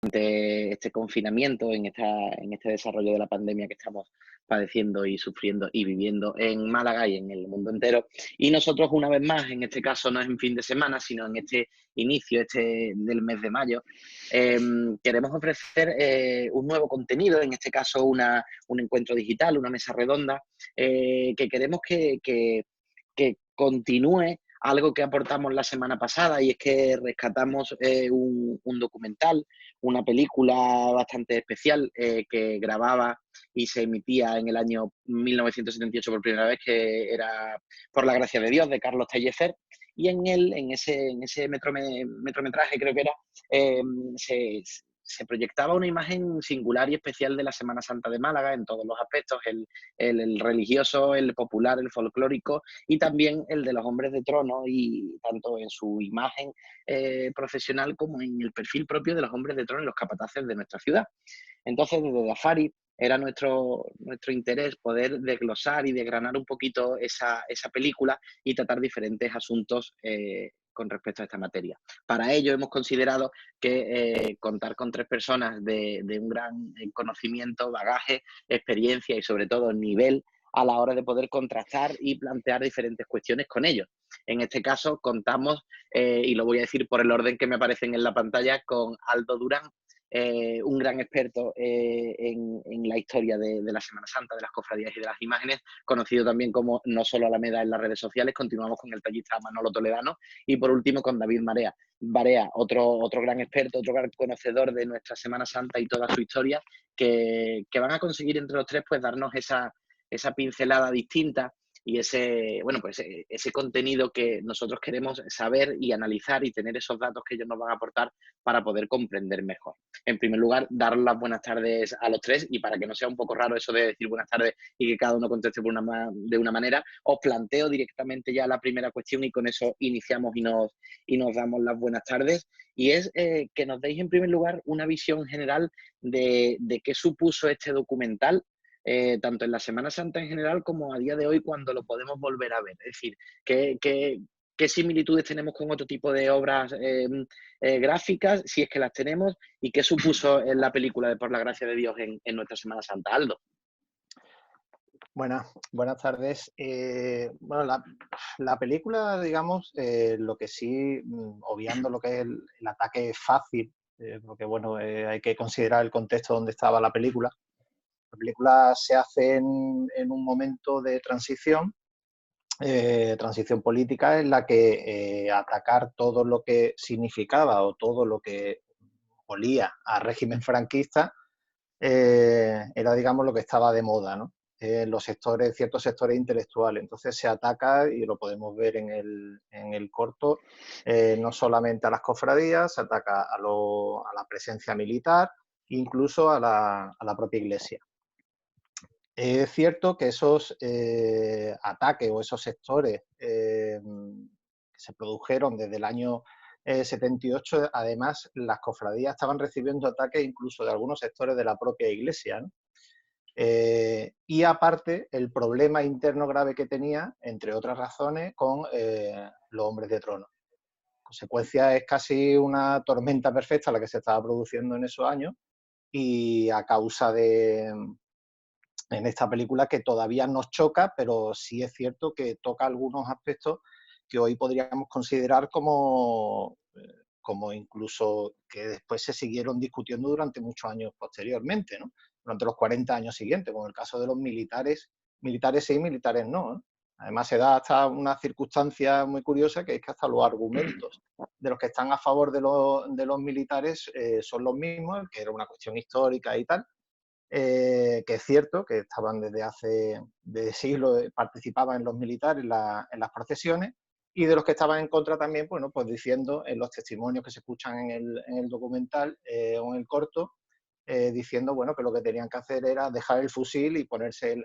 este confinamiento, en este desarrollo de la pandemia que estamos padeciendo y sufriendo y viviendo en Málaga y en el mundo entero. Y nosotros, una vez más, en este caso no es en fin de semana, sino en este inicio del mes de mayo, eh, queremos ofrecer un nuevo contenido, en este caso un encuentro digital, una mesa redonda, que queremos que continúe algo que aportamos la semana pasada, y es que rescatamos un documental, una película bastante especial que grababa y se emitía en el año 1978 por primera vez, que era Por la gracia de Dios, de Carlos Pellecer. Y en ese metraje, creo que era, eh, se, se proyectaba una imagen singular y especial de la Semana Santa de Málaga en todos los aspectos, el religioso, el popular, el folclórico, y también el de los hombres de trono, y tanto en su imagen profesional como en el perfil propio de los hombres de trono y los capataces de nuestra ciudad. Entonces, desde Dafari era nuestro interés poder desglosar y desgranar un poquito esa película y tratar diferentes asuntos con respecto a esta materia. Para ello hemos considerado que contar con tres personas de un gran conocimiento, bagaje, experiencia y sobre todo nivel a la hora de poder contrastar y plantear diferentes cuestiones con ellos. En este caso contamos, y lo voy a decir por el orden que me aparecen en la pantalla, con Aldo Durán, un gran experto en la historia de la Semana Santa, de las cofradías y de las imágenes, conocido también como No Solo Alameda en las redes sociales. Continuamos con el tallista Manolo Toledano y por último con David Barea, otro gran experto, otro gran conocedor de nuestra Semana Santa y toda su historia, que van a conseguir entre los tres pues darnos esa pincelada distinta y ese contenido que nosotros queremos saber y analizar, y tener esos datos que ellos nos van a aportar para poder comprender mejor. En primer lugar, dar las buenas tardes a los tres, y para que no sea un poco raro eso de decir buenas tardes y que cada uno conteste de una manera, os planteo directamente ya la primera cuestión y con eso iniciamos y nos damos las buenas tardes. Y es que nos deis en primer lugar una visión general de qué supuso este documental, tanto en la Semana Santa en general como a día de hoy cuando lo podemos volver a ver. Es decir, qué similitudes tenemos con otro tipo de obras gráficas, si es que las tenemos, y qué supuso en la película de Por la gracia de Dios en nuestra Semana Santa. Aldo. Buenas tardes. Bueno, la película, digamos, lo que sí, obviando lo que es el ataque fácil, porque bueno, hay que considerar el contexto donde estaba la película. La película se hace en un momento de transición política, en la que atacar todo lo que significaba o todo lo que olía a régimen franquista era, digamos, lo que estaba de moda, ¿no? Los sectores, ciertos sectores intelectuales. Entonces se ataca, y lo podemos ver en el corto, no solamente a las cofradías, se ataca a la presencia militar, incluso a la propia iglesia. Es cierto que esos ataques o esos sectores que se produjeron desde el año 78, además las cofradías estaban recibiendo ataques incluso de algunos sectores de la propia iglesia, ¿no? Y aparte, el problema interno grave que tenía, entre otras razones, con los hombres de trono. La consecuencia es casi una tormenta perfecta la que se estaba produciendo en esos años, y a causa en esta película, que todavía nos choca, pero sí es cierto que toca algunos aspectos que hoy podríamos considerar como incluso que después se siguieron discutiendo durante muchos años posteriormente, ¿no? Durante los 40 años siguientes, como el caso de los militares sí, militares no, ¿no? Además se da hasta una circunstancia muy curiosa, que es que hasta los argumentos de los que están a favor de los militares son los mismos, que era una cuestión histórica y tal, que es cierto que estaban desde siglos, participaban en los militares en las procesiones, y de los que estaban en contra también, bueno, pues diciendo en los testimonios que se escuchan en el documental o en el corto, diciendo, bueno, que lo que tenían que hacer era dejar el fusil y ponerse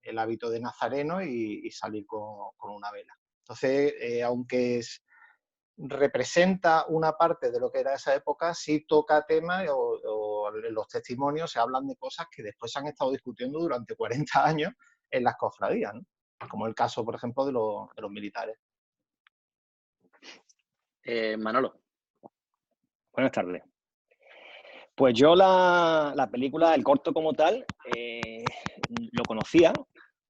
el hábito de nazareno y salir con una vela. Entonces, aunque representa una parte de lo que era esa época, sí toca temas o en los testimonios se hablan de cosas que después se han estado discutiendo durante 40 años en las cofradías, ¿no? Como el caso, por ejemplo, de los militares. Manolo. Buenas tardes. Pues yo la película, el corto como tal, lo conocía,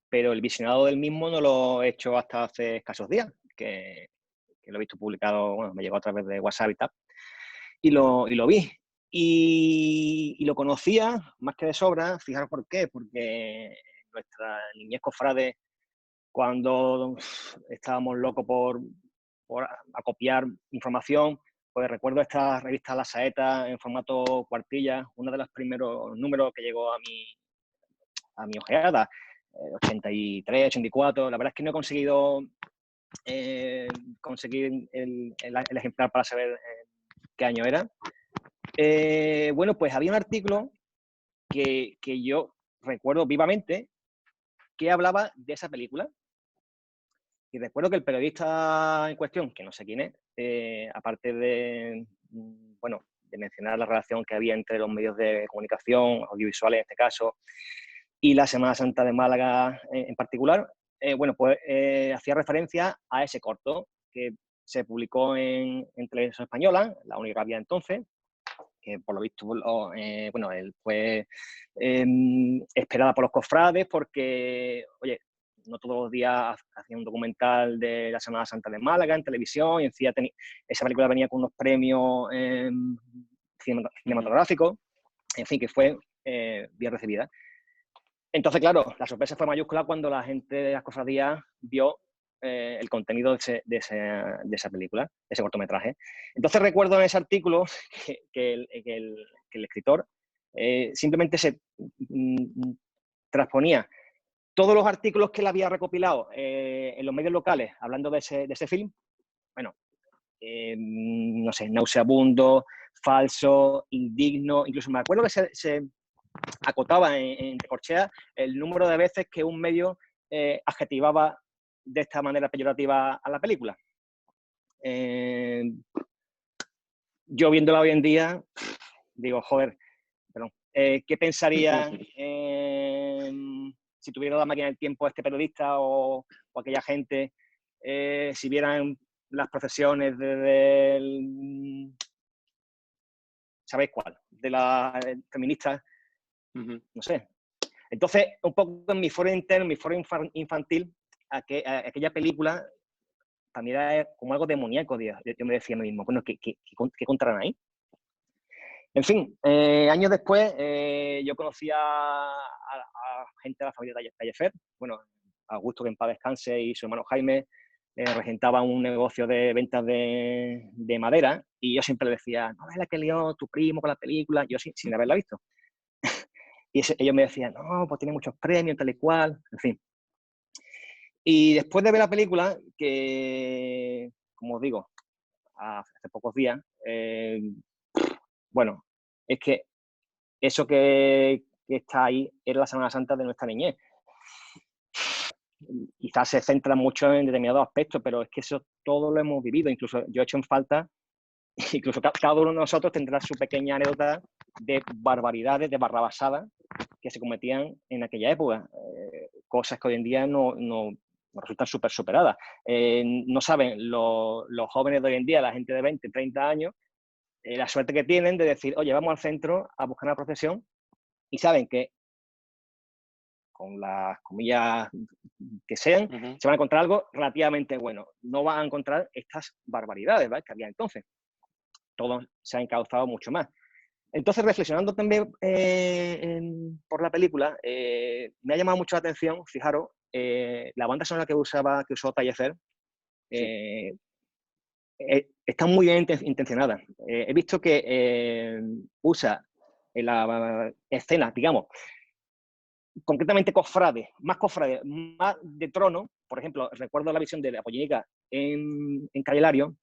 pero el visionado del mismo no lo he hecho hasta hace escasos días, que lo he visto publicado, bueno, me llegó a través de WhatsApp y tal, y lo vi. Y lo conocía más que de sobra, fijaros por qué, porque nuestra niñez cofrade, cuando estábamos locos por acopiar información, pues recuerdo esta revista La Saeta en formato cuartilla, uno de los primeros números que llegó a mi ojeada, 83, 84. La verdad es que no he conseguido conseguir el ejemplar para saber qué año era. Bueno, pues había un artículo que yo recuerdo vivamente que hablaba de esa película. Y recuerdo que el periodista en cuestión, que no sé quién es, aparte de, bueno, de mencionar la relación que había entre los medios de comunicación, audiovisuales en este caso, y la Semana Santa de Málaga en particular, bueno, pues hacía referencia a ese corto que se publicó en Televisión Española, la única que había entonces, que por lo visto, bueno, él fue esperada por los cofrades porque, oye, no todos los días hacía un documental de la Semana Santa de Málaga en televisión, y encima esa película venía con unos premios cinematográficos, en fin, que fue bien recibida. Entonces, claro, la sorpresa fue mayúscula cuando la gente de las cofradías vio el contenido de esa película, de ese cortometraje. Entonces recuerdo en ese artículo que el escritor simplemente se transponía todos los artículos que él había recopilado en los medios locales hablando de ese film. Bueno, no sé, nauseabundo, falso, indigno. Incluso me acuerdo que se acotaba en corchea el número de veces que un medio adjetivaba de esta manera peyorativa a la película. Yo viéndola hoy en día, digo, joder, perdón, ¿qué pensaría si tuviera la máquina del tiempo este periodista o aquella gente si vieran las procesiones ¿sabéis cuál? De las feministas, no sé. Entonces, un poco en mi foro interno, en mi foro infantil, aquella película también era como algo demoníaco, Dios. Yo me decía a mí mismo, bueno, ¿qué contarán ahí? En fin, años después yo conocí a gente de la familia Taillefer, bueno, Augusto, que en paz descanse, y su hermano Jaime regentaban un negocio de ventas de madera, y yo siempre le decía, no es la que lió tu primo con la película, yo sin haberla visto. Y ellos me decían, no, pues tiene muchos premios, tal y cual, en fin. Y después de ver la película, que, como os digo, hace pocos días, bueno, es que eso que está ahí era la Semana Santa de nuestra niñez. Quizás se centra mucho en determinados aspectos, pero es que eso todo lo hemos vivido. Incluso yo he hecho en falta, incluso cada uno de nosotros tendrá su pequeña anécdota de barbaridades, de barrabasadas que se cometían en aquella época. Cosas que hoy en día no resultan súper superadas. No saben los jóvenes de hoy en día, la gente de 20, 30 años, la suerte que tienen de decir, oye, vamos al centro a buscar una procesión, y saben que con las comillas que sean, se van a encontrar algo relativamente bueno. No van a encontrar estas barbaridades, ¿vale?, que había entonces. Todo se ha encauzado mucho más. Entonces, reflexionando también por la película, me ha llamado mucho la atención, fijaros, la banda sonora que usó Taillefer, está muy bien intencionada. He visto que usa en la escena, digamos, concretamente más de trono. Por ejemplo, recuerdo la visión de Apollinica en Calle Lario,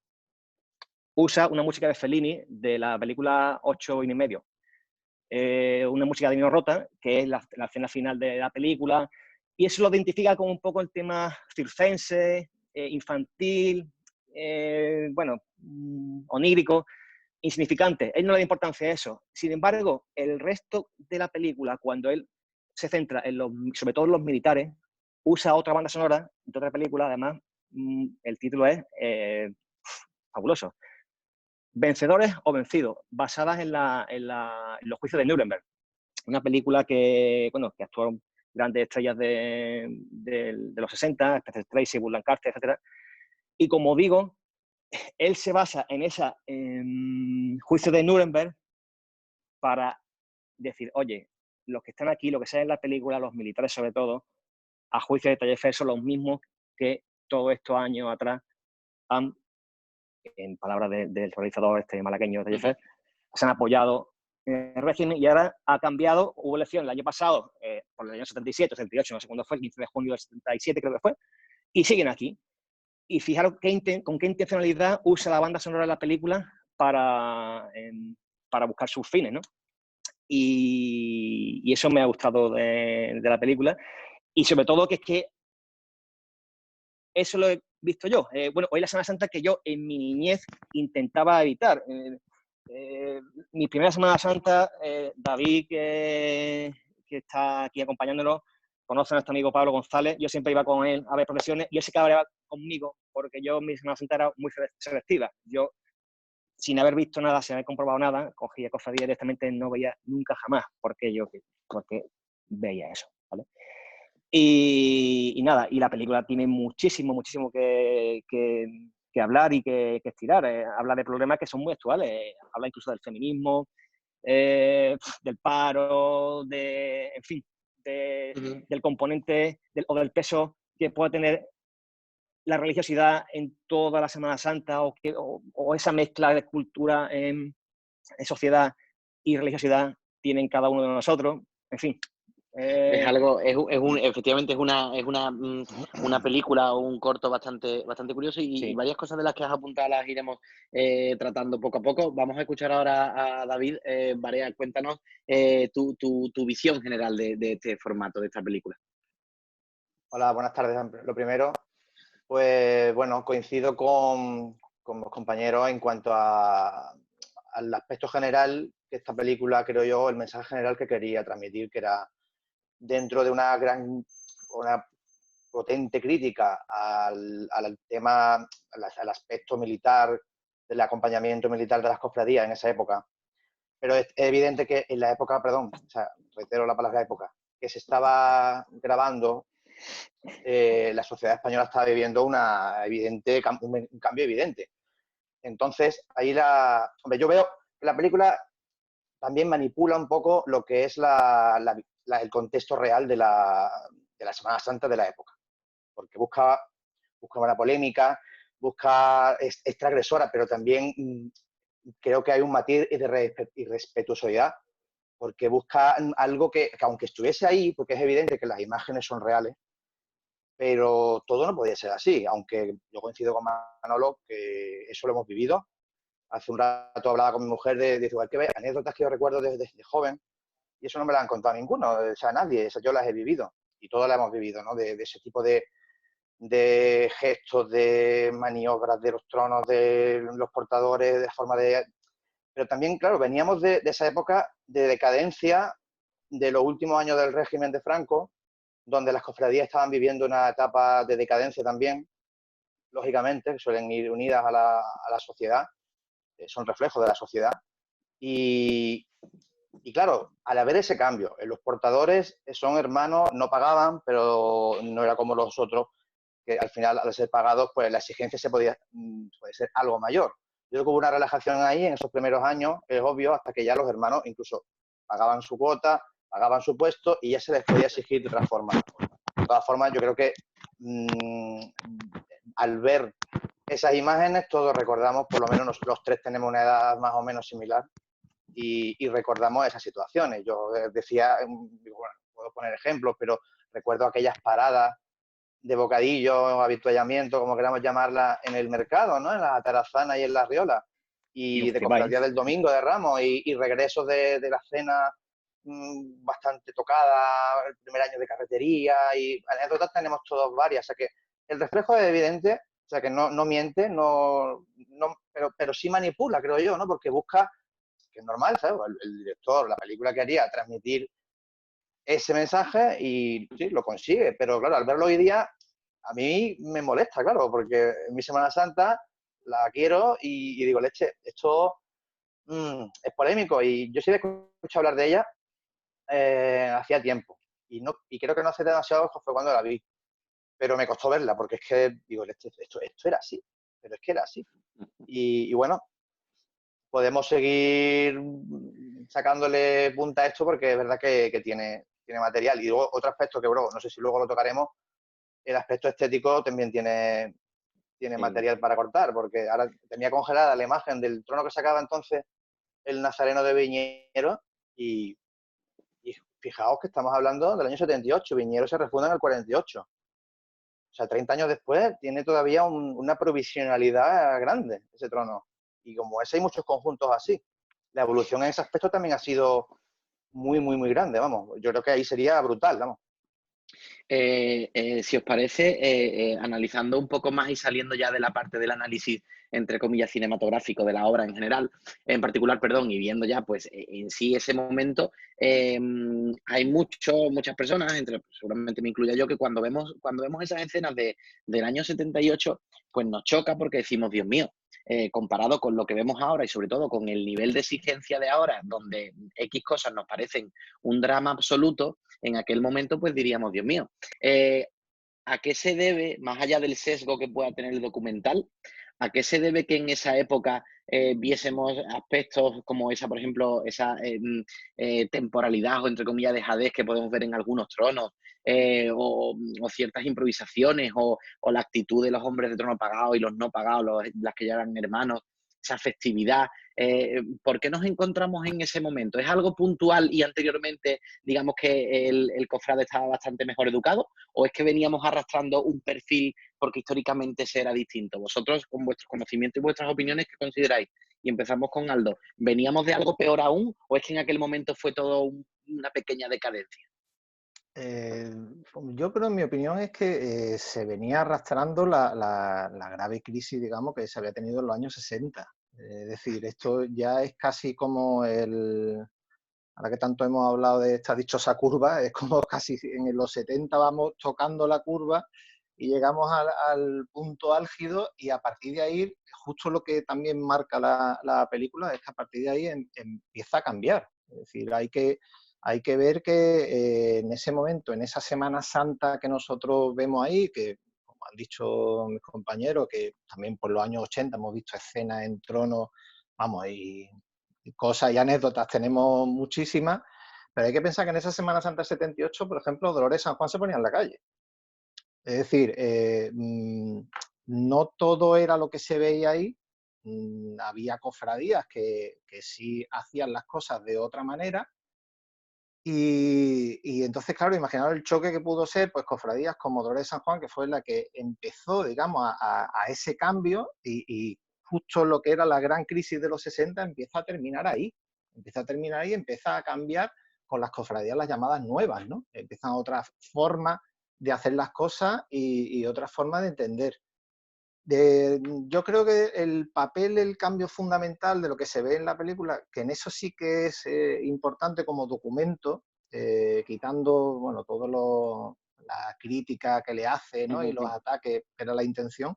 usa una música de Fellini de la película 8 y medio, una música de Nino Rota, que es la escena final de la película, y eso lo identifica con un poco el tema circense, infantil, bueno, onírico, insignificante. Él no le da importancia a eso. Sin embargo, el resto de la película, cuando él se centra sobre todo en los militares, usa otra banda sonora de otra película. Además, el título es fabuloso. Vencedores o vencidos, basadas en los juicios de Nuremberg. Una película que actuaron grandes estrellas de los 60, Spencer Tracy, Burt Lancaster, etc. Y como digo, él se basa en ese juicio de Nuremberg para decir, oye, los que están aquí, lo que sale en la película, los militares sobre todo, a juicio de Taillefer son los mismos que todos estos años atrás han, en palabras del realizador malagueño Taillefer, se han apoyado en el régimen y ahora ha cambiado. Hubo elecciones el año pasado, por el año 77, 78, no sé cuándo fue, el 15 de junio del 77 creo que fue, y siguen aquí. Y fijaros con qué intencionalidad usa la banda sonora de la película para buscar sus fines, ¿no? Y eso me ha gustado de la película. Y sobre todo que es que eso lo he visto yo. Hoy la Semana Santa que yo en mi niñez intentaba evitar. Mi primera Semana Santa, David, que está aquí acompañándonos, conoce a nuestro amigo Pablo González. Yo siempre iba con él a ver procesiones y él se cabreaba conmigo porque yo mi Semana Santa era muy selectiva. Yo, sin haber visto nada, sin haber comprobado nada, cogía cofradía directamente, no veía nunca jamás porque veía eso, ¿vale? Y nada, y la película tiene muchísimo que hablar y que estirar. Habla de problemas que son muy actuales. Habla incluso del feminismo, del paro, en fin, del componente o del peso que puede tener la religiosidad en toda la Semana Santa o esa mezcla de cultura en sociedad y religiosidad tienen cada uno de nosotros. En fin. Efectivamente una película o un corto bastante curioso y Sí. varias cosas de las que has apuntado las iremos tratando poco a poco. Vamos a escuchar ahora a David. Barea, cuéntanos tu visión general de este formato, de esta película. Hola, buenas tardes. Lo primero, pues bueno, coincido con los compañeros en cuanto al aspecto general que esta película, creo yo, el mensaje general que quería transmitir, que era dentro de una potente crítica al tema, al aspecto militar, del acompañamiento militar de las cofradías en esa época. Pero es evidente que en la época, reitero la palabra época, que se estaba grabando, la sociedad española estaba viviendo un cambio evidente. Entonces, ahí yo veo que la película también manipula un poco lo que es el contexto real de la Semana Santa de la época. Porque busca una polémica, es transgresora, pero también creo que hay un matiz de irrespetuosidad, porque busca algo que aunque estuviese ahí, porque es evidente que las imágenes son reales, pero todo no podía ser así, aunque yo coincido con Manolo que eso lo hemos vivido. Hace un rato hablaba con mi mujer de igual que ve, anécdotas que yo recuerdo desde joven, y eso no me lo han contado ninguno, o sea, nadie, esas yo las he vivido, y todas las hemos vivido, ¿no? De ese tipo de gestos, de maniobras, de los tronos, de los portadores, de forma de... Pero también, claro, veníamos de esa época de decadencia de los últimos años del régimen de Franco, donde las cofradías estaban viviendo una etapa de decadencia también, lógicamente, que suelen ir unidas a la sociedad, son reflejos de la sociedad. Y claro, al haber ese cambio, los portadores son hermanos, no pagaban, pero no era como los otros, que al final, al ser pagados, pues la exigencia puede ser algo mayor. Yo creo que hubo una relajación ahí en esos primeros años, es obvio, hasta que ya los hermanos incluso pagaban su cuota, pagaban su puesto y ya se les podía exigir de otra forma. De todas formas, yo creo que al ver esas imágenes, todos recordamos, por lo menos los tres tenemos una edad más o menos similar, y recordamos esas situaciones. Yo decía, bueno, puedo poner ejemplos, pero recuerdo aquellas paradas de bocadillo, habituallamiento, como queramos llamarla, en el mercado, ¿no? En la Tarazana y en la Riola, y de cofradía del Domingo de Ramos, y regresos de la cena bastante tocada, el primer año de carretería, y anécdotas tenemos todos varias, o sea que el reflejo es evidente, o sea que no miente, pero sí manipula, creo yo, ¿no? Porque busca, que es normal, ¿sabes? El director, la película que haría, transmitir ese mensaje y sí, lo consigue, pero claro, al verlo hoy día a mí me molesta, claro, porque en mi Semana Santa la quiero y digo, leche, esto es polémico y yo sí he escuchado hablar de ella hacía tiempo y creo que no hace demasiado fue cuando la vi, pero me costó verla porque es que digo, esto era así, pero es que era así. Y bueno, podemos seguir sacándole punta a esto porque es verdad que tiene material. Y luego otro aspecto que, bro, no sé si luego lo tocaremos, el aspecto estético también tiene material para cortar, porque ahora tenía congelada la imagen del trono que sacaba entonces el Nazareno de Viñero y fijaos que estamos hablando del año 78, Viñero se refunda en el 48. O sea, 30 años después tiene todavía una provisionalidad grande ese trono. Y como ese hay muchos conjuntos así. La evolución en ese aspecto también ha sido muy, muy, muy grande, vamos. Yo creo que ahí sería brutal, vamos. Si os parece, analizando un poco más y saliendo ya de la parte del análisis, entre comillas, cinematográfico de la obra en general, en particular, perdón, y viendo ya pues en sí ese momento, hay muchas personas, seguramente me incluya yo, que cuando vemos esas escenas del año 78, pues nos choca porque decimos, Dios mío, comparado con lo que vemos ahora y sobre todo con el nivel de exigencia de ahora, donde X cosas nos parecen un drama absoluto, en aquel momento pues diríamos, Dios mío, eh, ¿a qué se debe, más allá del sesgo que pueda tener el documental, a qué se debe que en esa época viésemos aspectos como esa, por ejemplo, esa temporalidad o entre comillas dejadez que podemos ver en algunos tronos, o ciertas improvisaciones, o la actitud de los hombres de trono pagados y los no pagados, las que ya eran hermanos, esa festividad? ¿Por qué nos encontramos en ese momento? ¿Es algo puntual y anteriormente, digamos que el cofrade estaba bastante mejor educado? ¿O es que veníamos arrastrando un perfil porque históricamente ese era distinto? Vosotros, con vuestros conocimientos y vuestras opiniones, ¿qué consideráis? Y empezamos con Aldo. ¿Veníamos de algo peor aún o es que en aquel momento fue todo una pequeña decadencia? Yo creo, en mi opinión, es que se venía arrastrando la grave crisis, digamos, que se había tenido en los años 60. Es decir, esto ya es casi como ahora que tanto hemos hablado de esta dichosa curva, es como casi en los 70 vamos tocando la curva y llegamos al punto álgido y a partir de ahí, justo lo que también marca la película es que a partir de ahí empieza a cambiar. Es decir, hay que ver que en ese momento, en esa Semana Santa que nosotros vemos ahí, que como han dicho mis compañeros, que también por los años 80 hemos visto escenas en trono, vamos, y cosas y anécdotas tenemos muchísimas, pero hay que pensar que en esa Semana Santa del 78, por ejemplo, Dolores San Juan se ponía en la calle. Es decir, no todo era lo que se veía ahí, había cofradías que sí hacían las cosas de otra manera. Y entonces, claro, imaginaos el choque que pudo ser, pues cofradías como Dolores San Juan, que fue la que empezó, digamos, a ese cambio y justo lo que era la gran crisis de los 60 empieza a terminar ahí. Empieza a terminar ahí, empieza a cambiar con las cofradías las llamadas nuevas, ¿no? Empiezan otras formas de hacer las cosas y otras formas de entender. Yo creo que el papel, el cambio fundamental de lo que se ve en la película, que en eso sí que es importante como documento, quitando bueno, la crítica que le hace, ¿no? Y los ataques, que era la intención,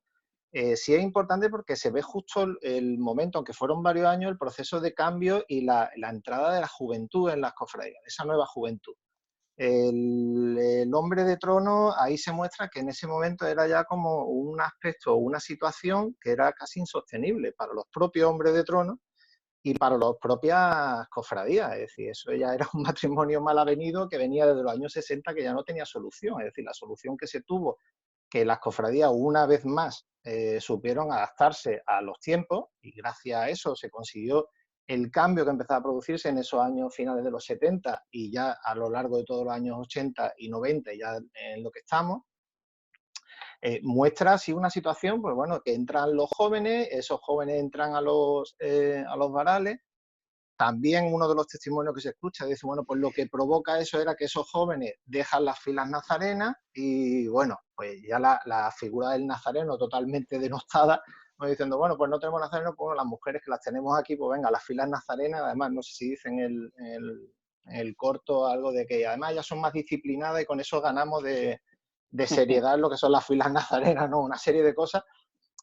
sí es importante porque se ve justo el momento, aunque fueron varios años, el proceso de cambio y la entrada de la juventud en las cofradías, de esa nueva juventud. El hombre de trono, ahí se muestra que en ese momento era ya como un aspecto, una situación que era casi insostenible para los propios hombres de trono y para las propias cofradías. Es decir, eso ya era un matrimonio mal avenido que venía desde los años 60 que ya no tenía solución. Es decir, la solución que se tuvo, que las cofradías una vez más supieron adaptarse a los tiempos y gracias a eso se consiguió el cambio que empezaba a producirse en esos años finales de los 70 y ya a lo largo de todos los años 80 y 90, ya en lo que estamos, muestra así una situación, pues bueno, que entran los jóvenes, esos jóvenes entran a los varales. También uno de los testimonios que se escucha dice, bueno, pues lo que provoca eso era que esos jóvenes dejan las filas nazarenas y, bueno, pues ya la figura del nazareno totalmente denostada, pues diciendo, bueno, pues no tenemos nazarenos, pues las mujeres que las tenemos aquí, pues venga, las filas nazarenas, además, no sé si dicen en el corto algo de que además ya son más disciplinadas y con eso ganamos de seriedad en lo que son las filas nazarenas, ¿no? Una serie de cosas.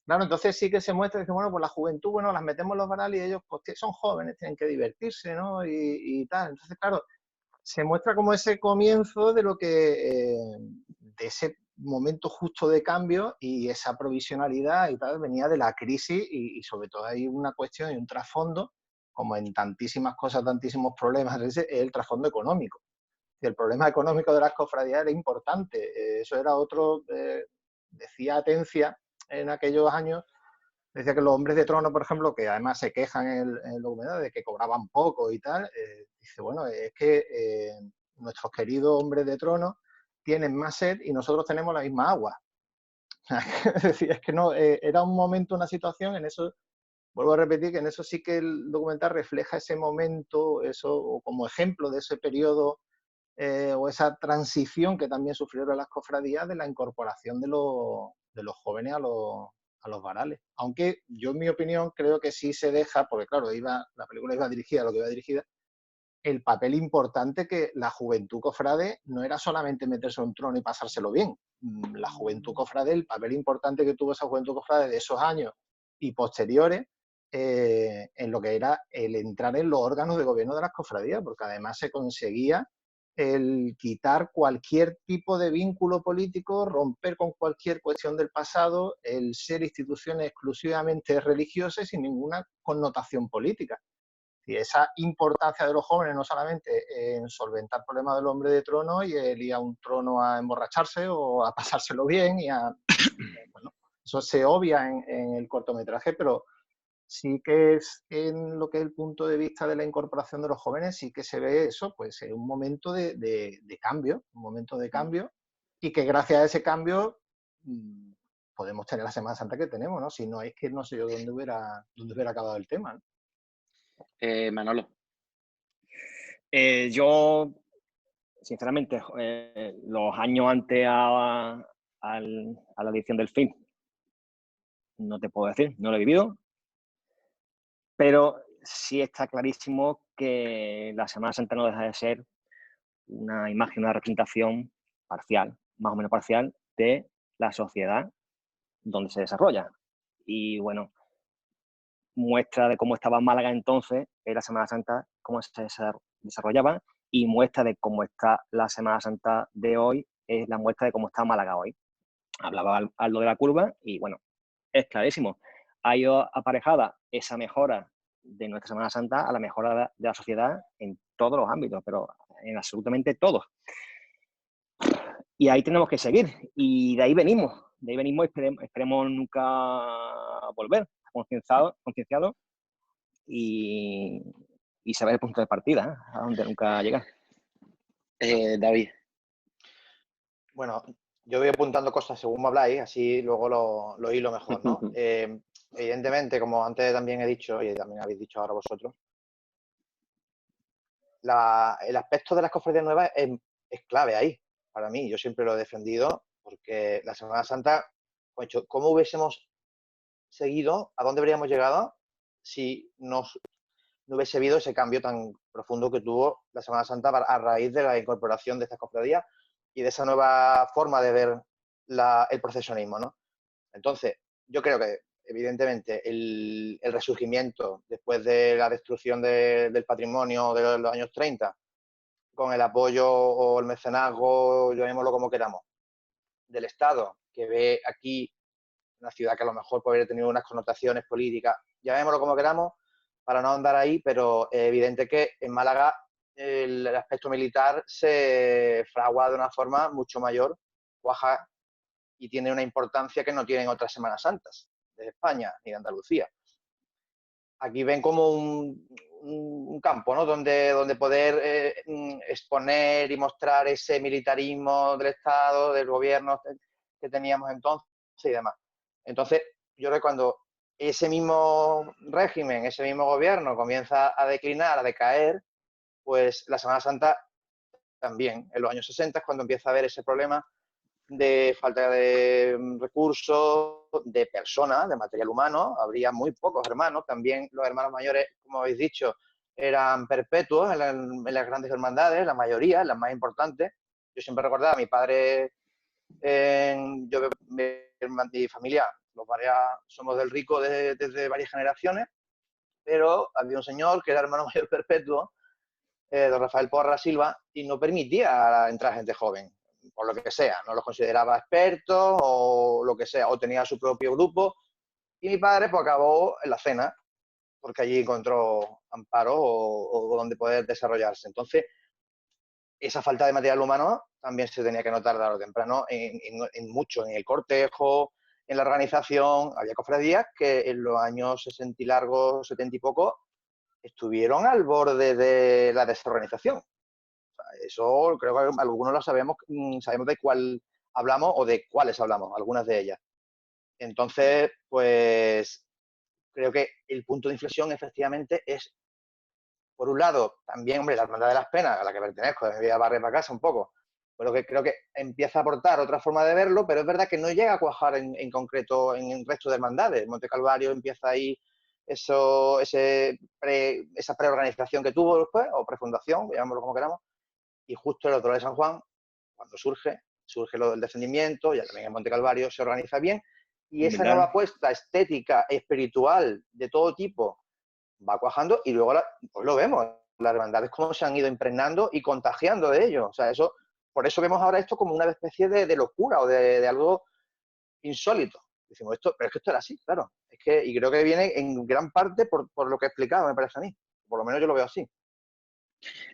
Claro, entonces sí que se muestra que, bueno, pues la juventud, bueno, las metemos en los varales y ellos pues, son jóvenes, tienen que divertirse, ¿no? Y tal. Entonces, claro, se muestra como ese comienzo de lo que, de ese momento justo de cambio y esa provisionalidad y tal, venía de la crisis y sobre todo hay una cuestión y un trasfondo, como en tantísimas cosas, tantísimos problemas, es el trasfondo económico. Y el problema económico de las cofradías era importante. Eso era otro, decía Atencia en aquellos años, decía que los hombres de trono, por ejemplo, que además se quejan en la humedad de que cobraban poco y tal, dice, bueno, es que nuestros queridos hombres de trono tienen más sed y nosotros tenemos la misma agua. Es decir, es que no, era un momento, una situación, en eso, vuelvo a repetir que en eso sí que el documental refleja ese momento, eso, o como ejemplo de ese periodo o esa transición que también sufrieron las cofradías de la incorporación de los jóvenes a los varales. Aunque yo, en mi opinión, creo que sí se deja, porque claro, la película iba dirigida a lo que iba dirigida, el papel importante que la juventud cofrade no era solamente meterse en un trono y pasárselo bien. La juventud cofrade, el papel importante que tuvo esa juventud cofrade de esos años y posteriores, en lo que era el entrar en los órganos de gobierno de las cofradías, porque además se conseguía el quitar cualquier tipo de vínculo político, romper con cualquier cuestión del pasado, el ser instituciones exclusivamente religiosas sin ninguna connotación política. Y esa importancia de los jóvenes no solamente en solventar problemas del hombre de trono y el ir a un trono a emborracharse o a pasárselo bien bueno, eso se obvia en el cortometraje, pero sí que es en lo que es el punto de vista de la incorporación de los jóvenes, sí que se ve eso, pues un momento de cambio, un momento de cambio, y que gracias a ese cambio podemos tener la Semana Santa que tenemos, ¿no? Si no, es que no sé yo dónde hubiera acabado el tema, ¿no? Manolo. Yo, sinceramente, los años antes a la edición del film, no te puedo decir, no lo he vivido, pero sí está clarísimo que la Semana Santa no deja de ser una imagen, una representación parcial, más o menos parcial, de la sociedad donde se desarrolla. Y bueno, muestra de cómo estaba Málaga entonces en la Semana Santa, cómo se desarrollaba, y muestra de cómo está la Semana Santa de hoy, es la muestra de cómo está Málaga hoy. Hablaba Aldo de la curva y bueno, es clarísimo. Ha ido aparejada esa mejora de nuestra Semana Santa a la mejora de la sociedad en todos los ámbitos, pero en absolutamente todos. Y ahí tenemos que seguir. Y de ahí venimos. De ahí venimos y esperemos nunca volver. Concienciados y saber el punto de partida, a donde nunca llegar. David. Bueno, yo voy apuntando cosas según me habláis, así luego lo hilo mejor, ¿no? Evidentemente, como antes también he dicho, y también habéis dicho ahora vosotros, el aspecto de las cofradías nuevas es clave ahí, para mí. Yo siempre lo he defendido, porque la Semana Santa, ¿cómo hubiésemos seguido? ¿A dónde habríamos llegado si no hubiese habido ese cambio tan profundo que tuvo la Semana Santa a raíz de la incorporación de estas cofradías y de esa nueva forma de ver el procesionismo, ¿no? Entonces, yo creo que, evidentemente, el resurgimiento después de la destrucción del patrimonio de los años 30, con el apoyo o el mecenazgo, llamémoslo como queramos, del Estado, que ve aquí una ciudad que a lo mejor puede haber tenido unas connotaciones políticas, llamémoslo como queramos, para no andar ahí, pero es evidente que en Málaga el aspecto militar se fragua de una forma mucho mayor, cuaja, y tiene una importancia que no tienen otras Semanas Santas de España ni de Andalucía. Aquí ven como un campo, ¿no? donde poder exponer y mostrar ese militarismo del Estado, del gobierno que teníamos entonces y demás. Entonces, yo creo que cuando ese mismo régimen, ese mismo gobierno comienza a declinar, a decaer, pues la Semana Santa también, en los años 60 es cuando empieza a haber ese problema de falta de recursos, de personas, de material humano. Habría muy pocos hermanos. También los hermanos mayores, como habéis dicho, eran perpetuos en las grandes hermandades, la mayoría, las más importantes. Yo siempre recordaba a mi padre, mi familia, somos del Rico desde varias generaciones, pero había un señor que era hermano mayor perpetuo, don Rafael Porra Silva, y no permitía entrar gente joven, por lo que sea, no los consideraba expertos o lo que sea, o tenía su propio grupo, y mi padre pues acabó en la cena, porque allí encontró amparo o donde poder desarrollarse. Entonces, esa falta de material humano también se tenía que notar tarde o temprano en mucho, en el cortejo, en la organización. Había cofradías que en los años 60 y largos, 70 y poco, estuvieron al borde de la desorganización. O sea, eso creo que algunos lo sabemos de cuál hablamos o de cuáles hablamos, algunas de ellas. Entonces, pues creo que el punto de inflexión efectivamente es, por un lado, también, hombre, la Hermandad de las Penas, a la que pertenezco, me voy a barrer para casa un poco, pero que creo que empieza a aportar otra forma de verlo, pero es verdad que no llega a cuajar en concreto en el resto de hermandades. Monte Calvario empieza ahí esa preorganización que tuvo después, o prefundación, llamémoslo como queramos, y justo el otro de San Juan, cuando surge lo del descendimiento, ya también en Monte Calvario se organiza bien, y esa nueva apuesta estética, espiritual, de todo tipo, va cuajando, y luego pues lo vemos, las hermandades cómo se han ido impregnando y contagiando de ello. O sea, por eso vemos ahora esto como una especie de locura o de algo insólito. Decimos, pero es que esto era así, claro. Y creo que viene en gran parte por lo que he explicado, me parece a mí. Por lo menos yo lo veo así.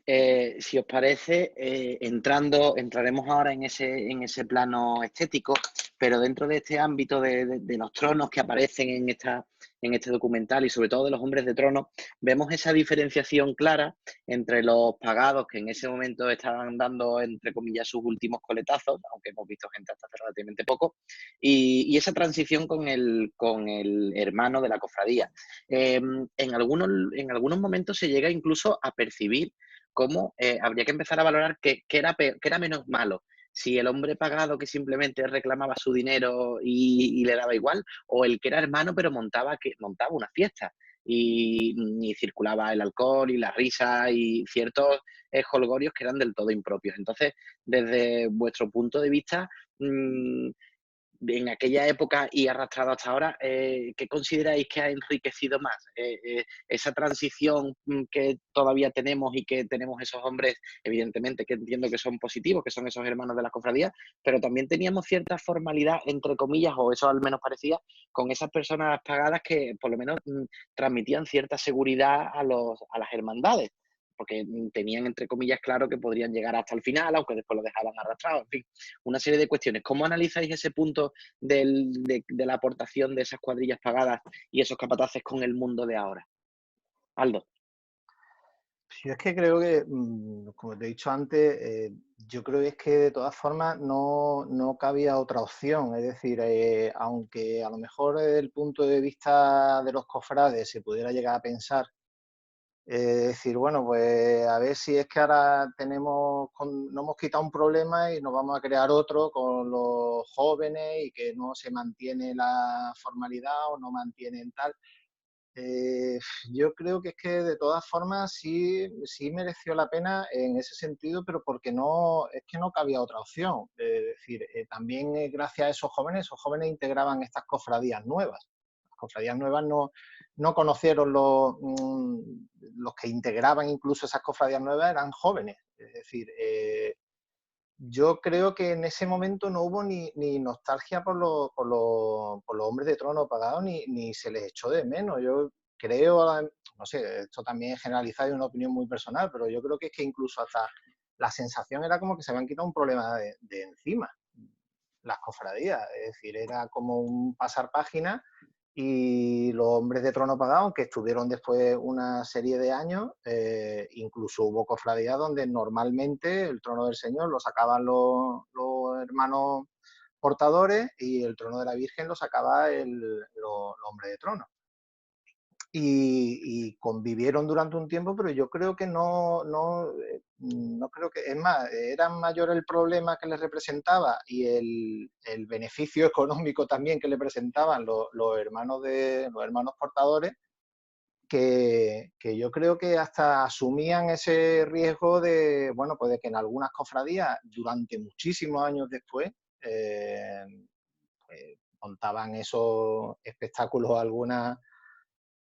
Si os parece, entraremos ahora en ese plano estético, pero dentro de este ámbito de los tronos que aparecen en este documental y sobre todo de los hombres de trono, vemos esa diferenciación clara entre los pagados que en ese momento estaban dando, entre comillas, sus últimos coletazos, aunque hemos visto gente hasta hace relativamente poco, y esa transición con el hermano de la cofradía. En algunos momentos se llega incluso a percibir cómo habría que empezar a valorar qué era menos malo. Si el hombre pagado que simplemente reclamaba su dinero y le daba igual, o el que era hermano pero montaba una fiesta y circulaba el alcohol y la risa y ciertos jolgorios que eran del todo impropios. Entonces, desde vuestro punto de vista, en aquella época y arrastrado hasta ahora, ¿qué consideráis que ha enriquecido más? Esa transición que todavía tenemos y que tenemos esos hombres, evidentemente, que entiendo que son positivos, que son esos hermanos de la cofradía, pero también teníamos cierta formalidad, entre comillas, o eso al menos parecía, con esas personas pagadas que por lo menos transmitían cierta seguridad a las hermandades, porque tenían, entre comillas, claro que podrían llegar hasta el final, aunque después lo dejaban arrastrado, en fin, una serie de cuestiones. ¿Cómo analizáis ese punto de la aportación de esas cuadrillas pagadas y esos capataces con el mundo de ahora? Aldo. Yo es que creo que, como te he dicho antes, yo creo que es que de todas formas no cabía otra opción. Es decir, aunque a lo mejor desde el punto de vista de los cofrades se pudiera llegar a pensar, decir, bueno, pues a ver si es que ahora no hemos quitado un problema y nos vamos a crear otro con los jóvenes y que no se mantiene la formalidad o no mantienen tal. Yo creo que es que de todas formas sí mereció la pena en ese sentido, pero porque es que no cabía otra opción. Es decir, también gracias a esos jóvenes integraban estas cofradías nuevas. Las cofradías nuevas no conocieron los que integraban incluso esas cofradías nuevas eran jóvenes. Es decir, yo creo que en ese momento no hubo ni nostalgia por los hombres de trono pagados, ni se les echó de menos. Yo creo, no sé, esto también es generalizado y una opinión muy personal, pero yo creo que es que incluso hasta la sensación era como que se habían quitado un problema de encima, las cofradías. Es decir, era como un pasar página y los hombres de trono pagado, aunque estuvieron después una serie de años, incluso hubo cofradías donde normalmente el trono del Señor lo sacaban los hermanos portadores y el trono de la Virgen lo sacaba los hombres de trono. Y convivieron durante un tiempo, pero yo creo que no creo que, es más, era mayor el problema que les representaba y el beneficio económico también que le presentaban los hermanos portadores, que yo creo que hasta asumían ese riesgo de, bueno, pues de que en algunas cofradías, durante muchísimos años después, montaban esos espectáculos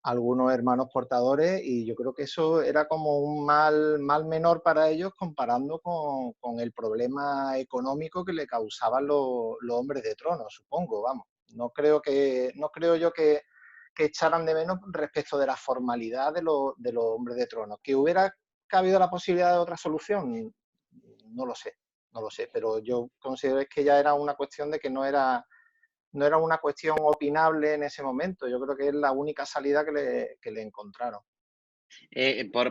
algunos hermanos portadores, y yo creo que eso era como un mal menor para ellos comparando con el problema económico que le causaban los hombres de trono, supongo, vamos. No creo yo que echaran de menos respecto de la formalidad de los hombres de trono. ¿Que hubiera cabido la posibilidad de otra solución? No lo sé, pero yo considero que ya era una cuestión de que no era una cuestión opinable en ese momento. Yo creo que es la única salida que le encontraron.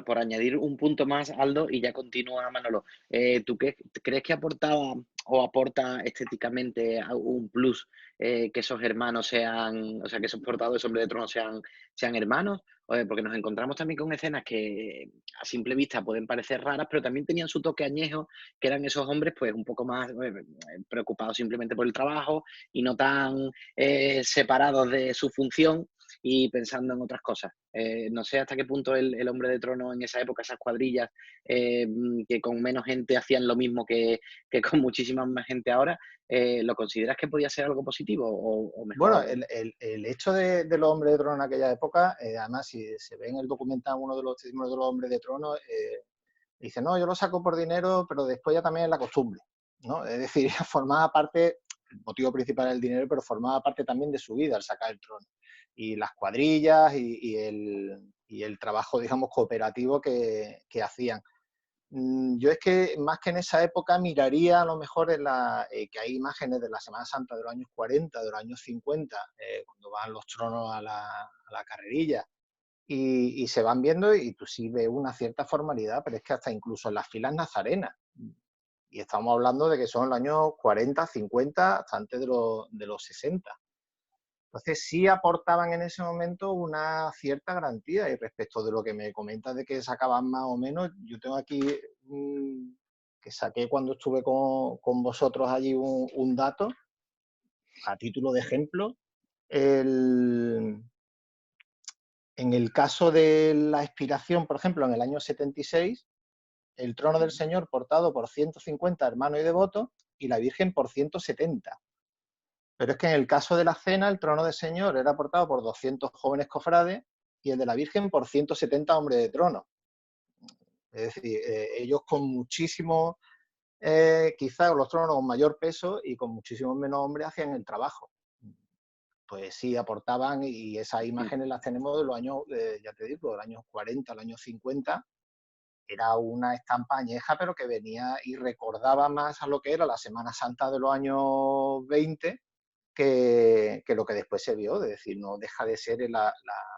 Por añadir un punto más, Aldo, y ya continúa Manolo. ¿Tú crees que aportaba o aporta estéticamente un plus que esos hermanos sean, o sea, que esos portadores hombres de trono sean hermanos? Porque nos encontramos también con escenas que a simple vista pueden parecer raras, pero también tenían su toque añejo, que eran esos hombres pues un poco más preocupados simplemente por el trabajo y no tan separados de su función y pensando en otras cosas. No sé hasta qué punto el Hombre de Trono en esa época, esas cuadrillas que con menos gente hacían lo mismo que con muchísima más gente ahora, ¿lo consideras que podía ser algo positivo o Bueno, mejor? el hecho de los hombres de trono en aquella época, además, si se ve en el documental uno de los testimonios de los hombres de trono, dice, no, yo lo saco por dinero, pero después ya también es la costumbre, ¿no? Es decir, formaba parte, el motivo principal es el dinero, pero formaba parte también de su vida al sacar el trono. Y las cuadrillas y el trabajo, digamos, cooperativo que hacían. Yo es que más que en esa época miraría a lo mejor que hay imágenes de la Semana Santa de los años 40, de los años 50, cuando van los tronos a la carrerilla, y se van viendo y tú sí ves una cierta formalidad, pero es que hasta incluso en las filas nazarenas, y estamos hablando de que son los años 40, 50, hasta antes de los 60. Entonces sí aportaban en ese momento una cierta garantía, y respecto de lo que me comentas de que sacaban más o menos, yo tengo aquí que saqué cuando estuve con vosotros allí un dato, a título de ejemplo. En el caso de la expiración, por ejemplo, en el año 76, el trono del Señor portado por 150 hermanos y devotos y la Virgen por 170. Pero es que en el caso de la cena, el trono del Señor era portado por 200 jóvenes cofrades y el de la Virgen por 170 hombres de trono. Es decir, ellos con muchísimo, quizás los tronos con mayor peso y con muchísimos menos hombres hacían el trabajo. Pues sí, aportaban, y esas imágenes las tenemos de los años, ya te digo, de los años 40, los años 50. Era una estampa añeja, pero que venía y recordaba más a lo que era la Semana Santa de los años 20 que lo que después se vio. Es decir, no deja de ser la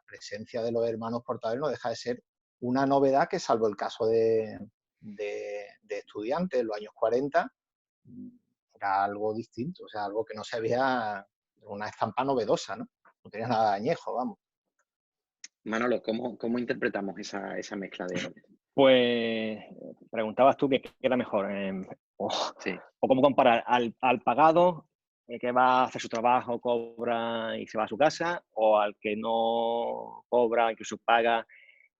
presencia de los hermanos portadores, no deja de ser una novedad que, salvo el caso de estudiantes en los años 40, era algo distinto, o sea, algo que no se veía, una estampa novedosa, ¿no? No tenía nada de añejo, vamos. Manolo, ¿cómo interpretamos esa mezcla de...? Pues preguntabas tú qué era mejor, Sí. o cómo comparar al pagado, que va a hacer su trabajo, cobra y se va a su casa, o al que no cobra, incluso paga,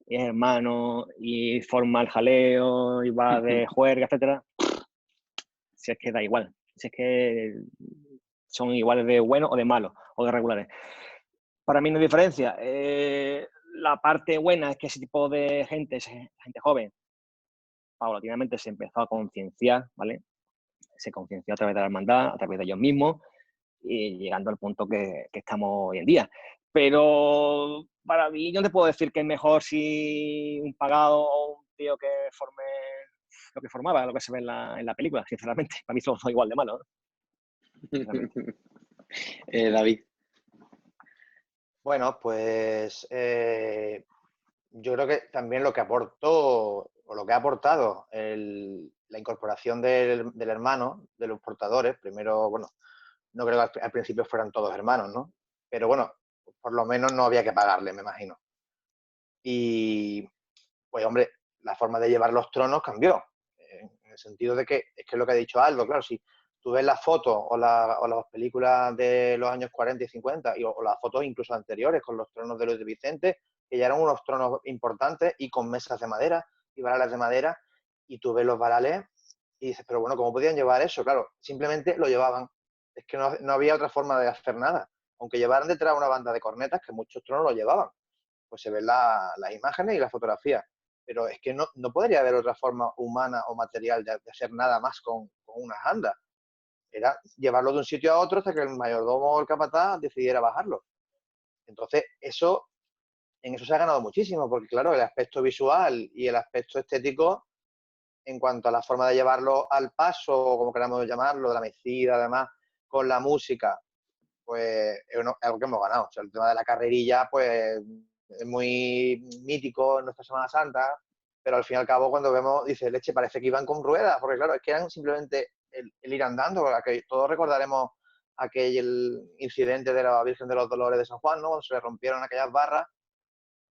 y es hermano y forma el jaleo y va de juerga, etcétera. Si es que da igual, si es que son iguales de buenos o de malos o de regulares. Para mí no hay diferencia. La parte buena es que ese tipo de gente joven, paulatinamente se empezó a concienciar, ¿vale? Se conciencia a través de la hermandad, a través de ellos mismos, y llegando al punto que estamos hoy en día. Pero para mí no te puedo decir que es mejor si un pagado o un tío que forme lo que formaba, lo que se ve en la película, sinceramente. Para mí son igual de malos, ¿no? David. Bueno, pues yo creo que también lo que aportó o lo que ha aportado la incorporación del hermano, de los portadores, primero, bueno, no creo que al principio fueran todos hermanos, ¿no? Pero bueno, por lo menos no había que pagarle, me imagino. Y, pues hombre, la forma de llevar los tronos cambió, en el sentido de que, es que lo que ha dicho Aldo, claro, si tú ves las fotos o las películas de los años 40 y 50, o las fotos incluso anteriores con los tronos de Luis de Vicente, que ya eran unos tronos importantes y con mesas de madera y varales de madera, y tú ves los varales y dices, pero bueno, ¿cómo podían llevar eso? Claro, simplemente lo llevaban. es que no había otra forma de hacer nada. Aunque llevaran detrás una banda de cornetas, que muchos tronos lo llevaban, pues se ven las imágenes y las fotografías. Pero es que no podría haber otra forma humana o material de hacer nada más con unas andas. Era llevarlo de un sitio a otro hasta que el mayordomo o el capataz decidiera bajarlo. Entonces, en eso se ha ganado muchísimo, porque claro, el aspecto visual y el aspecto estético, en cuanto a la forma de llevarlo al paso, o como queramos llamarlo, de la mecida, además, con la música, pues es algo que hemos ganado. O sea, el tema de la carrerilla, pues es muy mítico en nuestra Semana Santa, pero al fin y al cabo cuando vemos, dice, leche, parece que iban con ruedas, porque claro, es que eran simplemente el ir andando, que todos recordaremos aquel incidente de la Virgen de los Dolores de San Juan, ¿no? Cuando se le rompieron aquellas barras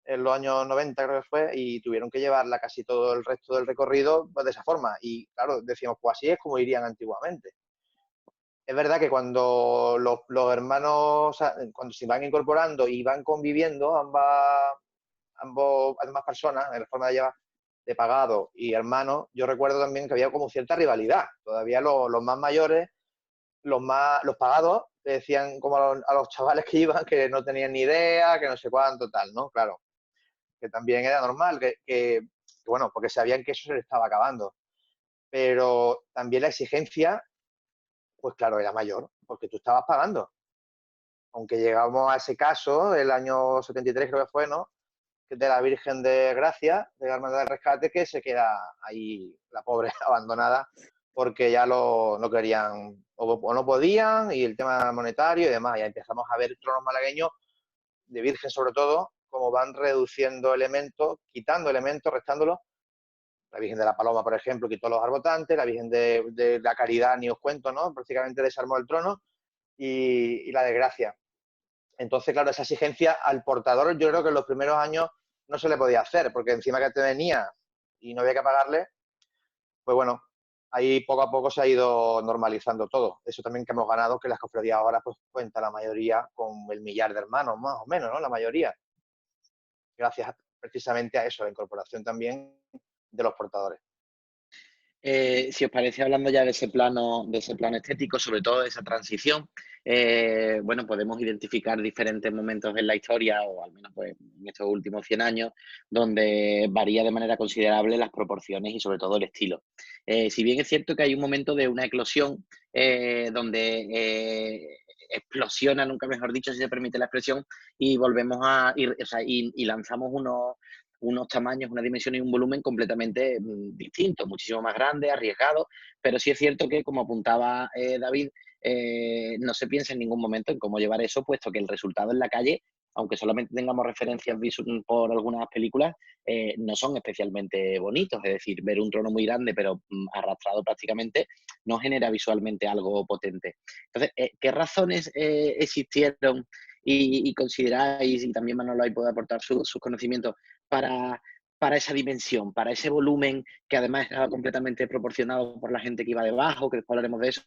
en los años 90, creo que fue, y tuvieron que llevarla casi todo el resto del recorrido pues, de esa forma. Y claro, decíamos, pues así es como irían antiguamente. Es verdad que cuando los hermanos, o sea, cuando se van incorporando y van conviviendo ambas personas en la forma de llevar de pagado y hermano, yo recuerdo también que había como cierta rivalidad. Todavía los más mayores, los pagados, le decían como a los chavales que iban que no tenían ni idea, que no sé cuánto, tal, ¿no? Claro, que también era normal, bueno, porque sabían que eso se les estaba acabando. Pero también la exigencia, pues claro, era mayor, porque tú estabas pagando. Aunque llegamos a ese caso, el año 73 creo que fue, ¿no? De la Virgen de Gracia, de la Hermandad del Rescate, que se queda ahí la pobre abandonada porque ya no querían o no podían, y el tema monetario y demás. Ya empezamos a ver tronos malagueños, de Virgen sobre todo, como van reduciendo elementos, quitando elementos, restándolos. La Virgen de la Paloma, por ejemplo, quitó los arbotantes, la Virgen de la Caridad, ni os cuento, ¿no? Prácticamente desarmó el trono, y la de Gracia. Entonces, claro, esa exigencia al portador yo creo que en los primeros años no se le podía hacer, porque encima que te venía y no había que pagarle, pues bueno, ahí poco a poco se ha ido normalizando todo. Eso también que hemos ganado, que las cofradías ahora pues cuenta la mayoría con el millar de hermanos, más o menos, ¿no? La mayoría. Gracias precisamente a eso, a la incorporación también de los portadores. Si os parece, hablando ya de ese plano estético, sobre todo de esa transición, bueno, podemos identificar diferentes momentos en la historia, o al menos pues, en estos últimos 100 años, donde varía de manera considerable las proporciones y sobre todo el estilo. Si bien es cierto que hay un momento de una eclosión donde explosiona, nunca mejor dicho, si se permite la expresión, y volvemos y lanzamos unos tamaños, una dimensión y un volumen completamente distintos, muchísimo más grandes, arriesgados, pero sí es cierto que, como apuntaba David, no se piensa en ningún momento en cómo llevar eso, puesto que el resultado en la calle, aunque solamente tengamos referencias por algunas películas, no son especialmente bonitos. Es decir, ver un trono muy grande, pero arrastrado prácticamente, no genera visualmente algo potente. Entonces, ¿qué razones existieron y consideráis, y también Manolo ahí puede aportar sus conocimientos, para esa dimensión, para ese volumen que además estaba completamente proporcionado por la gente que iba debajo, que después hablaremos de eso?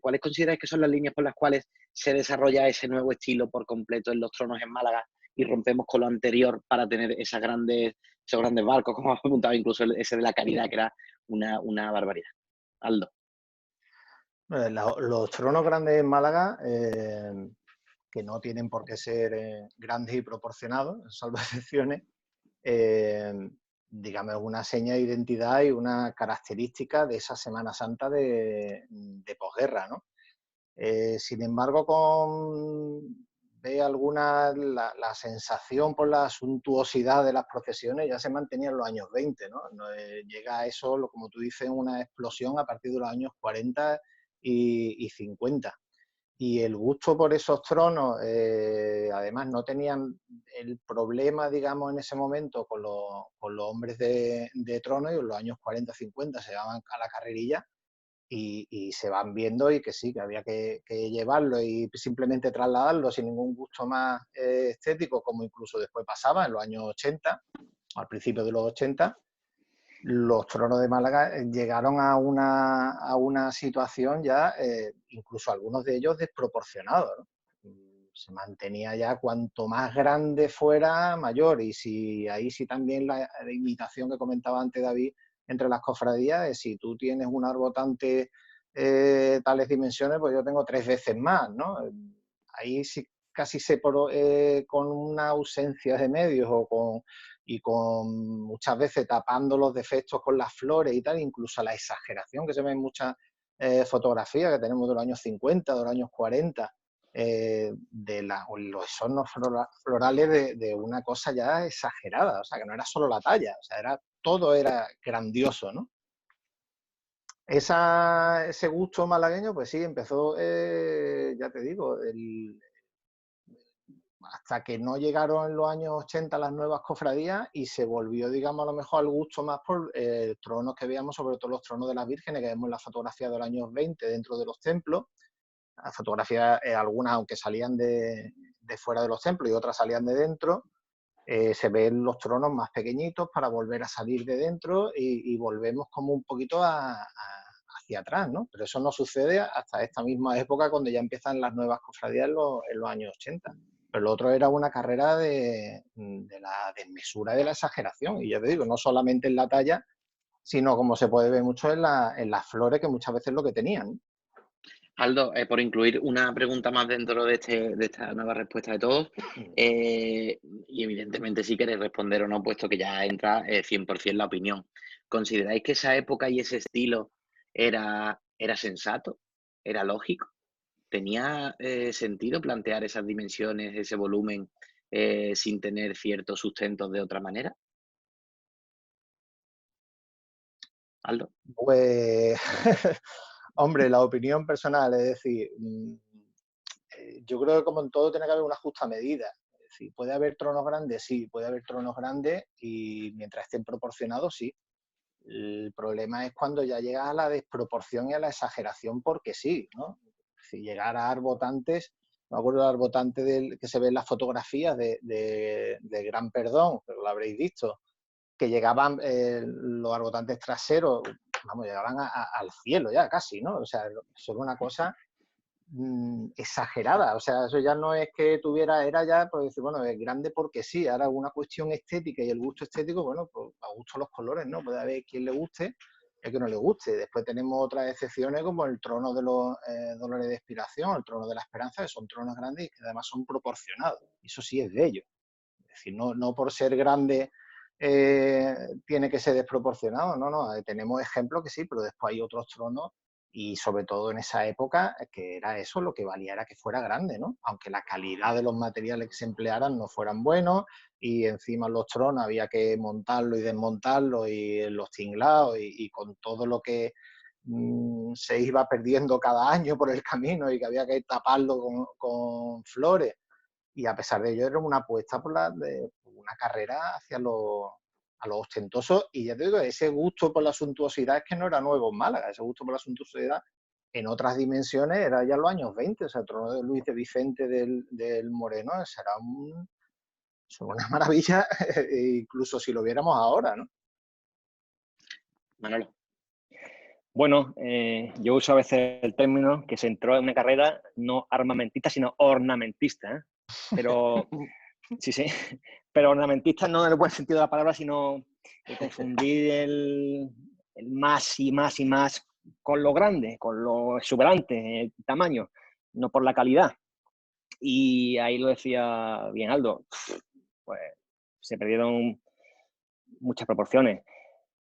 ¿Cuáles consideráis que son las líneas por las cuales se desarrolla ese nuevo estilo por completo en los tronos en Málaga y rompemos con lo anterior para tener esos grandes barcos, como has apuntado, incluso ese de la Caridad, que era una barbaridad? Aldo. Los tronos grandes en Málaga, que no tienen por qué ser grandes y proporcionados, salvo excepciones, digamos, una seña de identidad y una característica de esa Semana Santa de posguerra, ¿no? Sin embargo, ve la sensación por la suntuosidad de las procesiones ya se mantenía en los años 20, ¿no? Llega a eso, como tú dices, una explosión a partir de los años 40 y 50. Y el gusto por esos tronos, además no tenían el problema, digamos, en ese momento con los hombres de trono, y en los años 40-50 se llamaban a la carrerilla, y se van viendo, y que sí, que había que llevarlo y simplemente trasladarlo sin ningún gusto más estético, como incluso después pasaba en los años 80, al principio de los 80. Los tronos de Málaga llegaron a una situación ya, incluso algunos de ellos desproporcionados, ¿no? Se mantenía ya cuanto más grande fuera, mayor. Y ahí sí también la imitación que comentaba antes David entre las cofradías, si tú tienes un arbotante tales dimensiones, pues yo tengo 3 veces más, ¿no? Ahí sí casi con una ausencia de medios y con muchas veces tapando los defectos con las flores y tal, incluso la exageración que se ve en muchas fotografías que tenemos de los años 50, de los años 40, los exornos florales de una cosa ya exagerada, o sea, que no era solo la talla, o sea, todo era grandioso, ¿no? Ese gusto malagueño, pues sí, empezó, ya te digo, hasta que no llegaron en los años 80 las nuevas cofradías y se volvió, digamos, a lo mejor al gusto más por tronos que veíamos, sobre todo los tronos de las vírgenes, que vemos en la fotografía de los años 20 dentro de los templos. Las fotografías, algunas, aunque salían de fuera de los templos y otras salían de dentro, se ven los tronos más pequeñitos para volver a salir de dentro y volvemos como un poquito hacia atrás, ¿no? Pero eso no sucede hasta esta misma época cuando ya empiezan las nuevas cofradías en los años 80. Pero lo otro era una carrera de la desmesura y de la exageración. Y ya te digo, no solamente en la talla, sino como se puede ver mucho en las flores, que muchas veces lo que tenían. Aldo, por incluir una pregunta más dentro de esta nueva respuesta de todos, y evidentemente si queréis responder o no, puesto que ya entra 100% la opinión. ¿Consideráis que esa época y ese estilo era sensato? ¿Era lógico? ¿Tenía sentido plantear esas dimensiones, ese volumen, sin tener ciertos sustentos de otra manera? Aldo. Pues, hombre, la opinión personal, es decir, yo creo que como en todo tiene que haber una justa medida. Es decir, puede haber tronos grandes, sí, puede haber tronos grandes y mientras estén proporcionados, sí. El problema es cuando ya llegas a la desproporción y a la exageración porque sí, ¿no? Si llegar a arbotantes, me acuerdo del arbotante que se ve en las fotografías de Gran Perdón, pero lo habréis visto, que llegaban los arbotantes traseros, vamos, llegaban al cielo ya casi, ¿no? O sea, eso era una cosa exagerada, o sea, eso ya no es que era ya, pues decir, bueno, es grande porque sí, ahora una cuestión estética y el gusto estético, bueno, pues a gusto los colores, ¿no? Puede haber quien le guste y que no le guste. Después tenemos otras excepciones como el trono de los dolores de expiración, el trono de la esperanza, que son tronos grandes y que además son proporcionados. Eso sí es bello. Es decir, no por ser grande tiene que ser desproporcionado, no, tenemos ejemplos que sí, pero después hay otros tronos y sobre todo en esa época que era eso, lo que valía era que fuera grande, ¿no? Aunque la calidad de los materiales que se emplearan no fueran buenos y encima los tronos había que montarlo y desmontarlo y los tinglados y con todo lo que se iba perdiendo cada año por el camino y que había que taparlo con flores. Y a pesar de ello era una apuesta por una carrera a lo ostentoso. Y ya te digo, ese gusto por la suntuosidad es que no era nuevo en Málaga. Ese gusto por la suntuosidad en otras dimensiones era ya en los años 20. O sea, el trono de Luis de Vicente del Moreno será una maravilla, incluso si lo viéramos ahora, ¿no? Manolo. Bueno, yo uso a veces el término que se entró en una carrera no armamentista, sino ornamentista, ¿eh? Pero, sí, pero ornamentista no en el buen sentido de la palabra, sino de confundir el más y más y más con lo grande, con lo exuberante, el tamaño, no por la calidad. Y ahí lo decía bien Aldo, pues se perdieron muchas proporciones.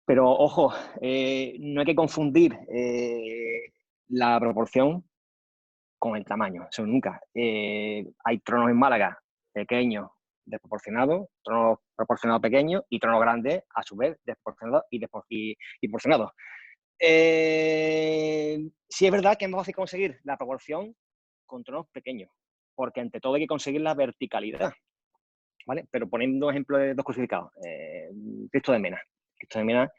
Pero ojo, no hay que confundir la proporción con el tamaño, eso nunca. Hay tronos en Málaga pequeños, desproporcionados, tronos proporcionados pequeños y tronos grandes, a su vez, desproporcionados y proporcionados. Sí es verdad que es más fácil conseguir la proporción con tronos pequeños, porque ante todo hay que conseguir la verticalidad, ¿vale? Pero poniendo un ejemplo de dos crucificados, Cristo de Mena. Cristo de Mena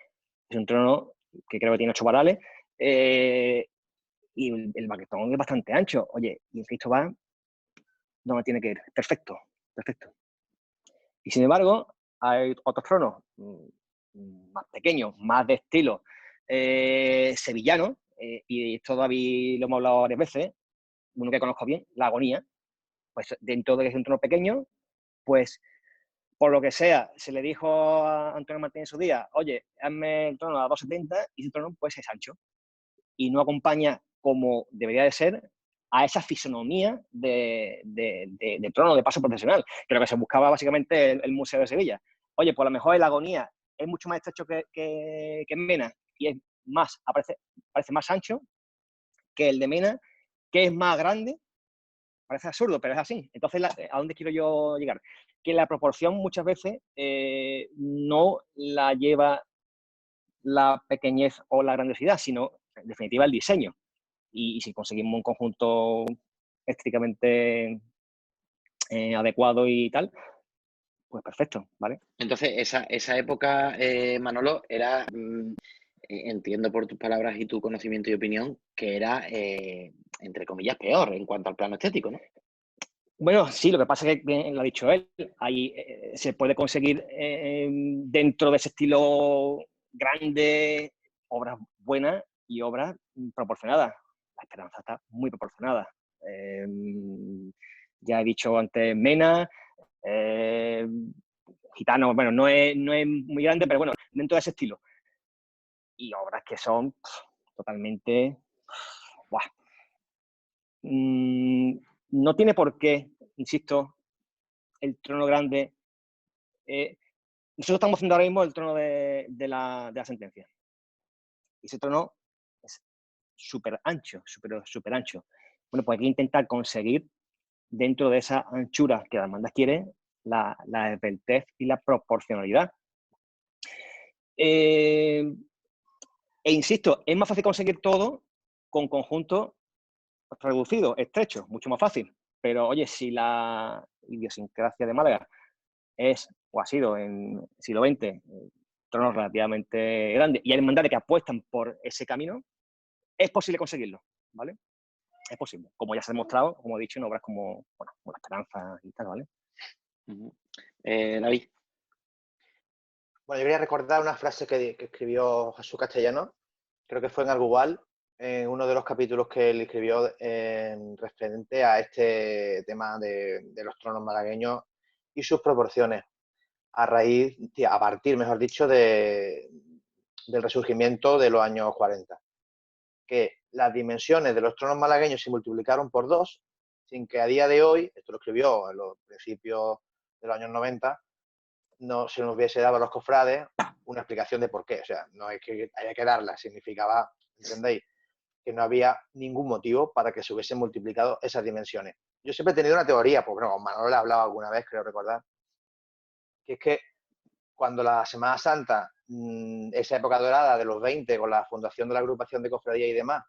es un trono que creo que tiene 8 varales y el baquetón es bastante ancho. Oye, y el Cristo va donde tiene que ir. Perfecto, perfecto. Y sin embargo, hay otros tronos más pequeños, más de estilo sevillano, y esto David lo hemos hablado varias veces, uno que conozco bien, la Agonía. Pues dentro de que es un trono pequeño, pues por lo que sea, se le dijo a Antonio Martín en su día, oye, hazme el trono a 2,70 y ese trono pues es ancho. y no acompaña como debería de ser a esa fisonomía de trono, de paso profesional, que lo que se buscaba básicamente el Museo de Sevilla. Oye, pues a lo mejor el Agonía es mucho más estrecho que Mena y es más, parece más ancho que el de Mena, que es más grande. Parece absurdo, pero es así. Entonces, ¿a dónde quiero yo llegar? Que la proporción muchas veces no la lleva la pequeñez o la grandiosidad, sino en definitiva el diseño. Y si conseguimos un conjunto estéticamente adecuado y tal, pues perfecto, ¿vale? Entonces, esa época, Manolo, era, entiendo por tus palabras y tu conocimiento y opinión, que era, entre comillas, peor en cuanto al plano estético, ¿no? Bueno, sí, lo que pasa es que, bien lo ha dicho él, ahí se puede conseguir dentro de ese estilo grande obras buenas y obras proporcionadas. La Esperanza está muy proporcionada. Ya he dicho antes Mena, Gitano, bueno, no es muy grande, pero bueno, dentro de ese estilo. Y obras que son totalmente... ¡buah! No tiene por qué, insisto, el trono grande. Nosotros estamos haciendo ahora mismo el trono de la sentencia. Y ese trono es súper ancho, súper ancho. Bueno, pues hay que intentar conseguir dentro de esa anchura que las mandas quieren la esbeltez y la proporcionalidad. E insisto, es más fácil conseguir todo con conjuntos reducidos, estrechos, mucho más fácil. Pero oye, si la idiosincrasia de Málaga es o ha sido en el siglo XX tronos relativamente grandes y hay hermandades que apuestan por ese camino, es posible conseguirlo, ¿vale? Es posible, como ya se ha demostrado, como he dicho, en obras como, bueno, como La Esperanza y tal, ¿vale? David. Bueno, yo quería recordar una frase que escribió Jesús Castellano, creo que fue en Algual, en uno de los capítulos que él escribió referente a este tema de los tronos malagueños y sus proporciones, a partir, mejor dicho, del resurgimiento de los años 40. Que las dimensiones de los tronos malagueños se multiplicaron por 2, sin que a día de hoy, esto lo escribió en los principios de los años 90, no se nos hubiese dado a los cofrades una explicación de por qué. O sea, no es que haya que darla, significaba, ¿entendéis?, que no había ningún motivo para que se hubiesen multiplicado esas dimensiones. Yo siempre he tenido una teoría, porque con Manuel he hablado alguna vez, creo recordar, que es que cuando la Semana Santa, esa época dorada de los 20, con la fundación de la agrupación de cofradía y demás,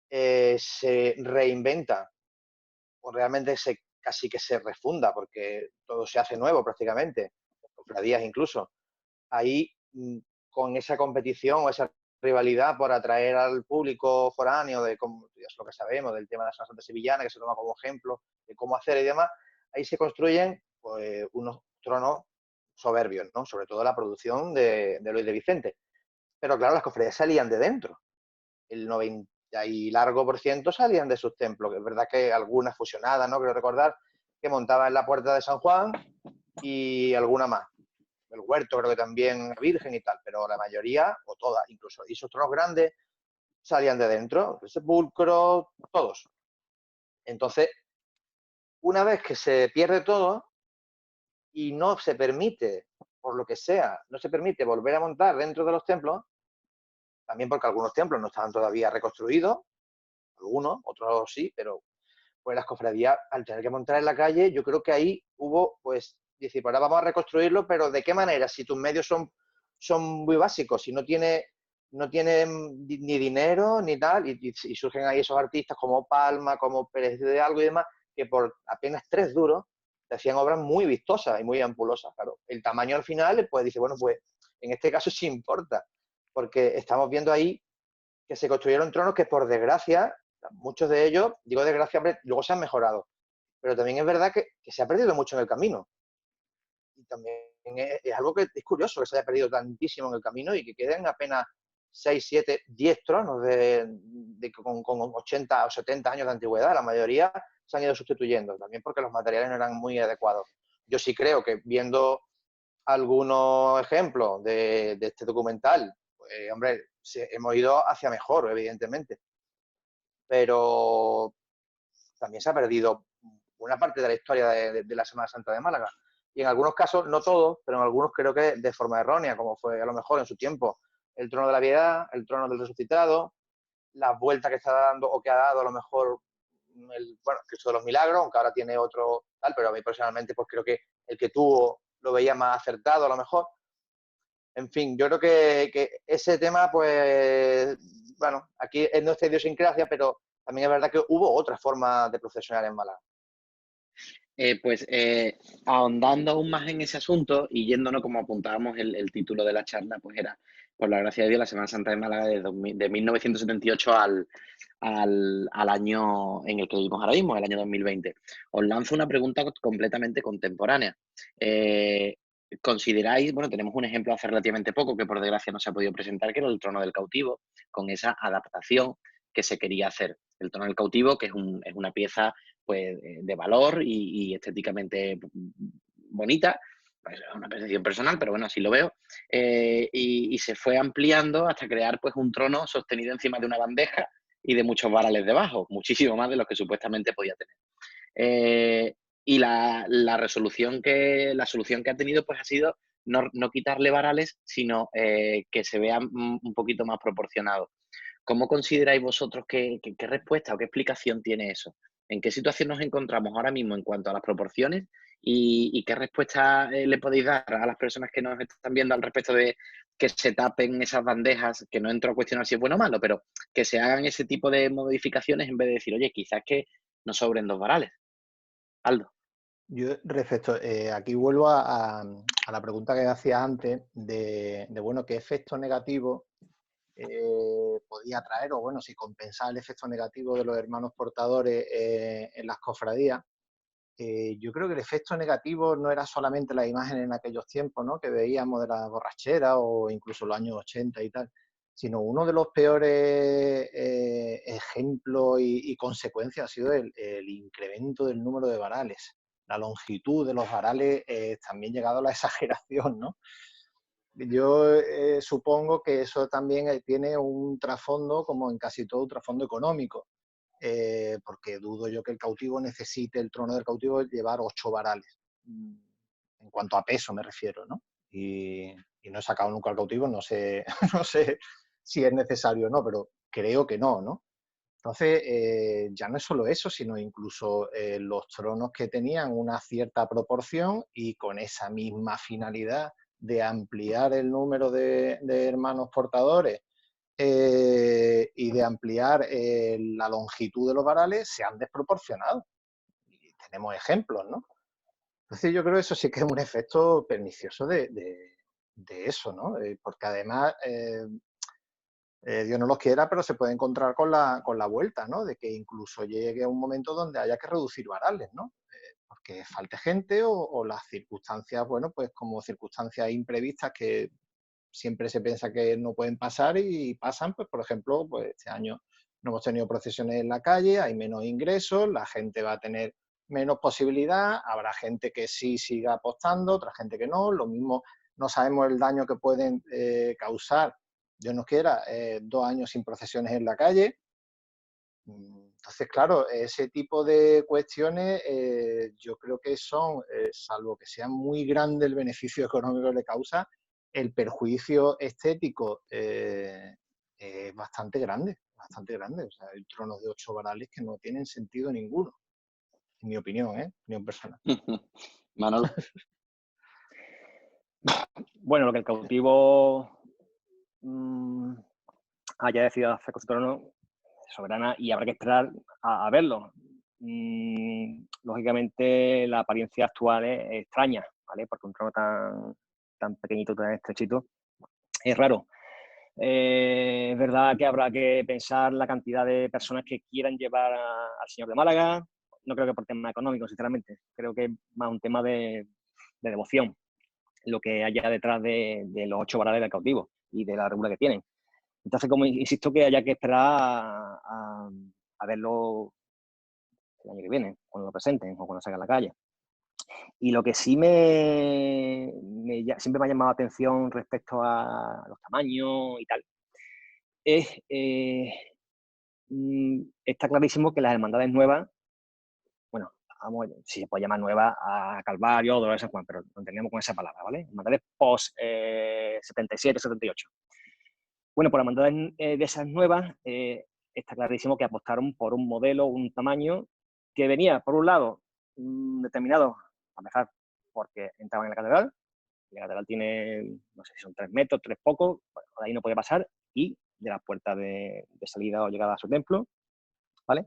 se reinventa, o realmente casi que se refunda, porque todo se hace nuevo prácticamente, cofradías incluso, ahí con esa competición o esa rivalidad por atraer al público foráneo, de cómo, es lo que sabemos, del tema de la Semana Santa Sevillana, que se toma como ejemplo de cómo hacer y demás, ahí se construyen pues, unos tronos soberbios, ¿no? Sobre todo la producción de Luis de Vicente. Pero claro, las cofradías salían de dentro. El 90 y largo por ciento salían de sus templos. Es verdad que algunas fusionadas, ¿no? Creo recordar que montaban en la puerta de San Juan y alguna más. El Huerto creo que también Virgen y tal, pero la mayoría, o todas, incluso esos tronos grandes, salían de dentro, el sepulcro, todos. Entonces, una vez que se pierde todo y no se permite, por lo que sea, no se permite volver a montar dentro de los templos, también porque algunos templos no estaban todavía reconstruidos, algunos, otros sí, pero pues las cofradías, al tener que montar en la calle, yo creo que ahí hubo, pues, decir, pues ahora vamos a reconstruirlo, pero ¿de qué manera? Si tus medios son muy básicos, si no tienen ni dinero ni tal, y surgen ahí esos artistas como Palma, como Pérez de Algo y demás, que por apenas 3 duros te hacían obras muy vistosas y muy ampulosas. Claro, el tamaño al final, pues dice, bueno, pues en este caso sí importa, porque estamos viendo ahí que se construyeron tronos que por desgracia, muchos de ellos, digo desgracia, luego se han mejorado, pero también es verdad que se ha perdido mucho en el camino. Y también es algo que es curioso que se haya perdido tantísimo en el camino y que queden apenas 6, 7, 10 tronos con 80 o 70 años de antigüedad. La mayoría se han ido sustituyendo, también porque los materiales no eran muy adecuados. Yo sí creo que viendo algunos ejemplos de este documental, pues, hombre, hemos ido hacia mejor, evidentemente. Pero también se ha perdido una parte de la historia de la Semana Santa de Málaga. Y en algunos casos, no todos, pero en algunos creo que de forma errónea, como fue a lo mejor en su tiempo el trono de la Piedad, el trono del resucitado, la vuelta que está dando o que ha dado a lo mejor Cristo de los Milagros, aunque ahora tiene otro tal, pero a mí personalmente pues creo que el que tuvo lo veía más acertado a lo mejor. En fin, yo creo que ese tema, pues, bueno, aquí es nuestra idiosincrasia, pero también es verdad que hubo otra forma de procesionar en Málaga. Ahondando aún más en ese asunto y yéndonos, como apuntábamos el título de la charla, pues era, por la gracia de Dios, la Semana Santa de Málaga de 1978 al año en el que vivimos ahora mismo, el año 2020. Os lanzo una pregunta completamente contemporánea. ¿Consideráis, bueno, tenemos un ejemplo hace relativamente poco que por desgracia no se ha podido presentar, que era el Trono del Cautivo, con esa adaptación que se quería hacer? El Trono del Cautivo, que es una pieza pues, de valor y estéticamente bonita, pues, es una percepción personal, pero bueno, así lo veo, y se fue ampliando hasta crear pues un trono sostenido encima de una bandeja y de muchos varales debajo, muchísimo más de los que supuestamente podía tener. Y la solución que ha tenido pues ha sido no quitarle varales, sino que se vea un poquito más proporcionado. ¿Cómo consideráis vosotros qué respuesta o qué explicación tiene eso? ¿En qué situación nos encontramos ahora mismo en cuanto a las proporciones? ¿Y qué respuesta le podéis dar a las personas que nos están viendo al respecto de que se tapen esas bandejas? Que no entro a cuestionar si es bueno o malo, pero que se hagan ese tipo de modificaciones en vez de decir, oye, quizás que nos sobren 2 varales. Aldo. Yo, respecto, aquí vuelvo a la pregunta que hacía antes bueno, qué efecto negativo podía traer, o bueno, si compensaba el efecto negativo de los hermanos portadores en las cofradías. Yo creo que el efecto negativo no era solamente las imágenes en aquellos tiempos, ¿no?, que veíamos de la borrachera o incluso los años 80 y tal, sino uno de los peores ejemplos y consecuencias ha sido el incremento del número de varales. La longitud de los varales también llegado a la exageración, ¿no? Yo supongo que eso también tiene un trasfondo, como en casi todo, un trasfondo económico, porque dudo yo que el cautivo necesite, el trono del cautivo, llevar 8 varales, en cuanto a peso me refiero, ¿no? Y no he sacado nunca al cautivo, no sé, no sé si es necesario o no, pero creo que no, ¿no? Entonces, ya no es solo eso, sino incluso los tronos que tenían una cierta proporción y con esa misma finalidad de ampliar el número de hermanos portadores y de ampliar la longitud de los varales, se han desproporcionado. Y tenemos ejemplos, ¿no? Entonces yo creo que eso sí que es un efecto pernicioso de eso, ¿no? Porque además, Dios no los quiera, pero se puede encontrar con la vuelta, ¿no? De que incluso llegue a un momento donde haya que reducir varales, ¿no? Porque falte gente o las circunstancias, bueno, pues como circunstancias imprevistas que siempre se piensa que no pueden pasar y pasan, pues por ejemplo, pues este año no hemos tenido procesiones en la calle, hay menos ingresos, la gente va a tener menos posibilidad, habrá gente que sí siga apostando, otra gente que no, lo mismo no sabemos el daño que pueden causar, Dios nos quiera, 2 años sin procesiones en la calle. Entonces, claro, ese tipo de cuestiones yo creo que son, salvo que sea muy grande el beneficio económico que le causa, el perjuicio estético es bastante grande, bastante grande. O sea, hay tronos de 8 varales que no tienen sentido ninguno, en mi opinión, opinión personal. Manolo. Bueno, lo que el cautivo haya decidido hacer con su trono soberana y habrá que esperar a verlo. Lógicamente la apariencia actual es extraña, ¿vale? Porque un trono tan pequeñito, tan estrechito, es raro. Es verdad que habrá que pensar la cantidad de personas que quieran llevar al Señor de Málaga. No creo que por tema económico, sinceramente. Creo que es más un tema de devoción lo que haya detrás de los 8 varales del cautivo y de la regula que tienen. Entonces, como insisto, que haya que esperar a verlo el año que viene, cuando lo presenten o cuando salga a la calle. Y lo que sí siempre me ha llamado la atención respecto a los tamaños y tal, está clarísimo que las hermandades nuevas, bueno, vamos, si se puede llamar nueva a Calvario, Dolores de San Juan, pero no entendemos con esa palabra, ¿vale? Hermandades post 77, 78. Bueno, por las hermandades de esas nuevas, está clarísimo que apostaron por un modelo, un tamaño que venía, por un lado, determinado, a empezar, porque entraban en la catedral. La catedral tiene, no sé si son 3 metros, 3 pocos, bueno, de ahí no puede pasar, y de la puerta de salida o llegada a su templo, ¿vale?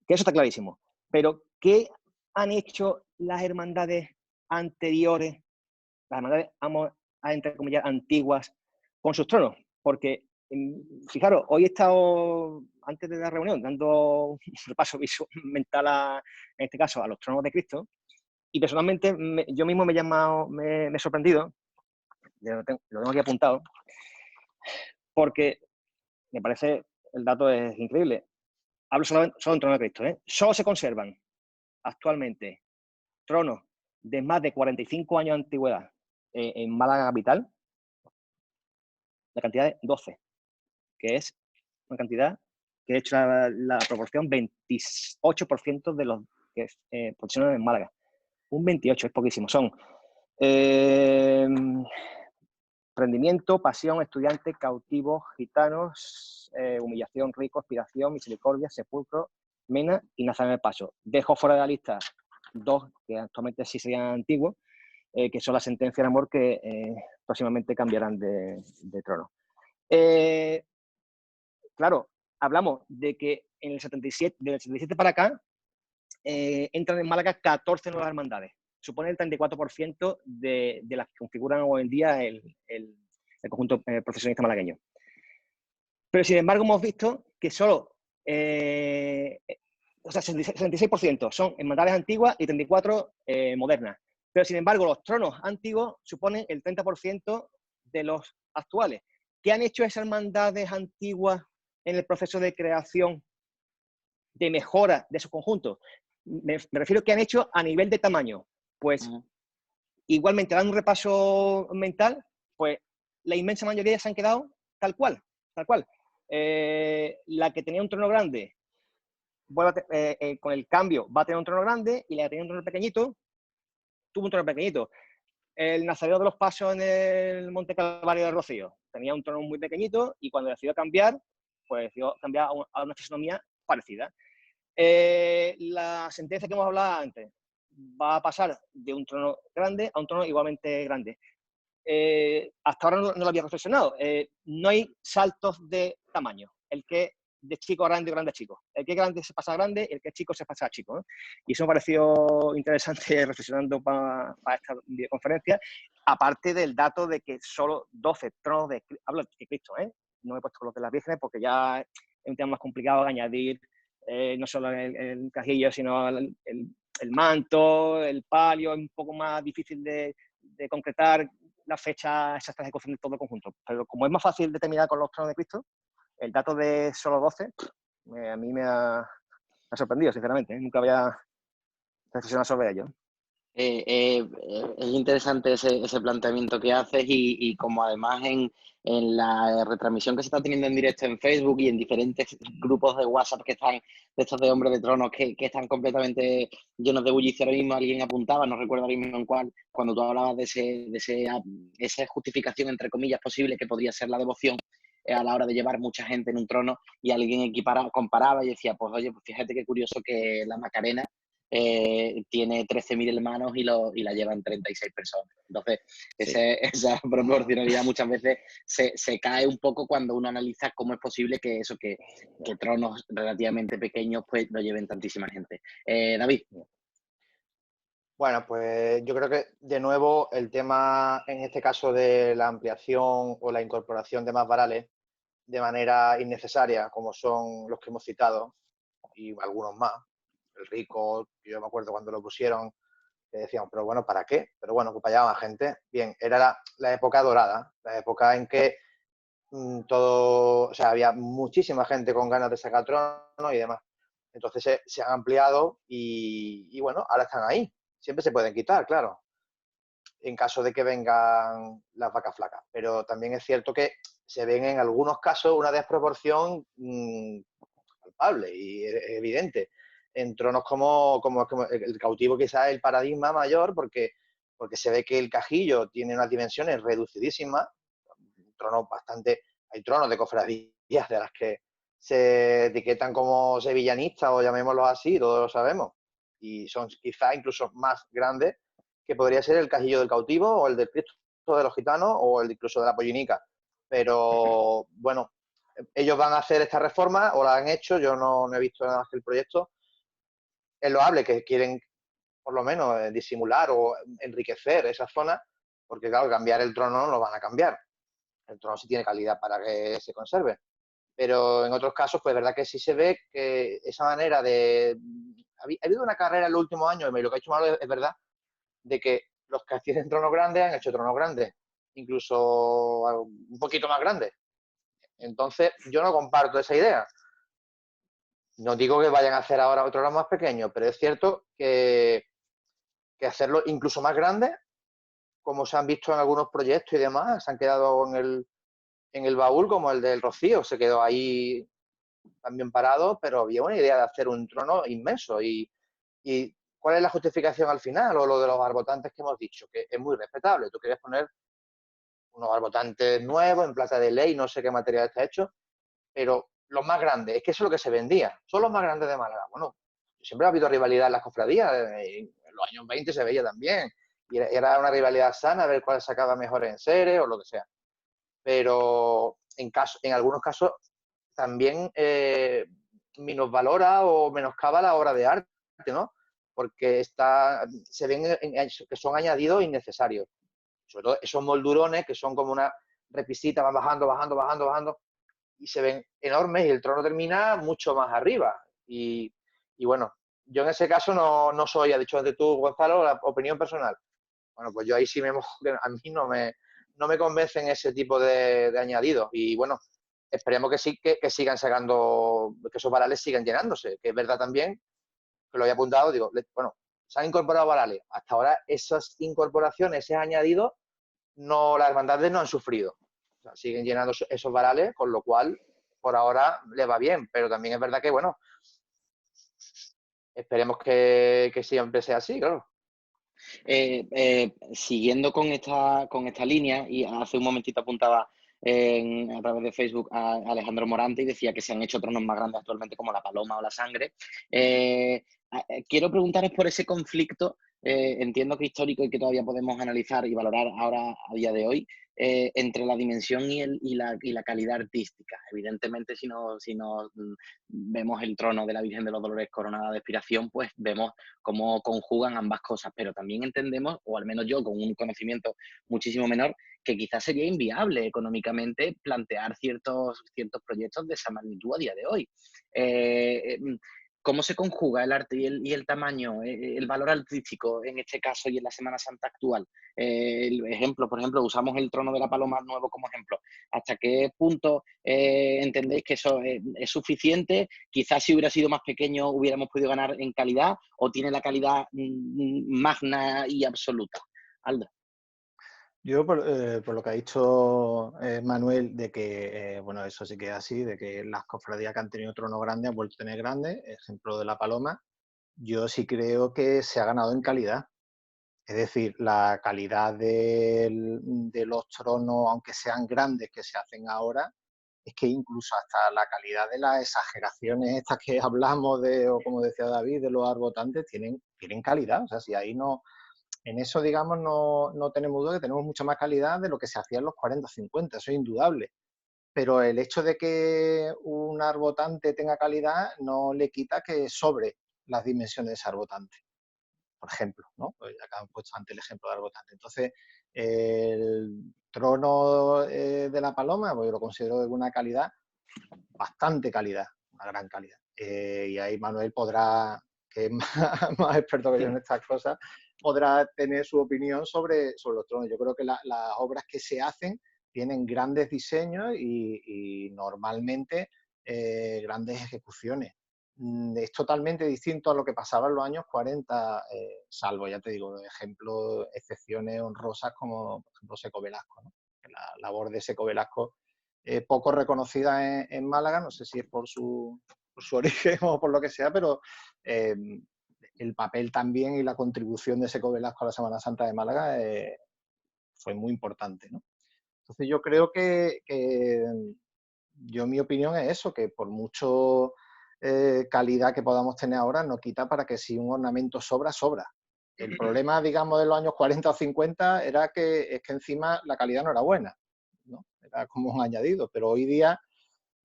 Que eso está clarísimo. Pero, ¿qué han hecho las hermandades anteriores, las hermandades, vamos a entre comillas, antiguas, con sus tronos? Porque, fijaros, hoy he estado, antes de la reunión, dando un repaso mental, en este caso, a los tronos de Cristo, y personalmente yo mismo me he sorprendido, lo tengo aquí apuntado, porque me parece, el dato es increíble. Hablo solo en trono de Cristo, ¿eh? Solo se conservan actualmente tronos de más de 45 años de antigüedad en Málaga capital, la cantidad de 12, que es una cantidad que he hecho la proporción 28% de los que procesionan en Málaga. Un 28, es poquísimo. Son prendimiento, pasión, estudiantes, cautivos, gitanos, humillación, rico, expiración, misericordia, sepulcro, mena y Nazareno del Paso. Dejo fuera de la lista 2 que actualmente sí serían antiguos, que son la sentencia de amor, que próximamente cambiarán de trono. Claro, hablamos de que en el 77, del 77 para acá, entran en Málaga 14 nuevas hermandades. Supone el 34% de las que configuran hoy en día el conjunto profesionista malagueño. Pero, sin embargo, hemos visto que solo 66% son hermandades antiguas y 34% modernas. Pero, sin embargo, los tronos antiguos suponen el 30% de los actuales. ¿Qué han hecho esas hermandades antiguas en el proceso de creación, de mejora de su conjunto? Me refiero a que han hecho a nivel de tamaño. Pues, igualmente, dando un repaso mental, pues la inmensa mayoría se han quedado tal cual, tal cual. La que tenía un trono grande, con el cambio, va a tener un trono grande, y la que tenía un trono pequeñito, tuvo un trono pequeñito. El Nazareno de los Pasos en el Monte Calvario de Rocío tenía un trono muy pequeñito, y cuando decidió cambiar, pues decidió cambiar a una fisonomía parecida. La sentencia que hemos hablado antes va a pasar de un trono grande a un trono igualmente grande. Hasta ahora no lo había reflexionado. No hay saltos de tamaño. El que de chico a grande, grande a chico. El que es grande se pasa a grande, el que es chico se pasa a chico, ¿no? Y eso me pareció interesante reflexionando para esta videoconferencia, aparte del dato de que solo 12 tronos hablo de Cristo, ¿eh? No he puesto los de las vírgenes porque ya es un tema más complicado de añadir, no solo el cajillo, sino el manto, el palio. Es un poco más difícil de concretar la fecha exacta de ejecución de todo el conjunto. Pero como es más fácil determinar con los tronos de Cristo, el dato de solo 12 a mí me ha sorprendido, sinceramente. Nunca había reflexionado sobre ello. Es interesante ese planteamiento que haces, y como además en la retransmisión que se está teniendo en directo en Facebook y en diferentes grupos de WhatsApp que están, de estos de Hombres de Tronos, que están completamente llenos de bullicio. Ahora mismo alguien apuntaba, no recuerdo ahora mismo en cuál, cuando tú hablabas de esa justificación, entre comillas, posible que podría ser la devoción a la hora de llevar mucha gente en un trono, y alguien comparaba y decía, pues oye, pues fíjate qué curioso que la Macarena tiene 13.000 hermanos y la llevan 36 personas. Entonces, Sí. esa proporcionalidad muchas veces se cae un poco cuando uno analiza cómo es posible que tronos relativamente pequeños pues lo lleven tantísima gente. David. Bueno, pues yo creo que de nuevo el tema, en este caso, de la ampliación o la incorporación de más varales de manera innecesaria, como son los que hemos citado, y algunos más, el Rico, yo me acuerdo cuando lo pusieron, que decíamos, pero bueno, ¿para qué? Pero bueno, que para allá va gente. Bien, era la época dorada, la época en que todo, o sea, había muchísima gente con ganas de sacar trono y demás. Entonces se han ampliado y bueno, ahora están ahí. Siempre se pueden quitar, claro, en caso de que vengan las vacas flacas. Pero también es cierto que se ven en algunos casos una desproporción palpable y evidente. En tronos como el cautivo quizás es el paradigma mayor porque se ve que el cajillo tiene unas dimensiones reducidísimas, tronos bastante, hay tronos de cofradías de las que se etiquetan como sevillanistas o llamémoslo así, todos lo sabemos, y son quizás incluso más grandes que podría ser el cajillo del cautivo o el del Cristo de los gitanos o el incluso de la pollinica. Pero bueno, ellos van a hacer esta reforma o la han hecho, yo no he visto nada más que el proyecto. Es loable que quieren por lo menos disimular o enriquecer esa zona, porque claro, cambiar el trono no lo van a cambiar. El trono sí tiene calidad para que se conserve. Pero en otros casos, pues verdad que sí se ve que esa manera de... Ha habido una carrera en los últimos años, y lo que ha hecho malo es verdad, de que los que hacían tronos grandes han hecho tronos grandes, incluso un poquito más grandes. Entonces, yo no comparto esa idea. No digo que vayan a hacer ahora otro tronos más pequeños, pero es cierto que hacerlo incluso más grande, como se han visto en algunos proyectos y demás, se han quedado en el baúl, como el del Rocío, se quedó ahí también parado, pero había una idea de hacer un trono inmenso. ¿Y cuál es la justificación al final? O lo de los barbotantes que hemos dicho, que es muy respetable. Tú quieres poner unos barbotantes nuevos, en plata de ley, no sé qué material está hecho, pero los más grandes, es que eso es lo que se vendía, son los más grandes de Málaga. Bueno, siempre ha habido rivalidad en las cofradías, en los años 20 se veía también, y era una rivalidad sana, a ver cuál sacaba mejor en serie o lo que sea. Pero en algunos casos también minusvalora o menoscaba la obra de arte, ¿no? Porque se ven que son añadidos innecesarios. Sobre todo esos moldurones que son como una repisita, van bajando, bajando, bajando, bajando, y se ven enormes y el trono termina mucho más arriba. Y bueno, yo en ese caso no soy, ha dicho antes tú, Gonzalo, la opinión personal. Bueno, pues yo ahí sí a mí no me convencen ese tipo de añadidos. Y bueno, esperemos que sí, que sigan sacando, que esos varales sigan llenándose, que es verdad también, que lo había apuntado, digo, bueno, se han incorporado varales. Hasta ahora esas incorporaciones, ese añadido, las hermandades no han sufrido. O sea, siguen llenando esos varales, con lo cual por ahora le va bien, pero también es verdad que, bueno, esperemos que siempre sea así, claro. Siguiendo con esta línea, y hace un momentito apuntaba a través de Facebook a Alejandro Morante y decía que se han hecho tronos más grandes actualmente como la Paloma o la Sangre. Quiero preguntaros por ese conflicto, entiendo que histórico y que todavía podemos analizar y valorar ahora a día de hoy, entre la dimensión y la calidad artística. Evidentemente, si nos vemos el trono de la Virgen de los Dolores coronada de expiración, pues vemos cómo conjugan ambas cosas, pero también entendemos, o al menos yo con un conocimiento muchísimo menor, que quizás sería inviable económicamente plantear ciertos proyectos de esa magnitud a día de hoy. ¿Cómo se conjuga el arte y el tamaño, el valor artístico en este caso y en la Semana Santa actual? Por ejemplo, usamos el trono de la Paloma nuevo como ejemplo. ¿Hasta qué punto entendéis que eso es suficiente? Quizás si hubiera sido más pequeño hubiéramos podido ganar en calidad, o tiene la calidad magna y absoluta. Aldo. Yo, por lo que ha dicho Manuel, de que, bueno, eso sí que es así, de que las cofradías que han tenido trono grande han vuelto a tener grandes, ejemplo de la Paloma, yo sí creo que se ha ganado en calidad. Es decir, la calidad de los tronos, aunque sean grandes, que se hacen ahora, es que incluso hasta la calidad de las exageraciones estas que hablamos de, o como decía David, de los arbotantes, tienen calidad. O sea, si ahí no, en eso, digamos, no tenemos duda que tenemos mucha más calidad de lo que se hacía en los 40 o 50, eso es indudable. Pero el hecho de que un arbotante tenga calidad no le quita que sobre las dimensiones de ese arbotante, por ejemplo, ¿no? Pues acá han puesto antes el ejemplo de arbotante. Entonces, el trono de la Paloma, pues yo lo considero de una calidad, bastante calidad, una gran calidad. Y ahí Manuel podrá, que es más experto que yo en estas cosas, podrá tener su opinión sobre los tronos. Yo creo que las obras que se hacen tienen grandes diseños y normalmente grandes ejecuciones. Es totalmente distinto a lo que pasaba en los años 40, salvo, ya te digo, ejemplos, excepciones honrosas como, por ejemplo, Seco Velasco, ¿no? La labor de Seco Velasco poco reconocida en Málaga, no sé si es por su origen o por lo que sea, pero el papel también y la contribución de Seco Velasco a la Semana Santa de Málaga fue muy importante, ¿no? Entonces yo creo que mi opinión es eso, que por mucho calidad que podamos tener ahora, no quita para que si un ornamento sobra, sobra. El problema, digamos, de los años 40 o 50 era que encima la calidad no era buena, ¿no? Era como un añadido, pero hoy día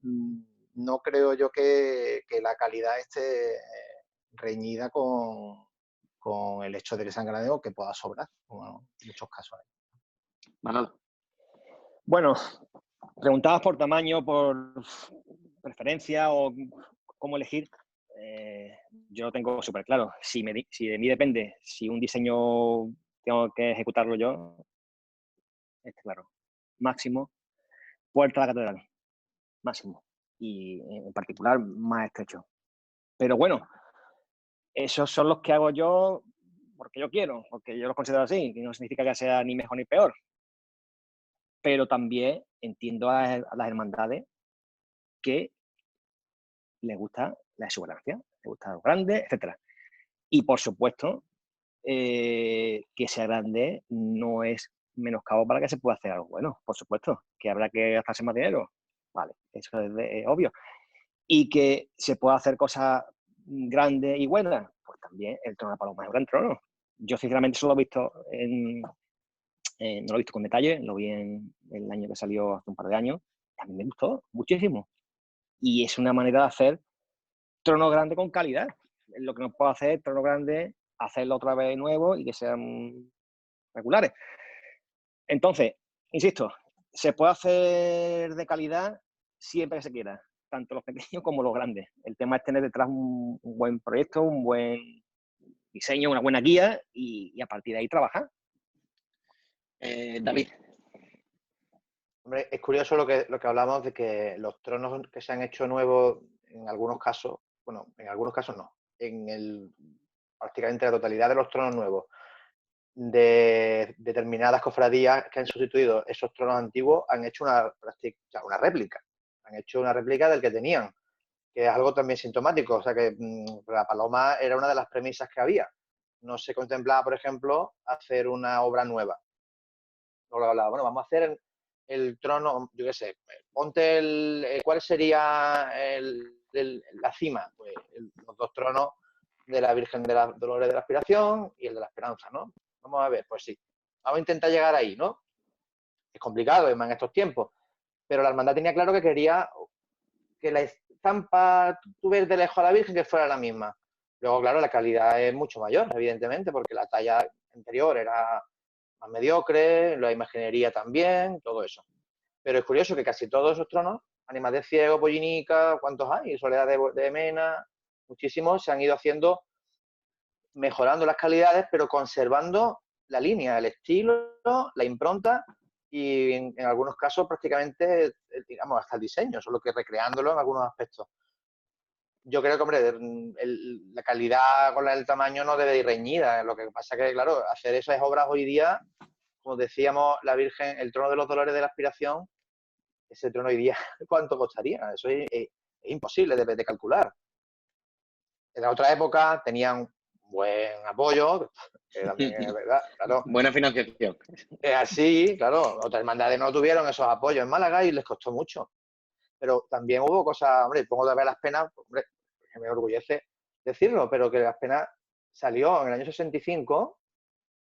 no creo yo que la calidad esté reñida con el hecho de que sean grandes o que pueda sobrar, como en muchos casos. Manolo. Bueno, preguntabas por tamaño, por preferencia o cómo elegir. Yo lo tengo súper claro. Si de mí depende, si un diseño tengo que ejecutarlo yo, está claro. Máximo, puerta de la catedral. Máximo. Y en particular, más estrecho. Pero bueno, esos son los que hago yo porque yo quiero, porque yo los considero así, que no significa que sea ni mejor ni peor. Pero también entiendo a las hermandades que les gusta la exuberancia, les gusta lo grande, etc. Y por supuesto, que sea grande no es menoscabo para que se pueda hacer algo bueno. Por supuesto, que habrá que gastarse más dinero. Vale, eso es obvio. Y que se pueda hacer cosas grandes y buenas, pues también el trono de Paloma es un gran trono. Yo sinceramente solo lo he visto no lo he visto con detalle, lo vi en el año que salió hace un par de años. A mí me gustó muchísimo. Y es una manera de hacer trono grande con calidad. Lo que no puedo hacer, trono grande, hacerlo otra vez nuevo y que sean regulares. Entonces, insisto, se puede hacer de calidad siempre que se quiera, tanto los pequeños como los grandes. El tema es tener detrás un buen proyecto, un buen diseño, una buena guía y a partir de ahí trabajar. David. Hombre, es curioso lo que hablamos de que los tronos que se han hecho nuevos, en algunos casos, bueno, en algunos casos no, prácticamente la totalidad de los tronos nuevos de determinadas cofradías que han sustituido esos tronos antiguos han hecho una réplica. Han hecho una réplica del que tenían, que es algo también sintomático. O sea que la Paloma era una de las premisas que había. No se contemplaba, por ejemplo, hacer una obra nueva. No lo hablaba. Bueno, vamos a hacer el trono, yo qué sé, ponte ¿cuál sería la cima? Pues los dos tronos de la Virgen de los Dolores de la Aspiración y el de la Esperanza, ¿no? Vamos a ver, pues sí. Vamos a intentar llegar ahí, ¿no? Es complicado, además, en estos tiempos. Pero la hermandad tenía claro que quería que la estampa, tú ves de lejos a la Virgen, que fuera la misma. Luego, claro, la calidad es mucho mayor, evidentemente, porque la talla anterior era más mediocre, la imaginería también, todo eso. Pero es curioso que casi todos esos tronos, Ánimas de Ciego, Pollinica, ¿cuántos hay? Soledad de Mena, muchísimos, se han ido haciendo, mejorando las calidades, pero conservando la línea, el estilo, la impronta y en algunos casos prácticamente, digamos, hasta el diseño, solo que recreándolo en algunos aspectos. Yo creo que, hombre, la calidad con el tamaño no debe ir reñida. Lo que pasa que, claro, hacer esas obras hoy día, como decíamos, la Virgen, el trono de los Dolores de la Aspiración, ese trono hoy día, ¿cuánto costaría? Eso es imposible de calcular. En la otra época tenían buen apoyo, que también es verdad, claro. Buena financiación. Así, claro, otras hermandades no tuvieron esos apoyos en Málaga y les costó mucho. Pero también hubo cosas, hombre, pongo de ver Las Penas, hombre, que me orgullece decirlo, pero que Las Penas salió en el año 65,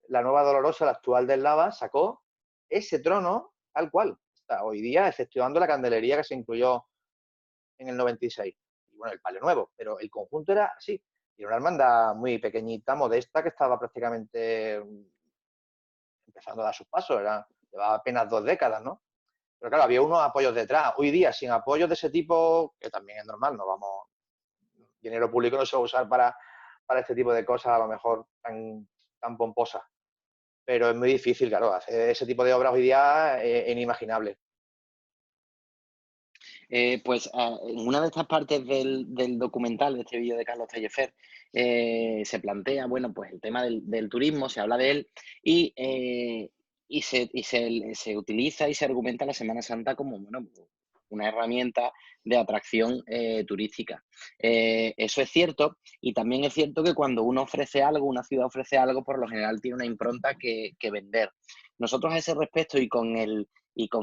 la nueva Dolorosa, la actual del Lava, sacó ese trono tal cual. Está hoy día, exceptuando la candelería que se incluyó en el 96. Y bueno, el palio nuevo, pero el conjunto era así. Y era una hermandad muy pequeñita, modesta, que estaba prácticamente empezando a dar sus pasos. Llevaba apenas 2 décadas, ¿no? Pero claro, había unos apoyos detrás. Hoy día, sin apoyos de ese tipo, que también es normal, no vamos, dinero público no se va a usar para este tipo de cosas, a lo mejor tan pomposas. Pero es muy difícil, claro, hacer ese tipo de obras hoy día es inimaginable. Pues en una de estas partes del documental, de este vídeo de Carlos Tallefer, se plantea, bueno, pues el tema del turismo, se habla de él y se utiliza y se argumenta la Semana Santa como, bueno, una herramienta de atracción turística. Eso es cierto, y también es cierto que cuando uno ofrece algo, una ciudad ofrece algo, por lo general tiene una impronta que vender. Nosotros a ese respecto y con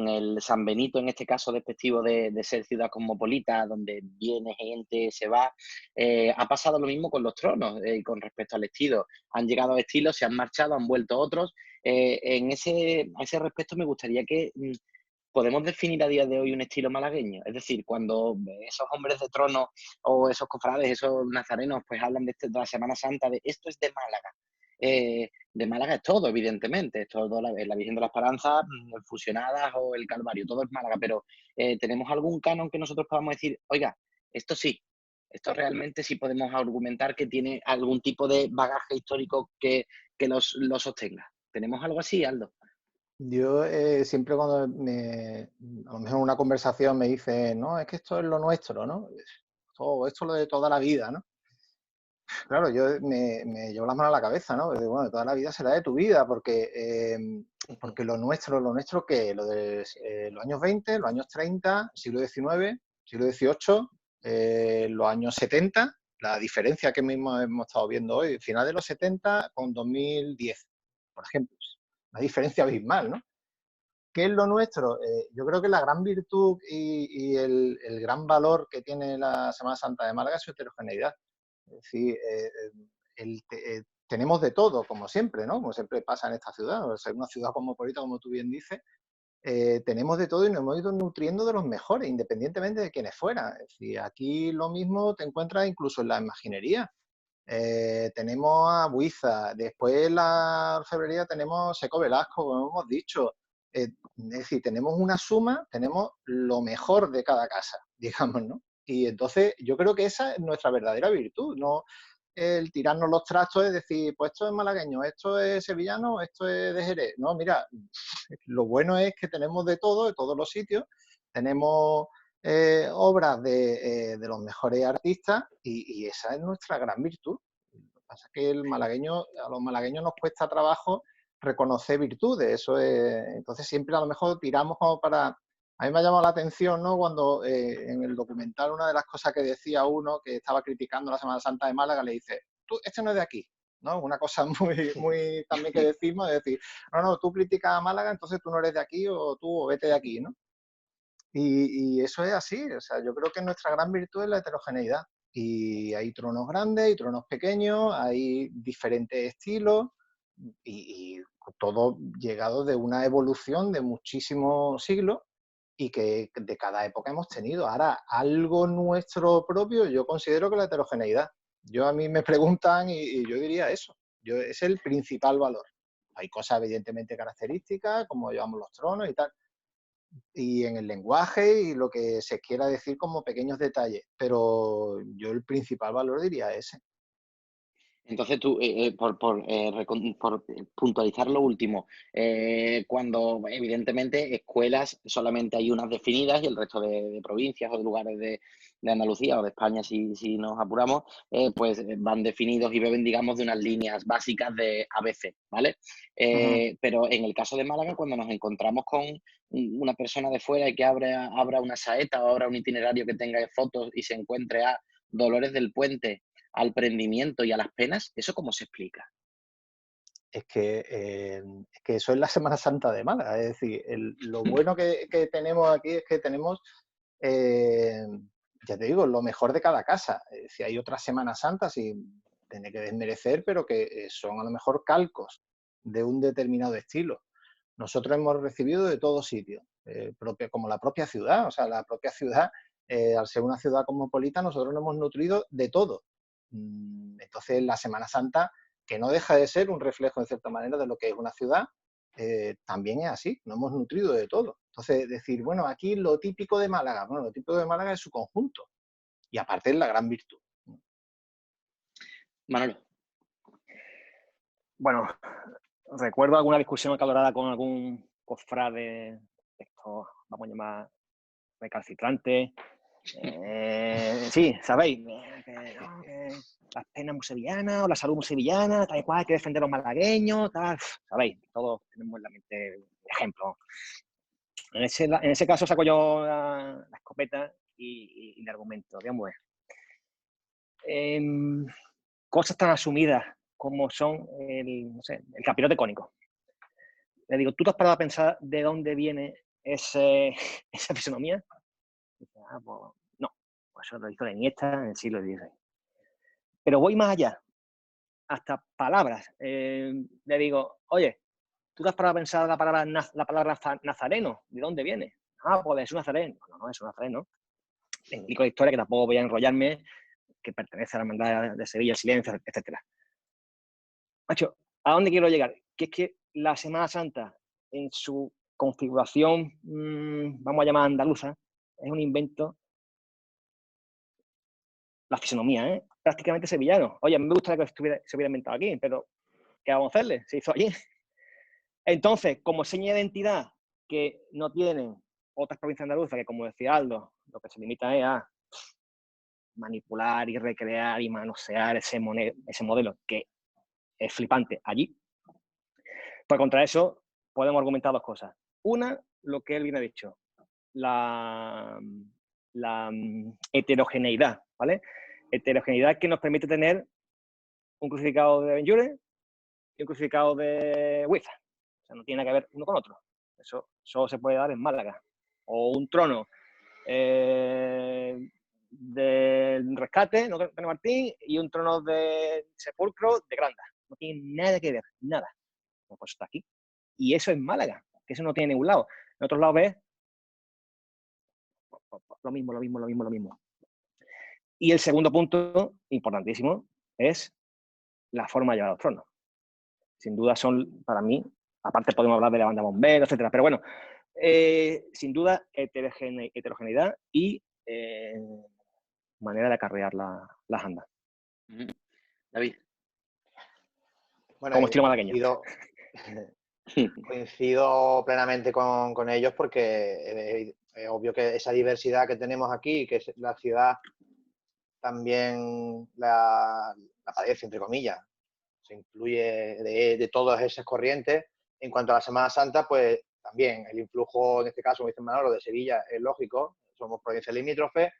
el San Benito, en este caso despectivo de ser ciudad cosmopolita, donde viene gente, se va, ha pasado lo mismo con los tronos con respecto al estilo. Han llegado estilos, se han marchado, han vuelto otros. A ese respecto me gustaría que podemos definir a día de hoy un estilo malagueño. Es decir, cuando esos hombres de trono o esos cofrades, esos nazarenos, pues hablan de la Semana Santa, de esto es de Málaga. De Málaga es todo, evidentemente, es todo la Virgen de la Esperanza, fusionadas o el Calvario, todo es Málaga, pero ¿tenemos algún canon que nosotros podamos decir, oiga, esto sí, esto realmente sí podemos argumentar que tiene algún tipo de bagaje histórico que lo sostenga? ¿Tenemos algo así, Aldo? Yo siempre cuando a lo mejor en una conversación me dice, no, es que esto es lo nuestro, ¿no? Esto es lo de toda la vida, ¿no? Claro, yo me llevo las manos a la cabeza, ¿no? Digo, bueno, toda la vida será de tu vida, porque lo nuestro, ¿qué? Lo de los años 20, los años 30, siglo XIX, siglo XVIII, los años 70, la diferencia que mismo hemos estado viendo hoy, final de los 70 con 2010, por ejemplo. Una diferencia abismal, ¿no? ¿Qué es lo nuestro? Yo creo que la gran virtud y el gran valor que tiene la Semana Santa de Málaga es su heterogeneidad. Es decir, tenemos de todo, como siempre, ¿no? Como siempre pasa en esta ciudad. O sea, una ciudad cosmopolita, como tú bien dices, tenemos de todo y nos hemos ido nutriendo de los mejores, independientemente de quiénes fueran. Es decir, aquí lo mismo te encuentras incluso en la imaginería. Tenemos a Buiza, después en la orfebrería tenemos Seco Velasco, como hemos dicho. Es decir, tenemos una suma, tenemos lo mejor de cada casa, digamos, ¿no? Y entonces yo creo que esa es nuestra verdadera virtud, no el tirarnos los trastos, es decir, pues esto es malagueño, esto es sevillano, esto es de Jerez. No, mira, lo bueno es que tenemos de todo, de todos los sitios, tenemos obras de los mejores artistas y esa es nuestra gran virtud. Lo que pasa es que a los malagueños nos cuesta trabajo reconocer virtudes, eso es, entonces siempre a lo mejor tiramos como para... A mí me ha llamado la atención, ¿no? Cuando en el documental una de las cosas que decía uno que estaba criticando la Semana Santa de Málaga, le dice, tú, este no es de aquí, ¿no? Una cosa muy también que decimos, es decir, no, tú criticas a Málaga, entonces tú no eres de aquí o tú vete de aquí, ¿no? Y eso es así, o sea, yo creo que nuestra gran virtud es la heterogeneidad. Y hay tronos grandes y tronos pequeños, hay diferentes estilos y todo llegado de una evolución de muchísimos siglos y que de cada época hemos tenido. Ahora, algo nuestro propio, yo considero que la heterogeneidad. A mí me preguntan y yo diría eso. Es el principal valor. Hay cosas evidentemente características, como llevamos los tronos y tal, y en el lenguaje y lo que se quiera decir como pequeños detalles, pero yo el principal valor diría ese. Entonces tú, por puntualizar lo último, cuando evidentemente escuelas solamente hay unas definidas y el resto de provincias o de lugares de Andalucía o de España, si nos apuramos, pues van definidos y beben, digamos, de unas líneas básicas de ABC, ¿vale? Pero en el caso de Málaga, cuando nos encontramos con una persona de fuera y que abra una saeta o abra un itinerario que tenga fotos y se encuentre a Dolores del Puente, al prendimiento y a las penas, ¿eso cómo se explica? Es que eso es la Semana Santa de Málaga. Es decir, lo bueno que tenemos aquí es que tenemos, eh, ya te digo, lo mejor de cada casa. Es decir, hay otras Semanas Santas, sin tener que desmerecer, pero que son a lo mejor calcos de un determinado estilo. Nosotros hemos recibido de todos sitios, como la propia ciudad. O sea, la propia ciudad, al ser una ciudad cosmopolita, nosotros nos hemos nutrido de todo. Entonces, la Semana Santa, que no deja de ser un reflejo, en cierta manera, de lo que es una ciudad, también es así, nos hemos nutrido de todo. Entonces, decir, bueno, aquí lo típico de Málaga, bueno, lo típico de Málaga es su conjunto, y aparte es la gran virtud. Manolo. Bueno, recuerdo alguna discusión acalorada con algún cofrade de estos, vamos a llamar, recalcitrantes. Sí, sabéis, que las penas muy sevillanas o la salud muy sevillana, tal y cual, hay que defender a los malagueños, tal, sabéis, todos tenemos en la mente ejemplos. En ese caso saco yo la escopeta y el argumento. Digamos, cosas tan asumidas como son no sé, el capirote cónico. Le digo, ¿tú te has parado a pensar de dónde viene esa fisonomía? Y dice, pues no, pues eso lo hizo la Iniesta en el siglo XVI. Pero voy más allá, hasta palabras. Le digo, oye, ¿tú te has parado a pensar la palabra nazareno? ¿De dónde viene? Pues es un nazareno. No, es un nazareno. En la historia, que tampoco voy a enrollarme, que pertenece a la hermandad de Sevilla, el Silencio, etcétera. Macho, ¿a dónde quiero llegar? Que es que la Semana Santa, en su configuración, vamos a llamar andaluza, es un invento, la fisonomía, prácticamente sevillano. Oye, a mí me gustaría que se hubiera inventado aquí, pero ¿qué vamos a hacerle? Se hizo allí. Entonces, como seña de identidad que no tienen otras provincias andaluzas, que como decía Aldo, lo que se limita es a manipular y recrear y manosear ese modelo que es flipante allí, pues contra eso podemos argumentar dos cosas. Una, lo que él bien ha dicho, la heterogeneidad, ¿vale? Heterogeneidad que nos permite tener un crucificado de Benlliure y un crucificado de Huiza. O sea, no tiene que ver uno con otro. Eso solo se puede dar en Málaga. O un trono del Rescate, ¿no? De Martín, y un trono de Sepulcro de Granda. No tiene nada que ver, nada. Pues está aquí. Y eso es Málaga, que eso no tiene ningún lado. En otros lados ves lo mismo. Y el segundo punto, importantísimo, es la forma de llevar los tronos. Sin duda son, para mí, aparte podemos hablar de la banda bombero, etcétera, pero bueno, sin duda heterogeneidad y manera de acarrear las andas. David. Bueno, como estilo malagueño. Coincido plenamente con ellos, porque es obvio que esa diversidad que tenemos aquí, que la ciudad también la padece, entre comillas, se incluye de todas esas corrientes. En cuanto a la Semana Santa, pues también el influjo, en este caso, como dice Manolo, de Sevilla es lógico, somos provincias limítrofes,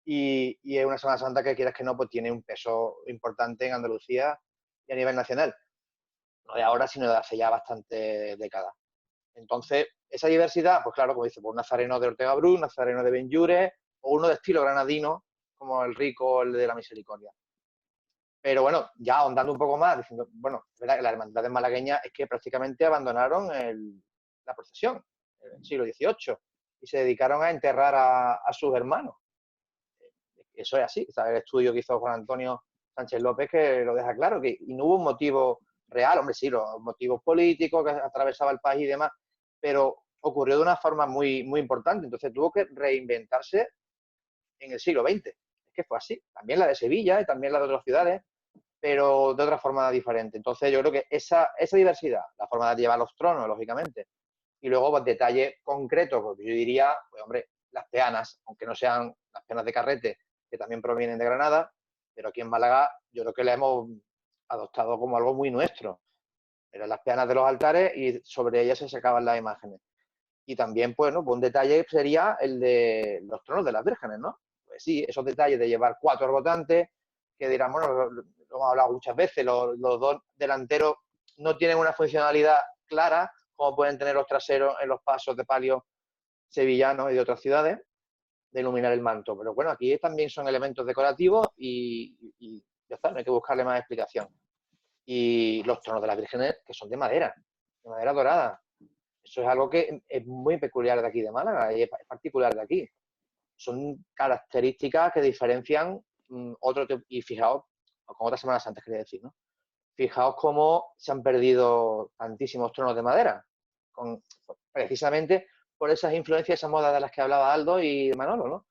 y es una Semana Santa que, quieras que no, pues tiene un peso importante en Andalucía y a nivel nacional. No de ahora, sino de hace ya bastantes décadas. Entonces, esa diversidad, pues claro, como dice, pues un nazareno de Ortega Bru, un nazareno de Benlliure, o uno de estilo granadino, como el Rico o el de la Misericordia. Pero bueno, ya ahondando un poco más, diciendo, bueno, es verdad que las hermandades malagueñas es que prácticamente abandonaron la procesión en el siglo XVIII y se dedicaron a enterrar a sus hermanos. Eso es así, ¿sabes? El estudio que hizo Juan Antonio Sánchez López que lo deja claro, que y no hubo un motivo real, hombre, sí, los motivos políticos que atravesaba el país y demás, pero ocurrió de una forma muy, muy importante. Entonces tuvo que reinventarse en el siglo XX. Es que fue así. También la de Sevilla y también la de otras ciudades, pero de otra forma diferente. Entonces yo creo que esa diversidad, la forma de llevar los tronos, lógicamente, y luego pues, detalles concretos, porque yo diría, pues hombre, las peanas, aunque no sean las peanas de carrete, que también provienen de Granada, pero aquí en Málaga yo creo que la hemos adoptado como algo muy nuestro. Eran las peanas de los altares y sobre ellas se sacaban las imágenes. Y también, pues, ¿no? Pues un detalle sería el de los tronos de las vírgenes, ¿no? Pues sí, esos detalles de llevar 4 arbotantes, que dirán, bueno, lo hemos hablado muchas veces, los dos delanteros no tienen una funcionalidad clara, como pueden tener los traseros en los pasos de palio sevillanos y de otras ciudades, de iluminar el manto. Pero bueno, aquí también son elementos decorativos y ya está, no hay que buscarle más explicación. Y los tronos de las vírgenes, que son de madera dorada. Eso es algo que es muy peculiar de aquí de Málaga y es particular de aquí. Son características que diferencian otro tipo. Y fijaos, con otras Semanas Santas quería decir, ¿no? Fijaos cómo se han perdido tantísimos tronos de madera, precisamente por esas influencias, esas modas de las que hablaba Aldo y Manolo, ¿no?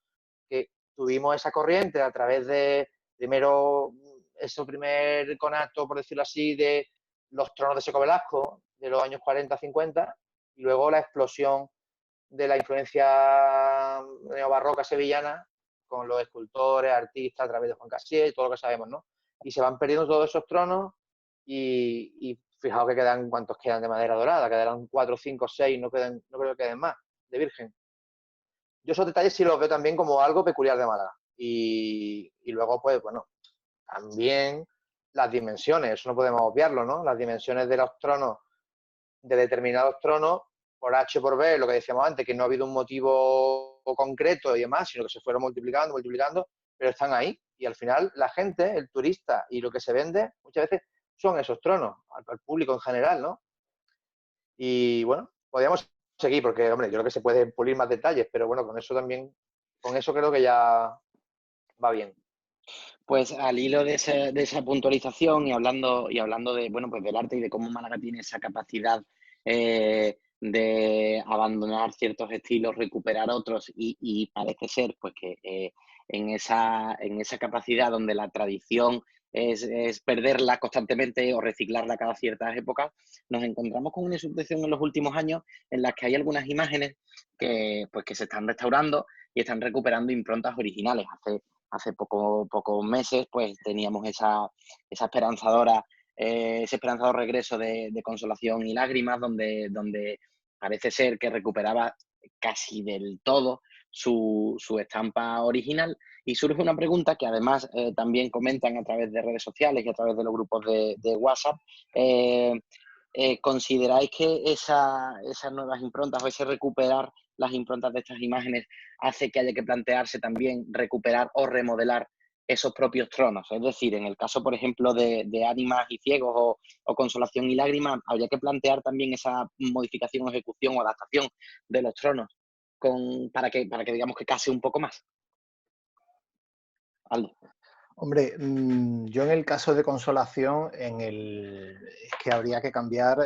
Que tuvimos esa corriente a través de, primero, ese primer conato, por decirlo así, de los tronos de Seco Velasco, de los años 40-50, y luego la explosión de la influencia neobarroca sevillana con los escultores, artistas, a través de Juan Casier y todo lo que sabemos, ¿no? Y se van perdiendo todos esos tronos y fijaos que quedan, ¿cuántos quedan de madera dorada? Quedarán 4, 5, 6, no creo que queden más. de Virgen. Yo esos detalles sí los veo también como algo peculiar de Málaga. Y luego, pues, bueno, también las dimensiones, eso no podemos obviarlo, ¿no? Las dimensiones de los tronos, de determinados tronos, por H por B, lo que decíamos antes, que no ha habido un motivo concreto y demás, sino que se fueron multiplicando, multiplicando, pero están ahí. Y al final la gente, el turista y lo que se vende, muchas veces son esos tronos, al público en general, ¿no? Y bueno, podríamos seguir, porque, hombre, yo creo que se puede pulir más detalles, pero bueno, con eso también, con eso creo que ya va bien. Pues al hilo de esa puntualización y hablando de, bueno, pues del arte y de cómo Málaga tiene esa capacidad de abandonar ciertos estilos, recuperar otros y parece ser pues que en esa capacidad donde la tradición es perderla constantemente o reciclarla cada ciertas épocas, nos encontramos con una subvención en los últimos años en las que hay algunas imágenes que se están restaurando y están recuperando improntas originales. Hace pocos meses, pues teníamos esa esperanzadora, ese esperanzador regreso de Consolación y Lágrimas, donde parece ser que recuperaba casi del todo su estampa original. Y surge una pregunta que además también comentan a través de redes sociales y a través de los grupos de WhatsApp. ¿Consideráis que esas nuevas improntas o ese recuperar las improntas de estas imágenes hace que haya que plantearse también recuperar o remodelar esos propios tronos? Es decir, en el caso, por ejemplo, de Ánimas y Ciegos o Consolación y Lágrimas, habría que plantear también esa modificación, ejecución o adaptación de los tronos para que digamos que case un poco más. Aldo. Hombre, yo en el caso de Consolación, es que habría que cambiar, o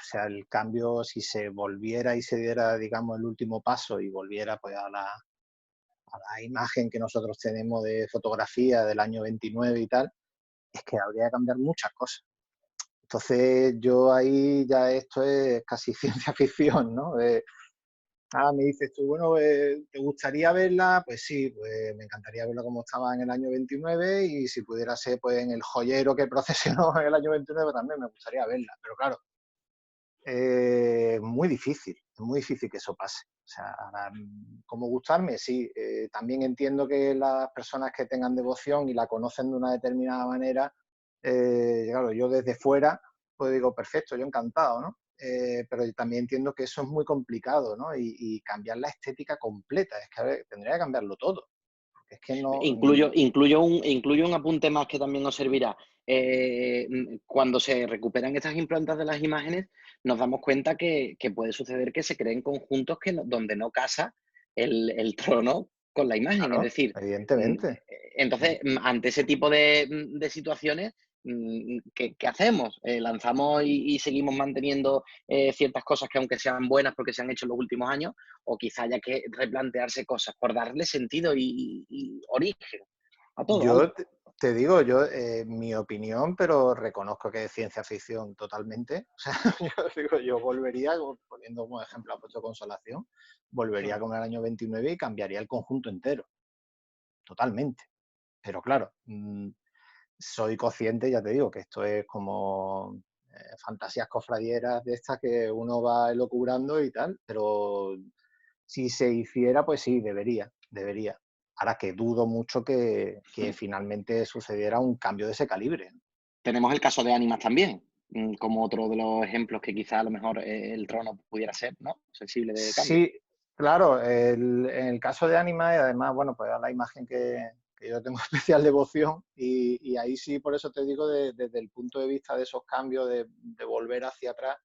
sea, el cambio, si se volviera y se diera, digamos, el último paso y volviera pues a la imagen que nosotros tenemos de fotografía del año 29 y tal, es que habría que cambiar muchas cosas. Entonces yo ahí ya esto es casi ciencia ficción, ¿no? Me dices tú, bueno, ¿te gustaría verla? Pues sí, pues me encantaría verla como estaba en el año 29 y si pudiera ser pues en el joyero que procesionó en el año 29 también me gustaría verla. Pero claro, es muy difícil que eso pase. O sea, ¿cómo gustarme? Sí, también entiendo que las personas que tengan devoción y la conocen de una determinada manera, claro, yo desde fuera, pues digo, perfecto, yo encantado, ¿no? Pero también entiendo que eso es muy complicado, ¿no? Y cambiar la estética completa, es que a ver, tendría que cambiarlo todo. Porque es que no... Incluyo un apunte más que también nos servirá. Cuando se recuperan estas improntas de las imágenes, nos damos cuenta que puede suceder que se creen conjuntos donde no casa el trono con la imagen. Es Claro, decir, evidentemente. entonces, ante ese tipo de situaciones, ¿qué hacemos? ¿Lanzamos y seguimos manteniendo ciertas cosas que aunque sean buenas porque se han hecho en los últimos años, o quizá haya que replantearse cosas por darle sentido y origen a todo, ¿vale? Yo te digo, mi opinión, pero reconozco que es ciencia ficción totalmente. O sea, yo volvería, poniendo como ejemplo, ha puesto Consolación, volvería con el año 29 y cambiaría el conjunto entero, totalmente. Pero claro, soy consciente, ya te digo, que esto es como fantasías cofradieras de estas que uno va elucubrando y tal, pero si se hiciera, pues sí, debería. Ahora que dudo mucho que finalmente sucediera un cambio de ese calibre. Tenemos el caso de Ánimas también, como otro de los ejemplos que quizá a lo mejor el trono pudiera ser, ¿no? Sensible de cambio. Sí, claro, en el caso de Anima, y además, bueno, pues a la imagen que yo tengo especial devoción, y ahí sí, por eso te digo, desde el punto de vista de esos cambios, de volver hacia atrás,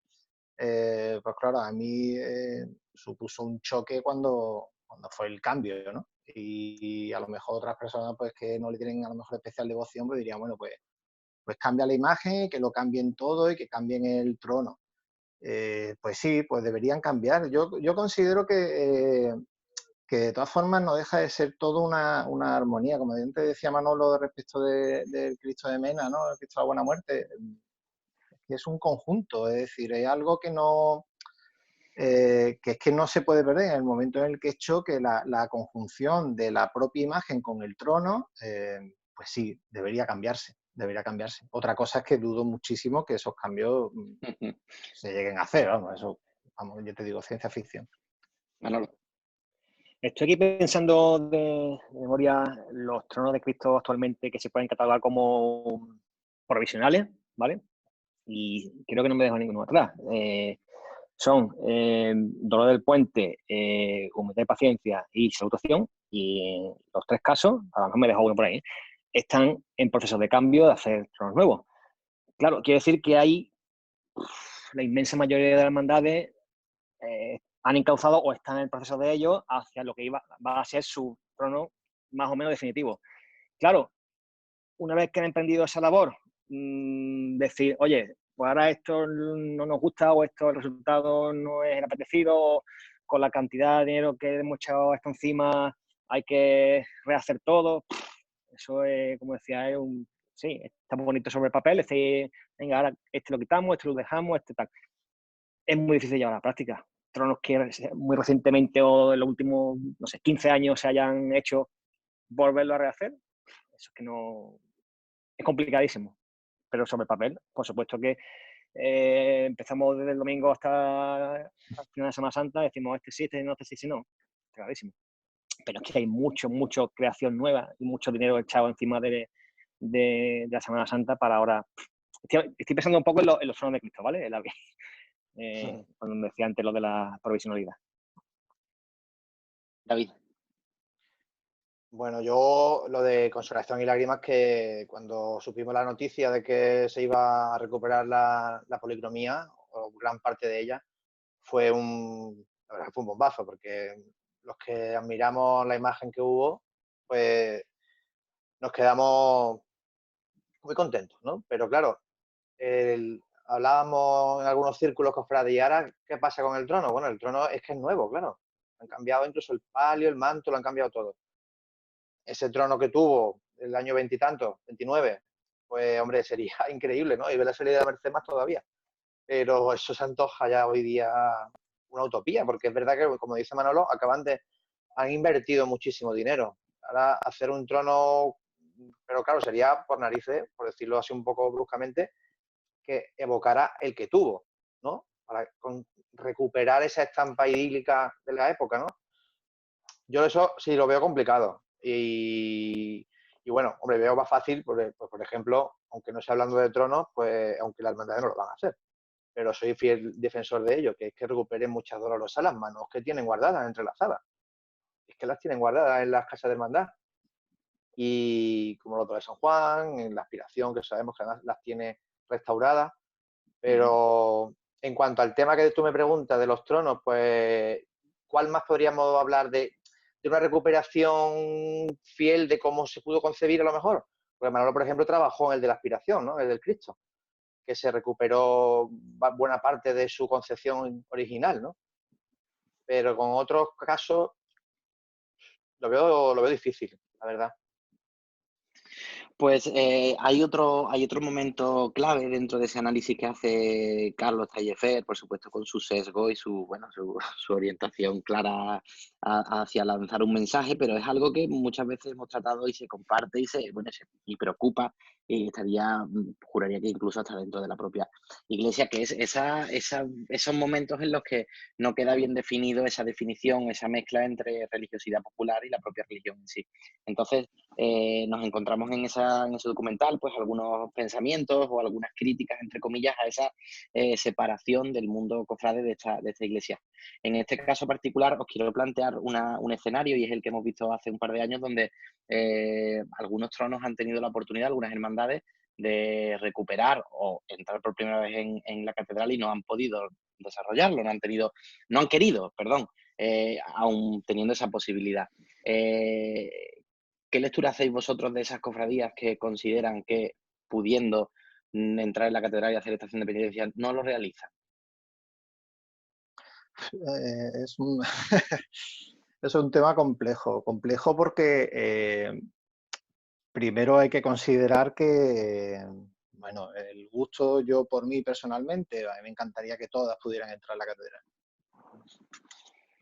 pues claro, a mí supuso un choque cuando fue el cambio, ¿no? Y a lo mejor otras personas pues que no le tienen a lo mejor especial devoción, pues dirían, bueno, pues cambia la imagen, que lo cambien todo y que cambien el trono. Pues sí, pues deberían cambiar. Yo considero que de todas formas no deja de ser todo una armonía. Como antes decía Manolo respecto del Cristo de Mena, ¿no? El Cristo de la Buena Muerte, que es un conjunto, es decir, es algo que no... que es que no se puede perder en el momento en el que choque la conjunción de la propia imagen con el trono, pues sí, debería cambiarse. Otra cosa es que dudo muchísimo que esos cambios se lleguen a hacer, vamos, eso vamos, yo te digo, ciencia ficción. Manolo. Estoy aquí pensando de memoria los tronos de Cristo actualmente que se pueden catalogar como provisionales, ¿vale? Y creo que no me dejo ninguno atrás. Son dolor del puente, humildad y paciencia y salutación. Y en los 3 casos, a lo mejor me dejo uno por ahí, están en proceso de cambio de hacer tronos nuevos. Claro, quiere decir que hay la inmensa mayoría de las hermandades han encauzado o están en el proceso de ello hacia lo que va a ser su trono más o menos definitivo. Claro, una vez que han emprendido esa labor, decir, oye, pues ahora esto no nos gusta o esto el resultado no es el apetecido, con la cantidad de dinero que hemos echado esto encima hay que rehacer todo. Eso es, como decía, sí, está muy bonito sobre el papel, es decir, venga, ahora este lo quitamos, este lo dejamos, este tal. Es muy difícil llevar a la práctica. Tronos que muy recientemente o en los últimos, no sé, 15 años se hayan hecho, volverlo a rehacer, eso es que no... Es complicadísimo. Pero sobre el papel, por supuesto que empezamos desde el domingo hasta el final de Semana Santa, decimos este sí, este no, este sí, este no. Clarísimo. Pero es que hay mucho creación nueva y mucho dinero echado encima de la Semana Santa para ahora. Estoy pensando un poco en los tronos de Cristo, ¿vale? Cuando decía antes lo de la provisionalidad. David. Bueno, yo lo de Consolación y Lágrimas, que cuando supimos la noticia de que se iba a recuperar la policromía, o gran parte de ella, la verdad que fue un bombazo, porque los que admiramos la imagen que hubo, pues nos quedamos muy contentos, ¿no? Pero claro, hablábamos en algunos círculos cofrades y ahora, ¿qué pasa con el trono? Bueno, el trono es que es nuevo, claro. Han cambiado incluso el palio, el manto, lo han cambiado todo. Ese trono que tuvo el año 20 y tanto, 29, pues hombre, sería increíble, ¿no? Y ver la salida de Merced más todavía. Pero eso se antoja ya hoy día una utopía, porque es verdad que, como dice Manolo, han invertido muchísimo dinero. Ahora hacer un trono, pero claro, sería por narices, por decirlo así un poco bruscamente, que evocara el que tuvo, ¿no? Para recuperar esa estampa idílica de la época, ¿no? Yo eso sí lo veo complicado. Y bueno, hombre, veo más fácil, pues, por ejemplo, aunque no sea hablando de tronos, pues aunque las hermandades no lo van a hacer, pero soy fiel defensor de ello, que es que recuperen muchas dolorosas las manos que tienen guardadas, entrelazadas. Es que las tienen guardadas en las casas de hermandad. Y como lo de San Juan, en la aspiración, que sabemos que además las tiene restauradas. Pero en cuanto al tema que tú me preguntas de los tronos, pues, ¿cuál más podríamos hablar de una recuperación fiel de cómo se pudo concebir a lo mejor? Porque Manolo, por ejemplo, trabajó en el de la aspiración, ¿no? El del Cristo, que se recuperó buena parte de su concepción original, ¿no? Pero con otros casos lo veo difícil, la verdad. Pues hay otro momento clave dentro de ese análisis que hace Carlos Tallefer, por supuesto con su sesgo y su orientación clara hacia lanzar un mensaje, pero es algo que muchas veces hemos tratado y se comparte y preocupa y juraría que incluso hasta dentro de la propia Iglesia, que es esos momentos en los que no queda bien definido esa definición, esa mezcla entre religiosidad popular y la propia religión en sí. Entonces, nos encontramos en ese documental pues algunos pensamientos o algunas críticas, entre comillas, a esa separación del mundo cofrade de esta iglesia. En este caso particular os quiero plantear un escenario, y es el que hemos visto hace un par de años, donde algunos tronos han tenido la oportunidad, algunas hermandades, de recuperar o entrar por primera vez en la catedral y no han podido desarrollarlo, no han querido, aún teniendo esa posibilidad. ¿Qué lectura hacéis vosotros de esas cofradías que consideran que, pudiendo entrar en la catedral y hacer estación de penitencia, no lo realizan? Es un tema complejo porque primero hay que considerar que, bueno, el gusto, yo por mí personalmente, a mí me encantaría que todas pudieran entrar a la catedral.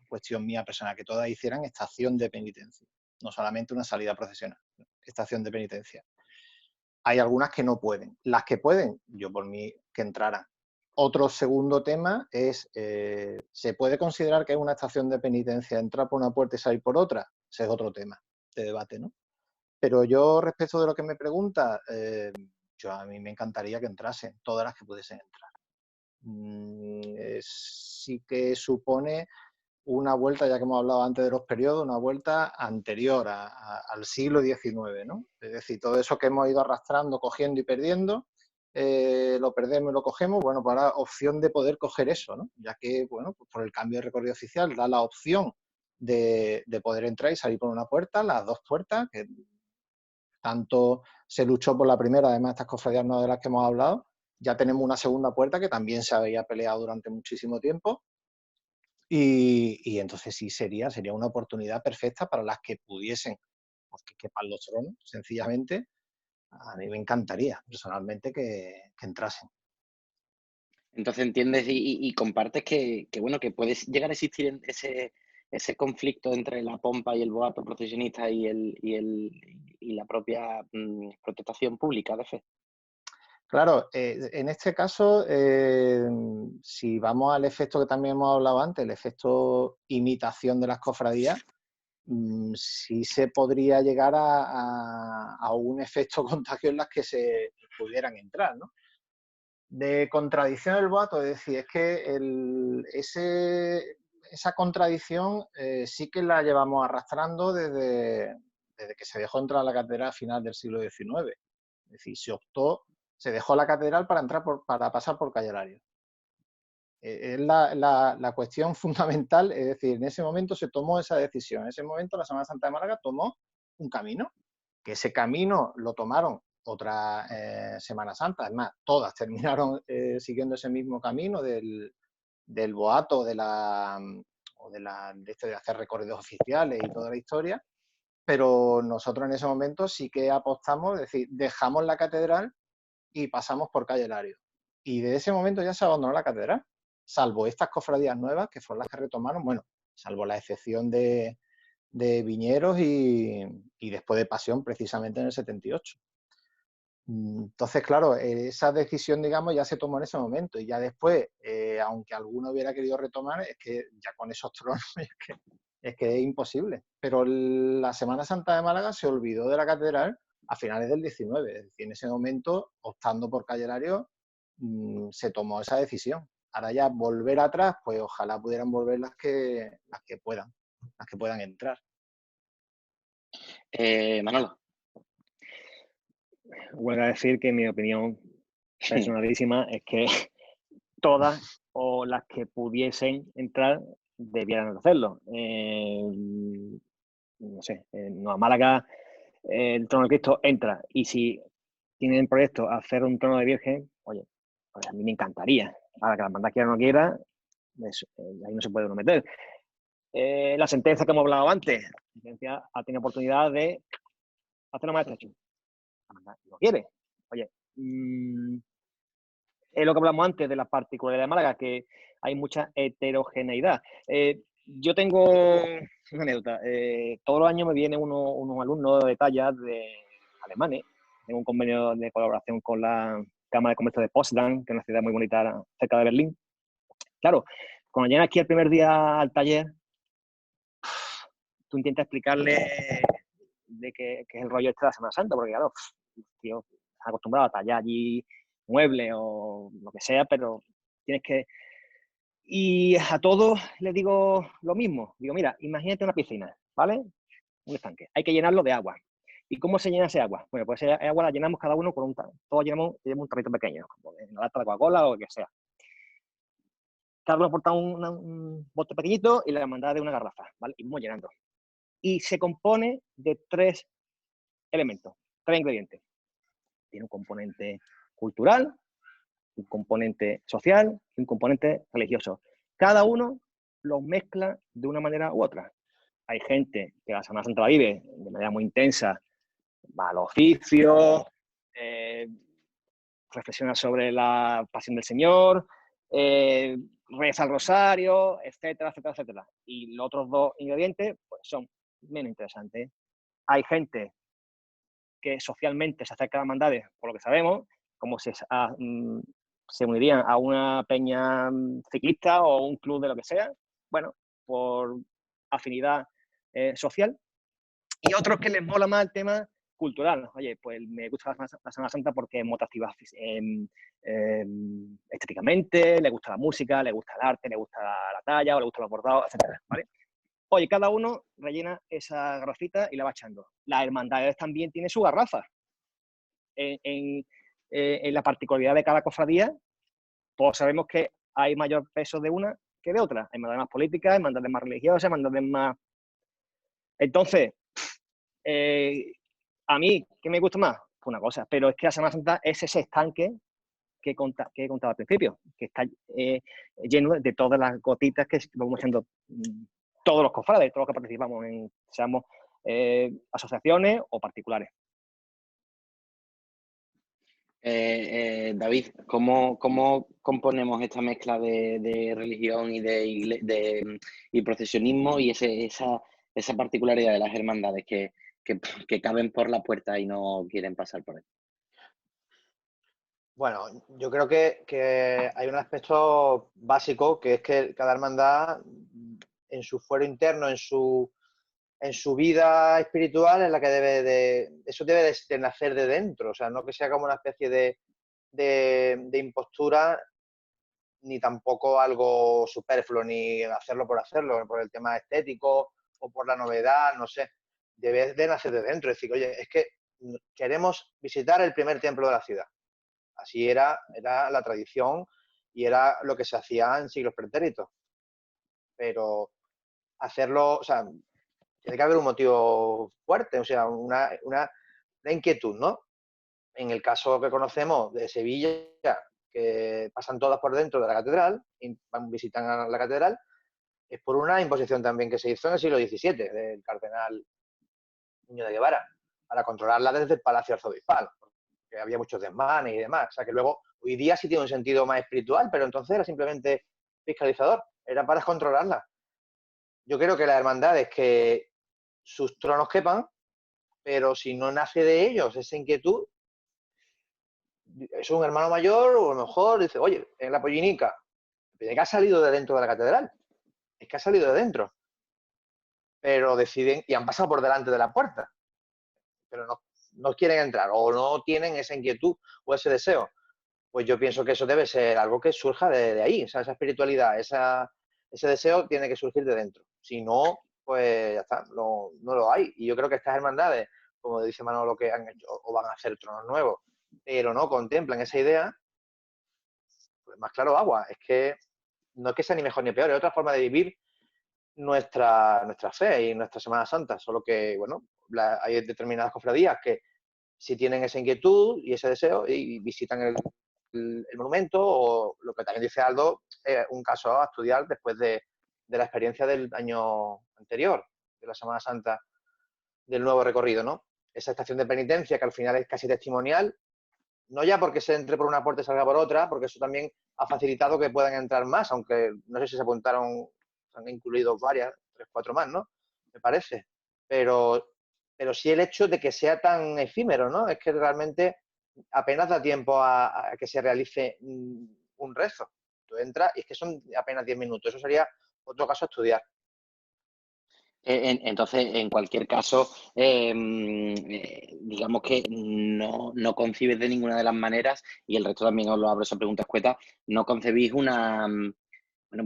Cuestión mía personal, que todas hicieran estación de penitencia, no solamente una salida procesional, estación de penitencia. Hay algunas que no pueden. Las que pueden, yo por mí que entraran. Otro segundo tema es, ¿se puede considerar que es una estación de penitencia entrar por una puerta y salir por otra? Ese es otro tema de debate, ¿no? Pero yo, respecto de lo que me pregunta, a mí me encantaría que entrasen, todas las que pudiesen entrar. Sí que supone una vuelta, ya que hemos hablado antes de los periodos, una vuelta anterior al siglo XIX, ¿no? Es decir, todo eso que hemos ido arrastrando, cogiendo y perdiendo, lo perdemos y lo cogemos, bueno, pues ahora opción de poder coger eso, ¿no? Ya que, bueno, pues por el cambio de recorrido oficial da la opción de poder entrar y salir por una puerta, las dos puertas, que tanto se luchó por la primera, además estas cofradías no de las que hemos hablado, ya tenemos una segunda puerta que también se había peleado durante muchísimo tiempo. Y entonces sí sería una oportunidad perfecta para las que pudiesen, pues que quepan los tronos, sencillamente. A mí me encantaría, personalmente, que entrasen. Entonces entiendes y compartes que, bueno, que puede llegar a existir ese conflicto entre la pompa y el boato procesionista y la propia protestación pública de fe. Claro, en este caso, si vamos al efecto que también hemos hablado antes, el efecto imitación de las cofradías, sí se podría llegar a un efecto contagio en las que se pudieran entrar, ¿no? De contradicción del boato, es decir, es que esa contradicción sí que la llevamos arrastrando desde que se dejó entrar a la catedral a final del siglo XIX. Es decir, se dejó la catedral para para pasar por Calle Lario. Es la cuestión fundamental, es decir, en ese momento se tomó esa decisión, en ese momento la Semana Santa de Málaga tomó un camino, que ese camino lo tomaron otra Semana Santa, además todas terminaron siguiendo ese mismo camino del boato, de hacer recorridos oficiales y toda la historia, pero nosotros en ese momento sí que apostamos, es decir, dejamos la catedral y pasamos por Calle Lario. Y de ese momento ya se abandonó la catedral, salvo estas cofradías nuevas, que fueron las que retomaron, bueno, salvo la excepción de Viñeros y después de Pasión, precisamente en el 78. Entonces, claro, esa decisión, digamos, ya se tomó en ese momento y ya después, aunque alguno hubiera querido retomar, es que ya con esos tronos es que es imposible. Pero la Semana Santa de Málaga se olvidó de la catedral a finales del 19, es decir, en ese momento, optando por Calle Lario, se tomó esa decisión. Ahora ya volver atrás, pues ojalá pudieran volver las que puedan entrar. Manolo. Vuelvo a decir que mi opinión personalísima es que todas o las que pudiesen entrar debieran hacerlo. No sé, no, a Málaga el trono de Cristo entra y si tienen proyecto hacer un trono de Virgen, oye, pues a mí me encantaría. Ahora que la hermandad quiera o no quiera, ahí no se puede uno meter. La sentencia que hemos hablado antes, la sentencia ha tenido oportunidad de hacer una más estrecha. La hermandad no quiere. Oye, es lo que hablamos antes de la particularidad de Málaga, que hay mucha heterogeneidad. Yo tengo una anécdota. Todos los años me vienen unos alumnos de talla de alemanes. Tengo un convenio de colaboración con la Cámara de Comercio de Potsdam, que es una ciudad muy bonita cerca de Berlín. Claro, cuando llegan aquí el primer día al taller, tú intentas explicarle de qué es el rollo este de la Semana Santa, porque claro, tío, estás acostumbrado a tallar allí muebles o lo que sea, pero tienes que... Y a todos les digo lo mismo. Digo, mira, imagínate una piscina, ¿vale? Un estanque. Hay que llenarlo de agua. ¿Y cómo se llena ese agua? Bueno, pues ese agua la llenamos cada uno con un tarrito. Todos llenamos un tarrito pequeño, como en la lata de Coca-Cola o lo que sea. Cada uno aporta un bote pequeñito y la hermandad de una garrafa, ¿vale? Y vamos llenando. Y se compone de 3 elementos, 3 ingredientes. Tiene un componente cultural, un componente social y un componente religioso. Cada uno los mezcla de una manera u otra. Hay gente que la Semana Santa la vive de manera muy intensa, va al oficio, reflexiona sobre la pasión del Señor, reza el rosario, etcétera, etcétera, etcétera. Y los otros 2 ingredientes pues, son menos interesantes. Hay gente que socialmente se acerca a las hermandades, por lo que sabemos, como se ha se unirían a una peña ciclista o un club de lo que sea, bueno, por afinidad social. Y otros que les mola más el tema cultural. Oye, pues me gusta la Semana Santa porque es muy atractiva estéticamente, le gusta la música, le gusta el arte, le gusta la talla o le gustan los bordados, etcétera, ¿vale? Oye, cada uno rellena esa garrafita y la va echando. Las hermandades también tienen su garrafa. En la particularidad de cada cofradía, pues sabemos que hay mayor peso de una que de otra. Hay hermandades más políticas, hay hermandades más religiosas, hay hermandades más... Entonces, a mí, ¿qué me gusta más? Pues una cosa, pero es que la Semana Santa es ese estanque que he contado al principio, que está lleno de todas las gotitas que vamos echando todos los cofrades, todos los que participamos, seamos asociaciones o particulares. David, ¿cómo componemos esta mezcla de religión y procesionismo y esa particularidad de las hermandades que caben por la puerta y no quieren pasar por ahí? Bueno, yo creo que hay un aspecto básico, que es que cada hermandad, en su fuero interno, en su vida espiritual, es la que eso debe de nacer de dentro, o sea, no que sea como una especie de impostura, ni tampoco algo superfluo, ni hacerlo, por el tema estético o por la novedad, no sé, debe de nacer de dentro, es decir, oye, es que queremos visitar el primer templo de la ciudad. Así era la tradición y era lo que se hacía en siglos pretéritos. Pero hacerlo, o sea, tiene que haber un motivo fuerte, o sea, una inquietud, ¿no? En el caso que conocemos de Sevilla, que pasan todas por dentro de la catedral, y visitan a la catedral, es por una imposición también que se hizo en el siglo XVII del cardenal Niño de Guevara, para controlarla desde el Palacio Arzobispal, porque había muchos desmanes y demás. O sea, que luego, hoy día sí tiene un sentido más espiritual, pero entonces era simplemente fiscalizador, era para controlarla. Yo creo que las hermandades, que sus tronos quepan, pero si no nace de ellos esa inquietud, es un hermano mayor o a lo mejor dice, oye, en la pollinica, que ha salido de dentro de la catedral, es que ha salido de dentro, pero deciden y han pasado por delante de la puerta, pero no quieren entrar o no tienen esa inquietud o ese deseo. Pues yo pienso que eso debe ser algo que surja de ahí, o sea, esa espiritualidad, ese deseo tiene que surgir de dentro. Si no, pues ya está, no lo hay. Y yo creo que estas hermandades, como dice Manolo, que han hecho o van a hacer tronos nuevos, pero no contemplan esa idea, pues más claro agua. Es que no es que sea ni mejor ni peor, es otra forma de vivir nuestra fe y nuestra Semana Santa, solo que, bueno, hay determinadas cofradías que si tienen esa inquietud y ese deseo y visitan el monumento, o lo que también dice Aldo, un caso a estudiar después de la experiencia del año anterior, de la Semana Santa, del nuevo recorrido, ¿no? Esa estación de penitencia que al final es casi testimonial, no ya porque se entre por una puerta y salga por otra, porque eso también ha facilitado que puedan entrar más, aunque no sé si se apuntaron, se han incluido varias, 3, 4 más, ¿no? Me parece. Pero sí el hecho de que sea tan efímero, ¿no? Es que realmente apenas da tiempo a que se realice un rezo. Tú entras y es que son apenas 10 minutos. Eso sería otro caso a estudiar. Entonces, en cualquier caso, digamos que no concibes de ninguna de las maneras, y el resto también os lo abro esa pregunta escueta, no concebís bueno,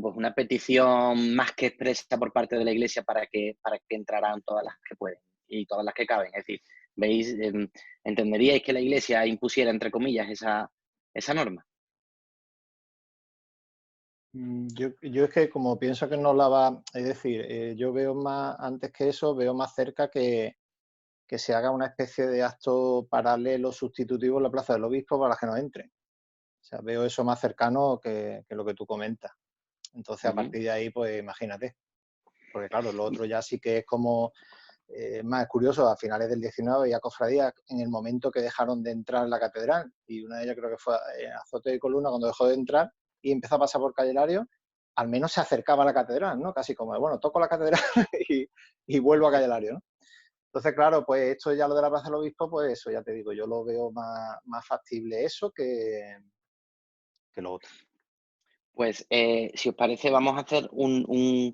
pues una petición más que expresa por parte de la Iglesia para que entrarán todas las que pueden y todas las que caben. Es decir, ¿veis, entenderíais que la Iglesia impusiera, entre comillas, esa norma? Yo es que como pienso que no la va, es decir, yo veo más, antes que eso, veo más cerca que se haga una especie de acto paralelo sustitutivo en la Plaza del Obispo para que no entren. O sea, veo eso más cercano que lo que tú comentas. Entonces, a partir de ahí, pues imagínate. Porque claro, lo otro ya sí que es como más curioso. A finales del 19 había cofradías en el momento que dejaron de entrar en la catedral. Y una de ellas creo que fue Azote de Columna, cuando dejó de entrar y empezó a pasar por Calle Lario, al menos se acercaba a la catedral, ¿no? Casi como, bueno, toco la catedral y vuelvo a Calle Lario, ¿no? Entonces, claro, pues esto ya lo de la Plaza del Obispo, pues eso ya te digo, yo lo veo más factible eso que que lo otro. Pues si os parece, vamos a hacer un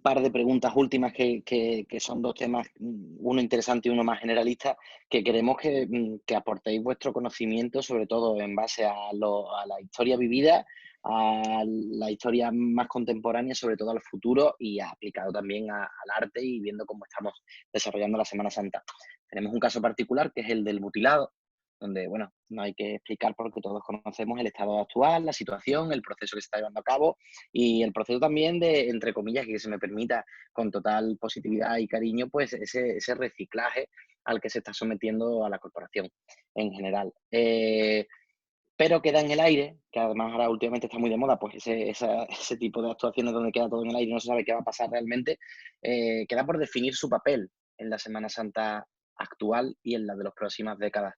par de preguntas últimas que son dos temas, uno interesante y uno más generalista, que queremos que aportéis vuestro conocimiento, sobre todo en base a la historia vivida, a la historia más contemporánea, sobre todo al futuro y aplicado también al arte y viendo cómo estamos desarrollando la Semana Santa. Tenemos un caso particular que es el del mutilado, donde, bueno, no hay que explicar porque todos conocemos el estado actual, la situación, el proceso que se está llevando a cabo y el proceso también de, entre comillas, que se me permita con total positividad y cariño, pues ese reciclaje al que se está sometiendo a la corporación en general. Pero queda en el aire, que además ahora últimamente está muy de moda, pues ese tipo de actuaciones donde queda todo en el aire y no se sabe qué va a pasar realmente, queda por definir su papel en la Semana Santa actual y en la de las próximas décadas.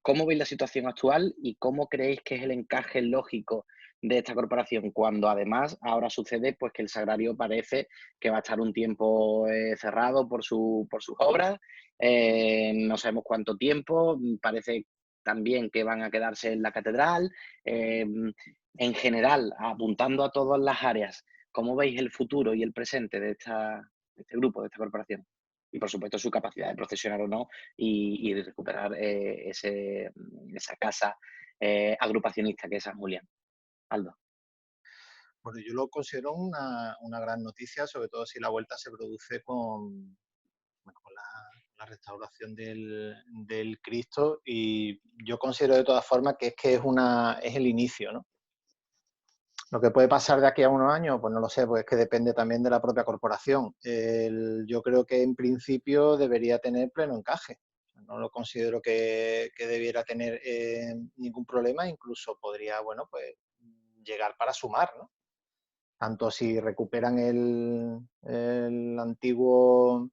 ¿Cómo veis la situación actual y cómo creéis que es el encaje lógico de esta corporación cuando además ahora sucede pues que el Sagrario parece que va a estar un tiempo cerrado por sus obras, no sabemos cuánto tiempo, parece también que van a quedarse en la catedral, en general, apuntando a todas las áreas, ¿cómo veis el futuro y el presente de este grupo, de esta corporación? Y por supuesto su capacidad de procesionar o no y de recuperar esa casa agrupacionista que es San Julián. Aldo. Bueno, yo lo considero una gran noticia, sobre todo si la vuelta se produce con la restauración del Cristo, y yo considero de todas formas que es el inicio, ¿no? Lo que puede pasar de aquí a unos años, pues no lo sé, pues es que depende también de la propia corporación. Yo creo que en principio debería tener pleno encaje. No lo considero que debiera tener ningún problema, incluso podría, bueno, pues llegar para sumar, ¿no? Tanto si recuperan el antiguo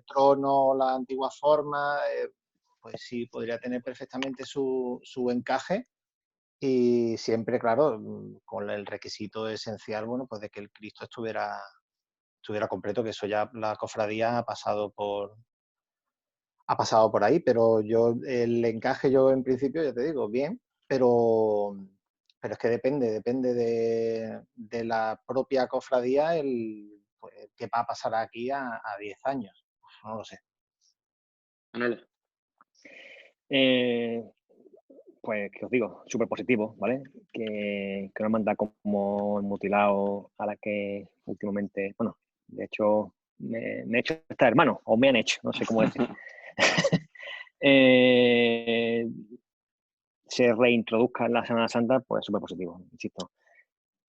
trono, la antigua forma, pues sí, podría tener perfectamente su encaje. Y siempre, claro, con el requisito esencial, bueno, pues de que el Cristo estuviera completo, que eso ya la cofradía ha pasado por ahí, pero el encaje yo en principio, ya te digo, bien, pero es que depende de la propia cofradía pues, qué va a pasar aquí a 10 años. No lo sé. Manolo. Pues, que os digo, súper positivo, ¿vale? Que una hermandad como el Mutilado, a la que últimamente, bueno, de hecho, me he hecho estar hermano, o me han hecho, no sé cómo decir. Se reintroduzca en la Semana Santa, pues súper positivo, insisto.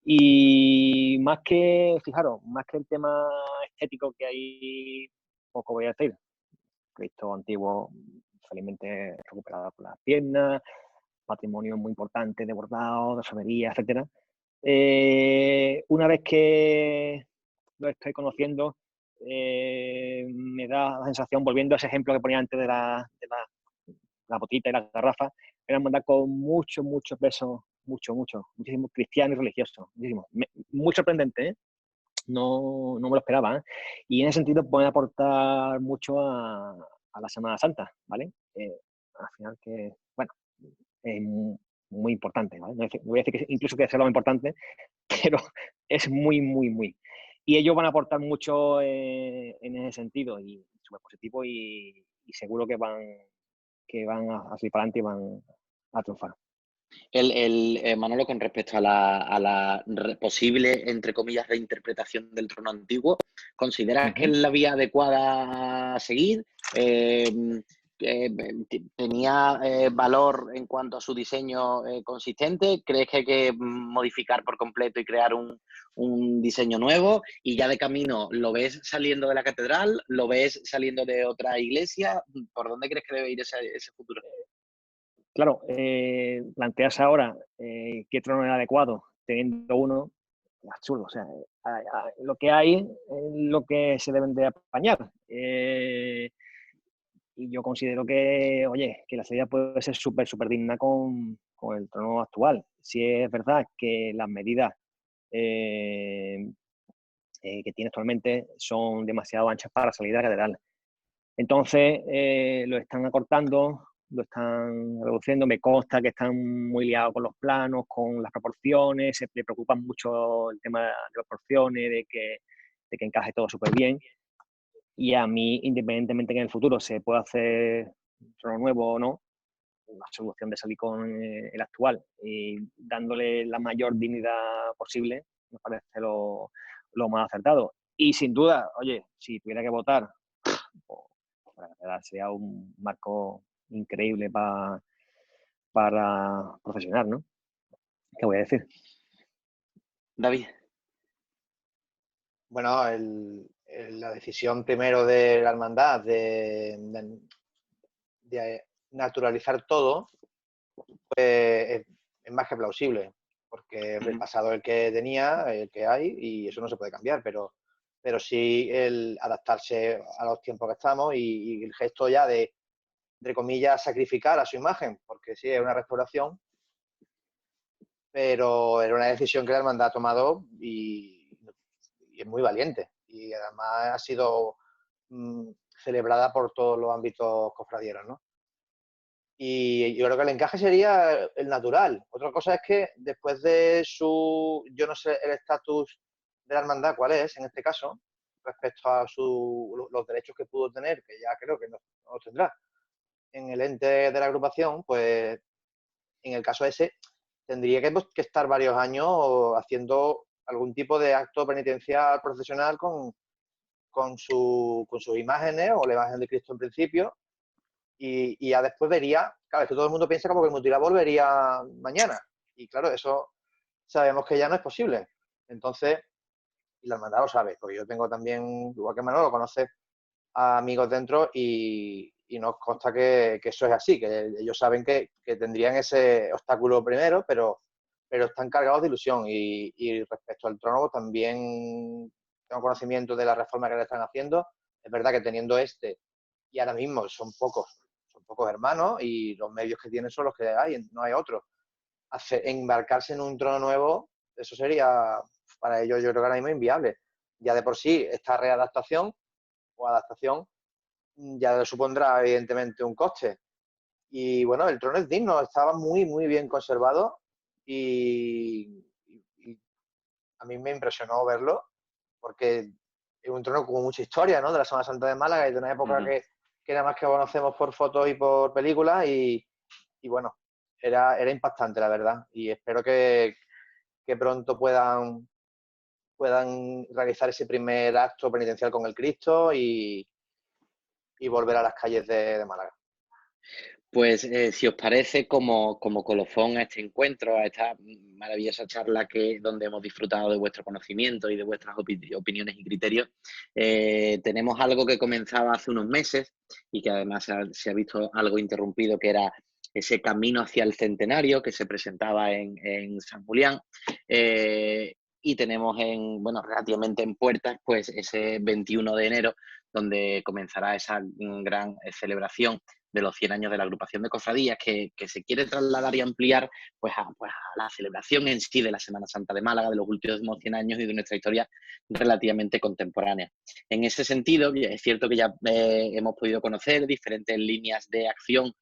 Y más que, fijaros, más que el tema estético que hay, poco voy a decir. Cristo antiguo, felizmente recuperado por las piernas, patrimonio muy importante de bordado, de orfebrería, etcétera. Una vez que lo estoy conociendo, me da la sensación, volviendo a ese ejemplo que ponía antes de la botita y la garrafa, era mandar con mucho peso, muchísimo cristiano y religioso, muchísimo. Muy sorprendente, ¿eh? No me lo esperaba, ¿eh? Y en ese sentido pueden aportar mucho a la Semana Santa, ¿vale? Al final que, bueno, es muy importante, ¿vale? No voy a decir que incluso que sea lo más importante, pero es muy. Y ellos van a aportar mucho en ese sentido, y súper positivo, y seguro que van a seguir para adelante y van a triunfar. Manolo, con respecto a la posible, entre comillas, reinterpretación del trono antiguo, ¿consideras que es la vía adecuada a seguir? ¿Tenía valor en cuanto a su diseño consistente? ¿Crees que hay que modificar por completo y crear un diseño nuevo? Y ya de camino, ¿lo ves saliendo de la catedral? ¿Lo ves saliendo de otra iglesia? ¿Por dónde crees que debe ir ese futuro? Claro, planteas ahora qué trono es adecuado, teniendo uno, es absurdo. O sea, lo que hay es lo que se deben de apañar. Y yo considero que, oye, que la salida puede ser súper digna con el trono actual. Si es verdad que las medidas que tiene actualmente son demasiado anchas para salir de la catedral. Entonces, lo están acortando lo están reduciendo. Me consta que están muy liados con los planos, con las proporciones, se le preocupan mucho el tema de las proporciones, de que encaje todo súper bien. Y a mí, independientemente que en el futuro se pueda hacer un trono nuevo o no, la solución de salir con el actual y dándole la mayor dignidad posible me parece lo más acertado. Y sin duda, oye, si tuviera que votar, pues, la catedral sería un marco increíble para profesional, ¿no? ¿Qué voy a decir? David. Bueno, la decisión primero de la hermandad de naturalizar todo, pues es más que plausible, porque el pasado es el que tenía, el que hay, y eso no se puede cambiar, pero sí el adaptarse a los tiempos que estamos y el gesto ya de, entre comillas, sacrificar a su imagen, porque sí, es una restauración, pero era una decisión que la hermandad ha tomado y es muy valiente. Y además ha sido celebrada por todos los ámbitos cofradieros, ¿no? Y yo creo que el encaje sería el natural. Otra cosa es que después de yo no sé el estatus de la hermandad cuál es en este caso, respecto a los derechos que pudo tener, que ya creo que no los tendrá, en el ente de la agrupación, pues en el caso ese tendría que estar varios años haciendo algún tipo de acto penitencial profesional con sus imágenes o la imagen de Cristo en principio. Y ya después vería, claro, es que todo el mundo piensa como que el mutilador volvería mañana. Y claro, eso sabemos que ya no es posible. Entonces, y la hermandad lo sabe, porque yo tengo también, igual que Manolo, conoce a amigos dentro y nos consta que eso es así, que ellos saben que tendrían ese obstáculo primero, pero están cargados de ilusión. Y respecto al trono, también tengo conocimiento de la reforma que le están haciendo. Es verdad que teniendo y ahora mismo son pocos hermanos y los medios que tienen son los que hay, no hay otros. Embarcarse en un trono nuevo, eso sería para ellos, yo creo que ahora mismo inviable. Ya de por sí, esta readaptación o adaptación ya le supondrá evidentemente un coste. Y bueno, el trono es digno, estaba muy, muy bien conservado y a mí me impresionó verlo porque es un trono con mucha historia, ¿no? De la Semana Santa de Málaga y de una época que nada más que conocemos por fotos y por películas y bueno, era impactante, la verdad. Y espero que pronto puedan realizar ese primer acto penitencial con el Cristo y volver a las calles de Málaga. Pues si os parece, como colofón a este encuentro, a esta maravillosa charla donde hemos disfrutado de vuestro conocimiento y de vuestras opiniones y criterios, tenemos algo que comenzaba hace unos meses y que además se ha visto algo interrumpido, que era ese camino hacia el centenario que se presentaba en San Julián. Y tenemos relativamente en puertas, pues ese 21 de enero, donde comenzará esa gran celebración de los 100 años de la agrupación de cofradías que se quiere trasladar y ampliar pues a la celebración en sí de la Semana Santa de Málaga, de los últimos 100 años y de nuestra historia relativamente contemporánea. En ese sentido, es cierto que ya hemos podido conocer diferentes líneas de acción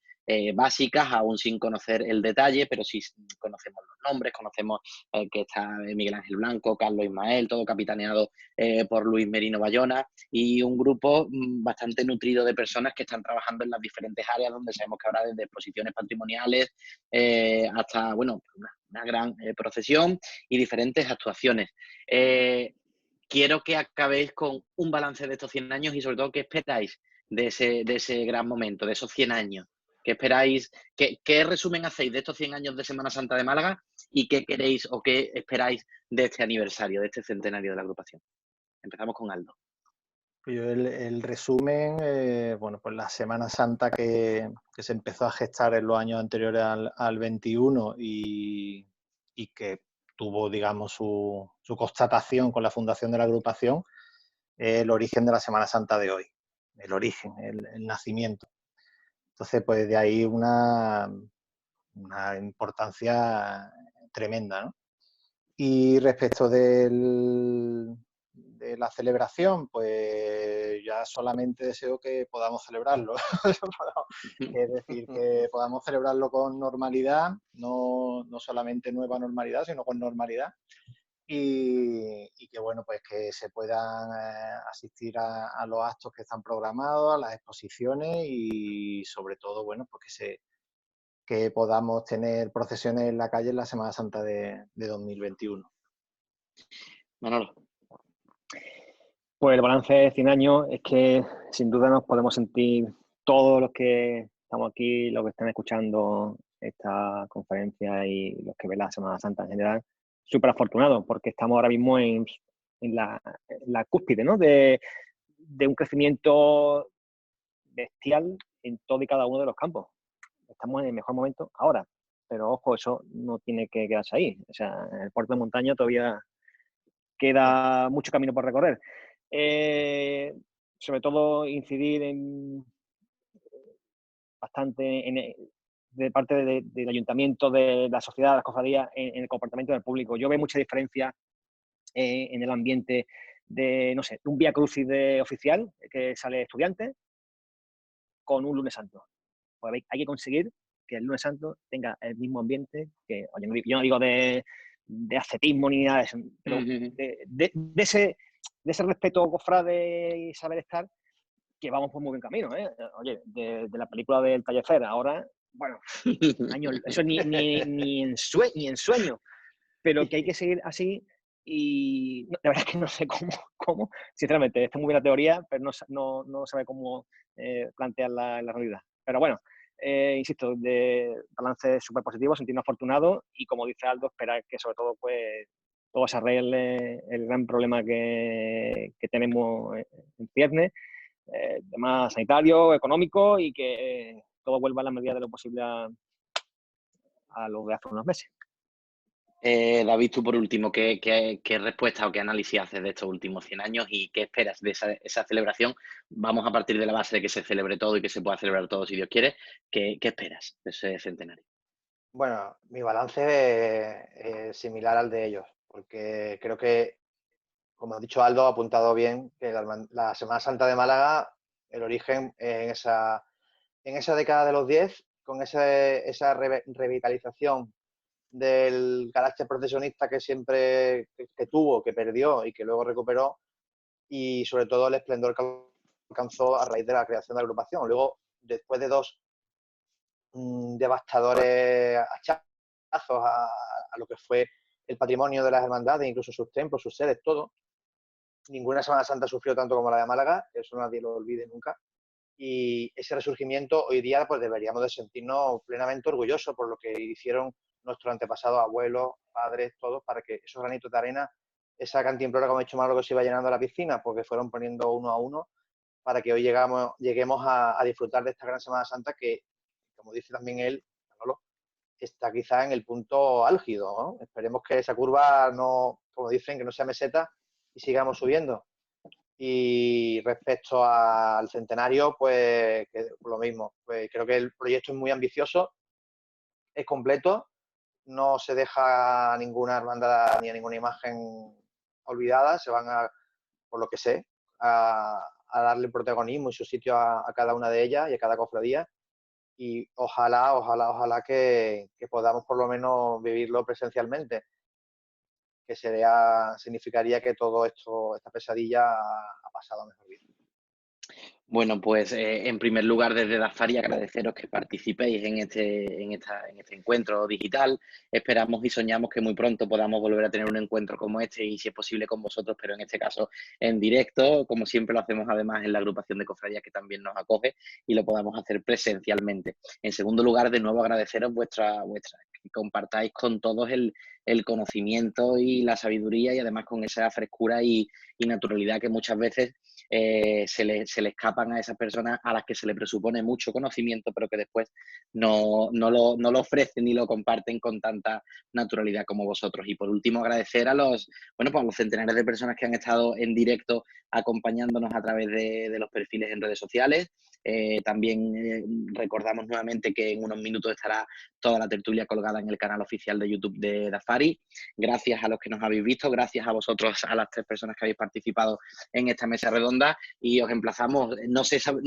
básicas, aún sin conocer el detalle, pero sí conocemos los nombres, conocemos que está Miguel Ángel Blanco, Carlos Ismael, todo capitaneado por Luis Merino Bayona, y un grupo bastante nutrido de personas que están trabajando en las diferentes áreas, donde sabemos que habrá desde exposiciones patrimoniales hasta, una gran procesión y diferentes actuaciones. Quiero que acabéis con un balance de estos 100 años y sobre todo qué esperáis de ese gran momento, de esos 100 años. ¿Qué esperáis? ¿Qué resumen hacéis de estos 100 años de Semana Santa de Málaga y qué queréis o qué esperáis de este aniversario, de este centenario de la agrupación? Empezamos con Aldo. El resumen, pues la Semana Santa que se empezó a gestar en los años anteriores al 21 y que tuvo, digamos, su constatación con la fundación de la agrupación, el origen de la Semana Santa de hoy, el origen, el nacimiento. Entonces, pues de ahí una importancia tremenda, ¿no? Y respecto de la celebración, pues ya solamente deseo que podamos celebrarlo. Es decir, que podamos celebrarlo con normalidad, no solamente nueva normalidad, sino con normalidad. Y que bueno, pues que se puedan asistir a los actos que están programados, a las exposiciones y sobre todo, bueno, pues que podamos tener procesiones en la calle en la Semana Santa de 2021. Manolo. Pues el balance de 100 años es que sin duda nos podemos sentir todos los que estamos aquí, los que están escuchando esta conferencia y los que ven la Semana Santa en general, súper afortunados porque estamos ahora mismo en la cúspide, ¿no? de un crecimiento bestial en todo y cada uno de los campos. Estamos en el mejor momento ahora, pero ojo, eso no tiene que quedarse ahí. O sea, en el puerto de montaña todavía queda mucho camino por recorrer. Sobre todo incidir bastante de parte del ayuntamiento, de la sociedad, de las cofradías, en el comportamiento del público. Yo veo mucha diferencia en el ambiente de, no sé, un Vía Crucis oficial que sale estudiante con un Lunes Santo. Pues hay que conseguir que el Lunes Santo tenga el mismo ambiente que, oye, yo no digo de ascetismo ni nada de eso, pero de ese respeto cofrade y saber estar, que vamos por muy buen camino, ¿eh? Oye, de la película del Tallefer, ahora, bueno, eso ni en sueño, pero que hay que seguir así y la verdad es que no sé cómo, sinceramente, está muy bien la teoría, pero no sabe cómo plantearla en la realidad. Pero bueno, insisto, de balance súper positivo, sentirnos afortunados y como dice Aldo, esperar que sobre todo pues todo se arregle el gran problema que tenemos en ciernes, tema sanitario, económico y que todo vuelva a la medida de lo posible a lo de hace unos meses. David, tú por último, ¿qué respuesta o qué análisis haces de estos últimos 100 años y qué esperas de esa celebración? Vamos a partir de la base de que se celebre todo y que se pueda celebrar todo si Dios quiere. ¿Qué esperas de ese centenario? Bueno, mi balance es similar al de ellos, porque creo que, como ha dicho Aldo, ha apuntado bien que la Semana Santa de Málaga, el origen en esa década de los 10, con esa revitalización del carácter procesionista que siempre que tuvo, que perdió y que luego recuperó, y sobre todo el esplendor que alcanzó a raíz de la creación de la agrupación. Luego, después de dos devastadores hachazos a lo que fue el patrimonio de las hermandades, incluso sus templos, sus sedes, todo, ninguna Semana Santa sufrió tanto como la de Málaga, eso nadie lo olvide nunca. Y ese resurgimiento hoy día pues deberíamos de sentirnos plenamente orgullosos por lo que hicieron nuestros antepasados, abuelos, padres, todos, para que esos granitos de arena, esa cantimplora, como he dicho Manolo, que se iba llenando la piscina, porque fueron poniendo uno a uno, para que hoy lleguemos a disfrutar de esta gran Semana Santa que, como dice también él, Manolo, está quizá en el punto álgido, ¿no? Esperemos que esa curva no, como dicen, que no sea meseta y sigamos subiendo. Y respecto al centenario, pues lo mismo. Pues creo que el proyecto es muy ambicioso, es completo, no se deja ninguna hermandad ni a ninguna imagen olvidada, se van por lo que sé, a darle protagonismo y su sitio a cada una de ellas y a cada cofradía. Y ojalá que podamos por lo menos vivirlo presencialmente, que significaría que todo esto, esta pesadilla ha pasado a mejor vida. Bueno, pues en primer lugar desde Dazfari agradeceros que participéis en este encuentro digital. Esperamos y soñamos que muy pronto podamos volver a tener un encuentro como este y si es posible con vosotros, pero en este caso en directo, como siempre lo hacemos además en la agrupación de cofradías que también nos acoge y lo podamos hacer presencialmente. En segundo lugar, de nuevo agradeceros que compartáis con todos el conocimiento y la sabiduría y además con esa frescura y naturalidad que muchas veces se le escapan a esas personas a las que se le presupone mucho conocimiento, pero que después no lo ofrecen ni lo comparten con tanta naturalidad como vosotros. Y por último, agradecer a los centenares de personas que han estado en directo acompañándonos a través de los perfiles en redes sociales, También recordamos nuevamente que en unos minutos estará toda la tertulia colgada en el canal oficial de YouTube de Dafari. Gracias a los que nos habéis visto, gracias a vosotros, a las 3 personas que habéis participado en esta mesa redonda, y os emplazamos, no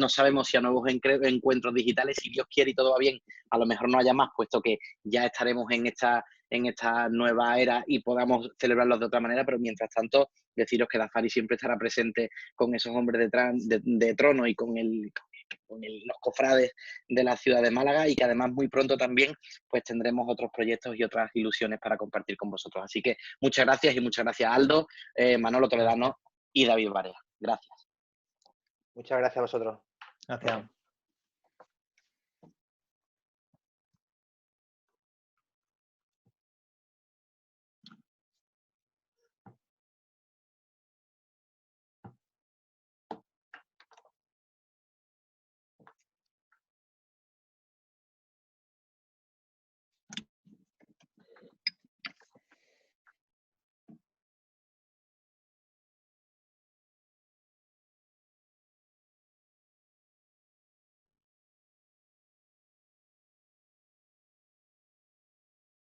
sabemos si a nuevos encuentros digitales, si Dios quiere y todo va bien, a lo mejor no haya más, puesto que ya estaremos en esta nueva era y podamos celebrarlos de otra manera, pero mientras tanto, deciros que Dafari siempre estará presente con esos hombres de trono y con los cofrades de la ciudad de Málaga, y que además muy pronto también pues tendremos otros proyectos y otras ilusiones para compartir con vosotros. Así que muchas gracias, y muchas gracias a Aldo, Manolo Toledano y David Barea. Gracias. Muchas gracias a vosotros. Gracias.